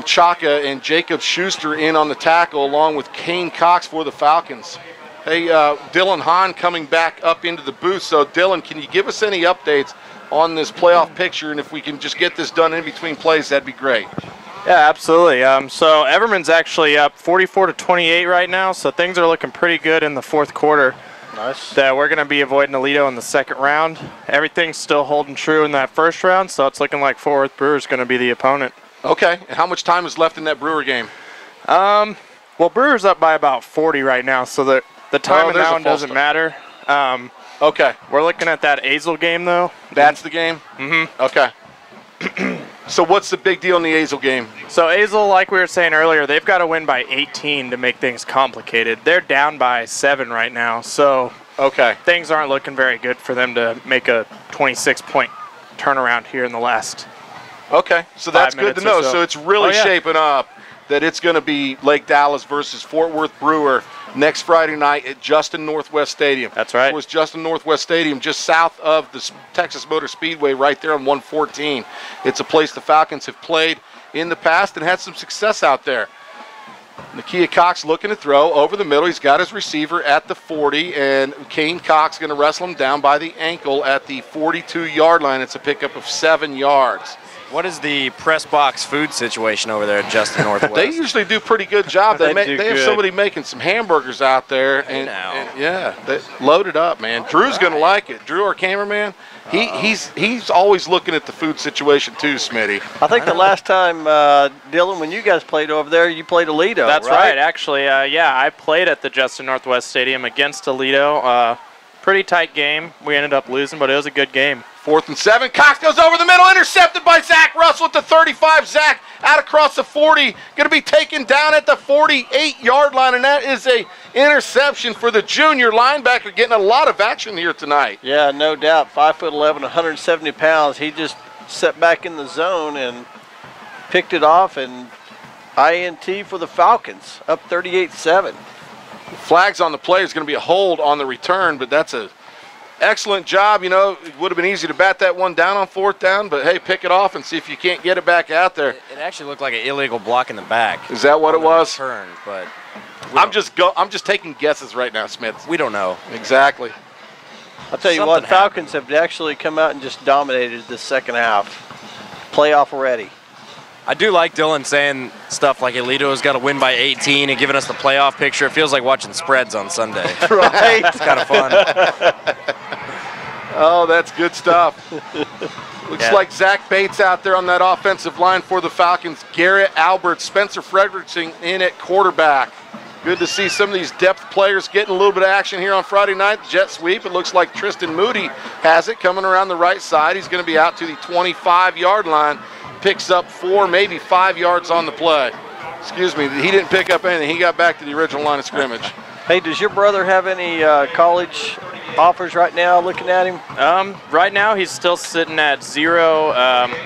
Chaka and Jacob Schuster in on the tackle, along with Kane Cox for the Falcons. Hey, Dylan Hahn coming back up into the booth. So, Dylan, can you give us any updates on this playoff picture? And if we can just get this done in between plays, that'd be great. Yeah, absolutely. So Everman's actually up 44-28 right now, so things are looking pretty good in the fourth quarter. Nice. That we're going to be avoiding Aledo in the second round. Everything's still holding true in that first round, so it's looking like Fort Worth Brewer's going to be the opponent. Okay, and how much time is left in that Brewer game? Well, Brewer's up by about 40 right now, so the time in that one doesn't matter. Okay. We're looking at that Azel game, though. That's the game? Mm-hmm. Okay. So what's the big deal in the Azel game? So Azel, like we were saying earlier, they've got to win by 18 to make things complicated. They're down by 7 right now, so things aren't looking very good for them to make a 26-point turnaround here in the last Okay, so that's good to know. So it's really shaping up that it's going to be Lake Dallas versus Fort Worth Brewer next Friday night at Justin Northwest Stadium. That's right. It was Justin Northwest Stadium just south of the Texas Motor Speedway right there on 114. It's a place the Falcons have played in the past and had some success out there. Nakia Cox looking to throw over the middle. He's got his receiver at the 40, and Kane Cox going to wrestle him down by the ankle at the 42-yard line. It's a pickup of 7 yards. What is the press box food situation over there at Justin Northwest? They usually do a pretty good job. They have somebody making some hamburgers out there, and yeah, they loaded up, man. Drew's going to like it. Drew, our cameraman, he's always looking at the food situation too, Smitty. I think the last time, Dylan, when you guys played over there, you played Aledo. That's right. Actually, yeah, I played at the Justin Northwest Stadium against Aledo. Pretty tight game. We ended up losing, but it was a good game. 4th and 7. Cox goes over the middle, intercepted by Zach Russell at the 35. Zach out across the 40, going to be taken down at the 48-yard line, and that is a interception for the junior linebacker, getting a lot of action here tonight. Yeah, no doubt. 5'11", 170 pounds. He just set back in the zone and picked it off, and INT for the Falcons, up 38-7. Flags on the play is going to be a hold on the return, but that's a excellent job. You know, it would have been easy to bat that one down on 4th down, but hey, pick it off and see if you can't get it back out there. It actually looked like an illegal block in the back. Is that what it was? Return, but I'm just taking guesses right now, Smith. We don't know. Exactly. I'll tell you what, Falcons have actually come out and just dominated the second half. Playoff already. I do like Dylan saying stuff like Aledo's got to win by 18 and giving us the playoff picture. It feels like watching spreads on Sunday. Right. It's kind of fun. Oh, that's good stuff. Looks like Zach Bates out there on that offensive line for the Falcons. Garrett Albert, Spencer Frederickson in at quarterback. Good to see some of these depth players getting a little bit of action here on Friday night. Jet sweep. It looks like Tristan Moody has it coming around the right side. He's going to be out to the 25-yard line. Picks up 4, maybe 5 yards on the play. Excuse me, he didn't pick up anything. He got back to the original line of scrimmage. Hey, does your brother have any college offers right now, looking at him? Right now, he's still sitting at 0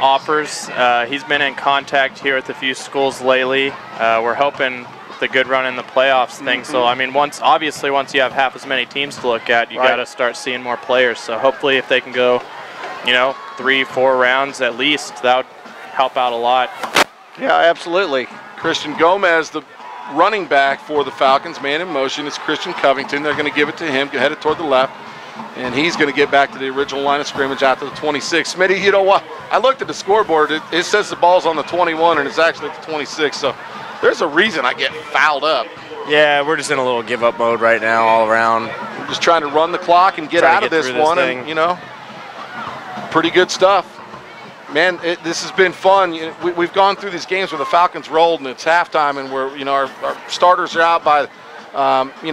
offers. He's been in contact here with a few schools lately. We're hoping the good run in the playoffs thing. So, I mean, once you have half as many teams to look at, you got to start seeing more players. So hopefully if they can go, 3-4 rounds at least, that would help out a lot. Yeah, absolutely. Christian Gomez, the running back for the Falcons, man in motion. It's Christian Covington. They're going to give it to him, headed toward the left, and he's going to get back to the original line of scrimmage out to the 26. Smitty, you know what? I looked at the scoreboard. It says the ball's on the 21, and it's actually at the 26. So there's a reason I get fouled up. Yeah, we're just in a little give-up mode right now all around. We're just trying to run the clock and get out of this one, and, pretty good stuff. Man, this has been fun. We've gone through these games where the Falcons rolled and it's halftime, and we're our starters are out by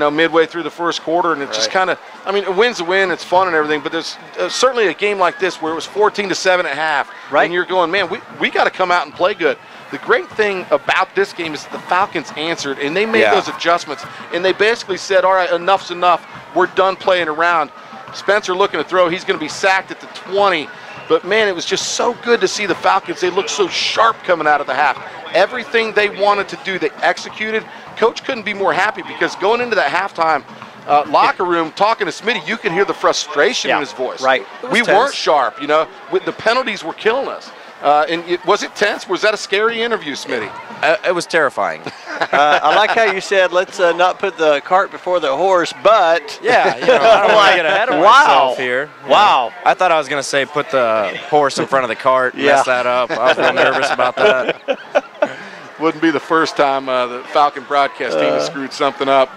midway through the first quarter, and it's just kind of, a win's a win. It's fun and everything, but there's certainly a game like this where it was 14-7 at half, and you're going, man, we got to come out and play good. The great thing about this game is that the Falcons answered, and they made those adjustments, and they basically said, all right, enough's enough. We're done playing around. Spencer looking to throw. He's going to be sacked at the 20. But, man, it was just so good to see the Falcons. They looked so sharp coming out of the half. Everything they wanted to do, they executed. Coach couldn't be more happy because going into that halftime locker room, talking to Smitty, you could hear the frustration in his voice. Right. We weren't sharp, The penalties were killing us. Was it tense? Was that a scary interview, Smitty? It was terrifying. I like how you said, let's not put the cart before the horse, but... Yeah, I don't want to get ahead of myself here. Wow. I thought I was going to say put the horse in front of the cart, mess that up. I was real nervous about that. Wouldn't be the first time the Falcon broadcast team has screwed something up.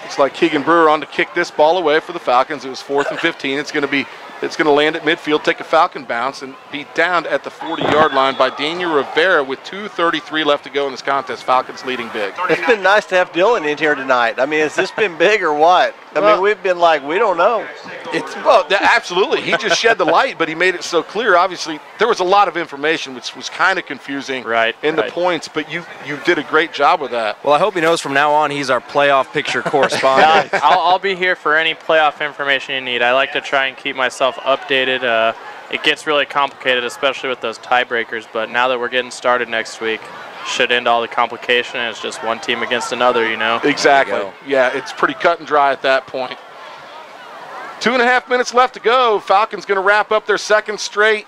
Looks like Keegan Brewer on to kick this ball away for the Falcons. It was 4th and 15. It's going to land at midfield, take a Falcon bounce, and be downed at the 40-yard line by Daniel Rivera with 2:33 left to go in this contest. Falcons leading big. It's been nice to have Dylan in here tonight. Has this been big or what? We've been like, we don't know. Absolutely. He just shed the light, but he made it so clear. Obviously, there was a lot of information, which was kind of confusing in the points, but you did a great job with that. Well, I hope he knows from now on he's our playoff picture correspondent. I'll be here for any playoff information you need. I like to try and keep myself updated. It gets really complicated, especially with those tiebreakers, but now that we're getting started next week, should end all the complication. It's just one team against another, you know. Exactly. Yeah, it's pretty cut and dry at that point. 2.5 minutes left to go. Falcons going to wrap up their second straight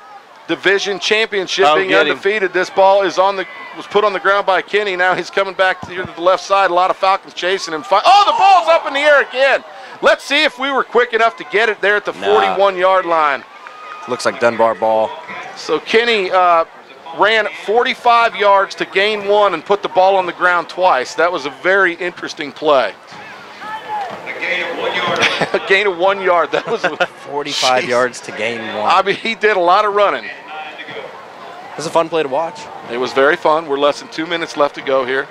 division championship, being undefeated. This ball is was put on the ground by Kenny. Now he's coming back here to the left side. A lot of Falcons chasing him. Oh, the ball's up in the air again. Let's see if we were quick enough to get it there at the 41-yard line. Looks like Dunbar ball. So Kenny ran 45 yards to gain 1 and put the ball on the ground twice. That was a very interesting play. A gain of 1 yard. A gain of 1 yard. That was 45 yards to gain 1. I mean, he did a lot of running. It was a fun play to watch. It was very fun. We're less than 2 minutes left to go here.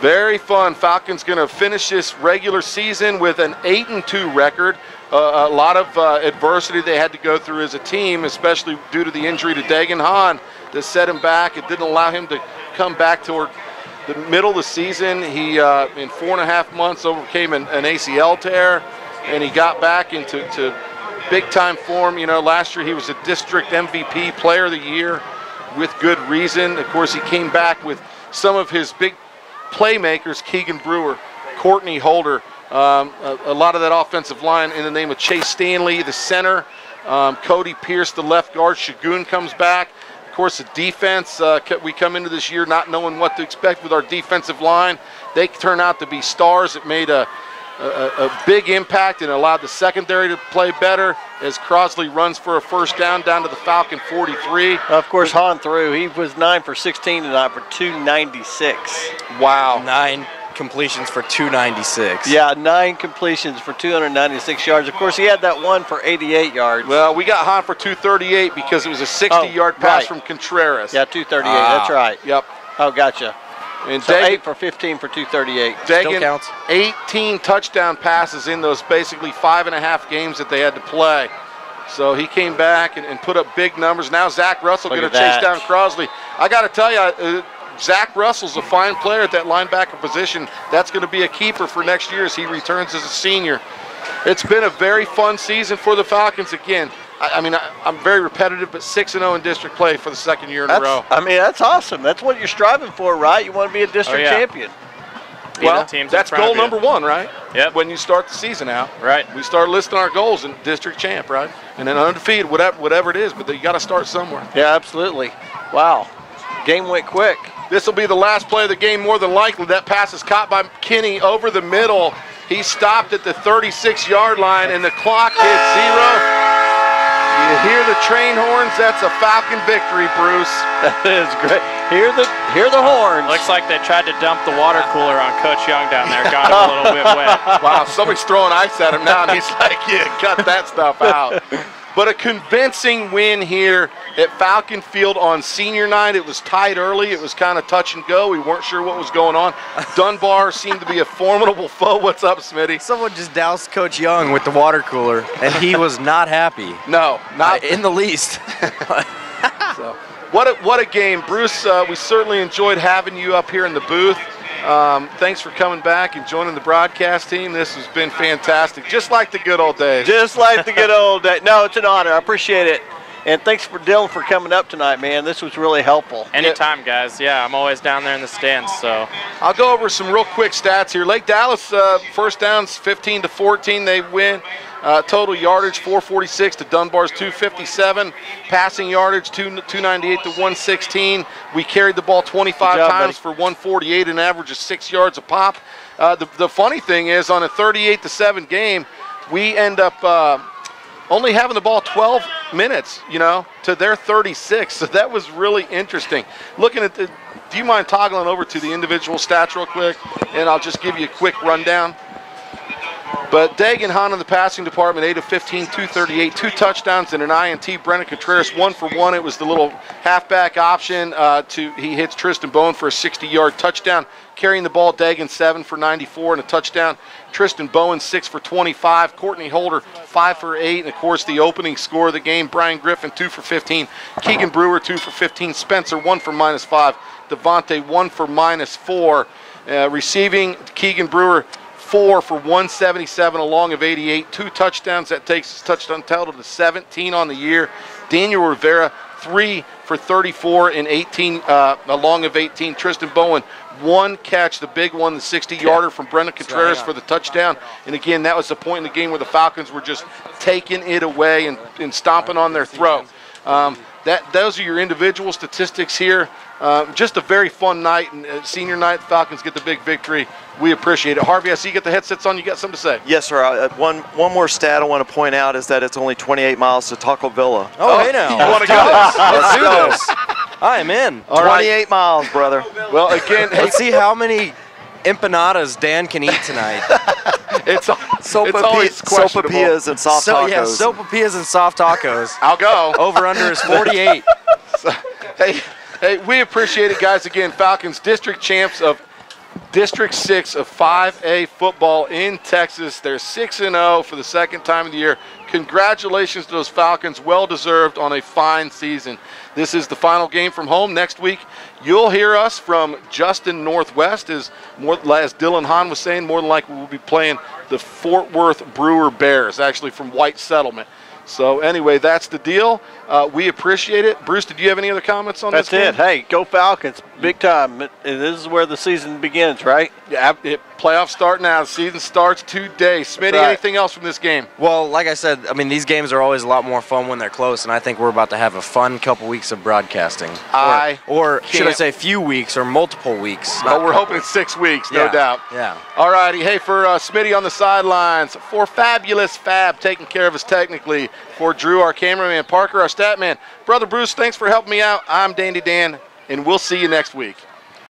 Very fun. Falcons going to finish this regular season with an 8-2 record. A lot of adversity they had to go through as a team, especially due to the injury to Dagan Hahn that set him back. It didn't allow him to come back toward the middle of the season. He, in 4.5 months, overcame an ACL tear, and he got back into big-time form. You know, last year he was a district MVP player of the year with good reason. Of course, he came back with some of his big playmakers, Keegan Brewer, Courtney Holder, a lot of that offensive line in the name of Chase Stanley, the center, Cody Pierce, the left guard. Shagun comes back. Of course, the defense, we come into this year not knowing what to expect with our defensive line. They turn out to be stars. It made a big impact and allowed the secondary to play better as Crosley runs for a first down to the Falcon 43. Of course, Hahn threw. He was 9 for 16 tonight for 296. Wow. 9 completions for 296. Yeah, 9 completions for 296 yards. Of course, he had that one for 88 yards. Well, we got Hahn for 238 because it was a 60-yard pass from Contreras. Yeah, 238. That's right. Yep. Oh, gotcha. And so 8 for 15 for 238. Dagan, 18 touchdown passes in those basically 5.5 games that they had to play. So he came back and put up big numbers. Now Zach Russell going to chase down Crosley. I got to tell you, Zach Russell's a fine player at that linebacker position. That's going to be a keeper for next year as he returns as a senior. It's been a very fun season for the Falcons again. I mean, I'm very repetitive, but 6-0 in district play for the second year in a row. I mean, that's awesome. That's what you're striving for, right? You want to be a district champion. Well, that's goal number 1, right? Yep. When you start the season out. Right. We start listing our goals in district champ, right? And then undefeated, whatever it is, but you got to start somewhere. Yeah, absolutely. Wow. Game went quick. This will be the last play of the game, more than likely. That pass is caught by Kenny over the middle. He stopped at the 36-yard line, and the clock hits 0. You hear the train horns. That's a Falcon victory, Bruce. That is great. Hear the horns. Looks like they tried to dump the water cooler on Coach Young down there. Got him a little bit wet. Wow, somebody's throwing ice at him now, and he's like, yeah, cut that stuff out. But a convincing win here at Falcon Field on senior night. It was tight early. It was kind of touch and go. We weren't sure what was going on. Dunbar seemed to be a formidable foe. What's up, Smitty? Someone just doused Coach Young with the water cooler, and he was not happy. No, not in the least. So, what a game. Bruce, we certainly enjoyed having you up here in the booth. Thanks for coming back and joining the broadcast team. This has been fantastic, just like the good old days. Just like the good old days. No, it's an honor. I appreciate it. And thanks for Dylan for coming up tonight, man. This was really helpful. Anytime, guys. Yeah, I'm always down there in the stands. So I'll go over some real quick stats here. Lake Dallas, first downs 15-14. They win. Total yardage 446 to Dunbar's 257. Passing yardage 298 to 116. We carried the ball 25 times for 148, an average of 6 yards a pop. The funny thing is, on a 38-7 game, we end up only having the ball 12 minutes, to their 36. So that was really interesting. Looking at do you mind toggling over to the individual stats real quick? And I'll just give you a quick rundown. But Dagan Hahn in the passing department, 8 of 15, 238, 2 touchdowns and an INT. Brennan Contreras, 1 for 1. It was the little halfback option. He hits Tristan Bowen for a 60-yard touchdown. Carrying the ball, Dagan 7 for 94 and a touchdown. Tristan Bowen 6 for 25. Courtney Holder 5 for 8. And of course the opening score of the game, Brian Griffin 2 for 15. Keegan Brewer 2 for 15. Spencer 1 for -5. Devontae 1 for -4. Receiving, Keegan Brewer 4 for 177, a long of 88, 2 touchdowns. That takes his touchdown total to 17 on the year. Daniel Rivera 3 for 34 and 18, along of 18. Tristan Bowen, 1 catch, the big one, the 60-yarder from Brendan Contreras for the touchdown. And again, that was the point in the game where the Falcons were just taking it away and stomping on their throat. Those are your individual statistics here. Just a very fun night, and senior night, the Falcons get the big victory. We appreciate it. Harvey, I see you get the headsets on. You got something to say? Yes, sir. One more stat I want to point out is that it's only 28 miles to Taco Villa. Oh, hey now. You want to go? Let's do this. I am in. 28 miles, brother. Well, again, let's see how many empanadas Dan can eat tonight. It's always questionable. Sopapillas and soft tacos. Yeah, sopapillas and soft tacos. I'll go. Over under is 48. Hey, we appreciate it, guys. Again, Falcons district champs of District 6 of 5A football in Texas. They're 6-0 for the second time of the year. Congratulations to those Falcons. Well-deserved on a fine season. This is the final game from home. Next week, you'll hear us from Justin Northwest. As Dylan Hahn was saying, more than likely we'll be playing the Fort Worth Brewer Bears, actually from White Settlement. So anyway, that's the deal. We appreciate it. Bruce, did you have any other comments on this game? That's it. Hey, go Falcons. Big time. This is where the season begins, right? Yeah, playoffs start now. The season starts today. Smitty, anything else from this game? Well, like I said, I mean, these games are always a lot more fun when they're close, and I think we're about to have a fun couple weeks of broadcasting. Or should I say few weeks or multiple weeks? Well, we're hoping it's 6 weeks, no doubt. Yeah. All righty. Hey, for Smitty on the sidelines, for Fabulous Fab taking care of us technically, for Drew, our cameraman, Parker, our stat man, Brother Bruce, thanks for helping me out. I'm Dandy Dan, and we'll see you next week.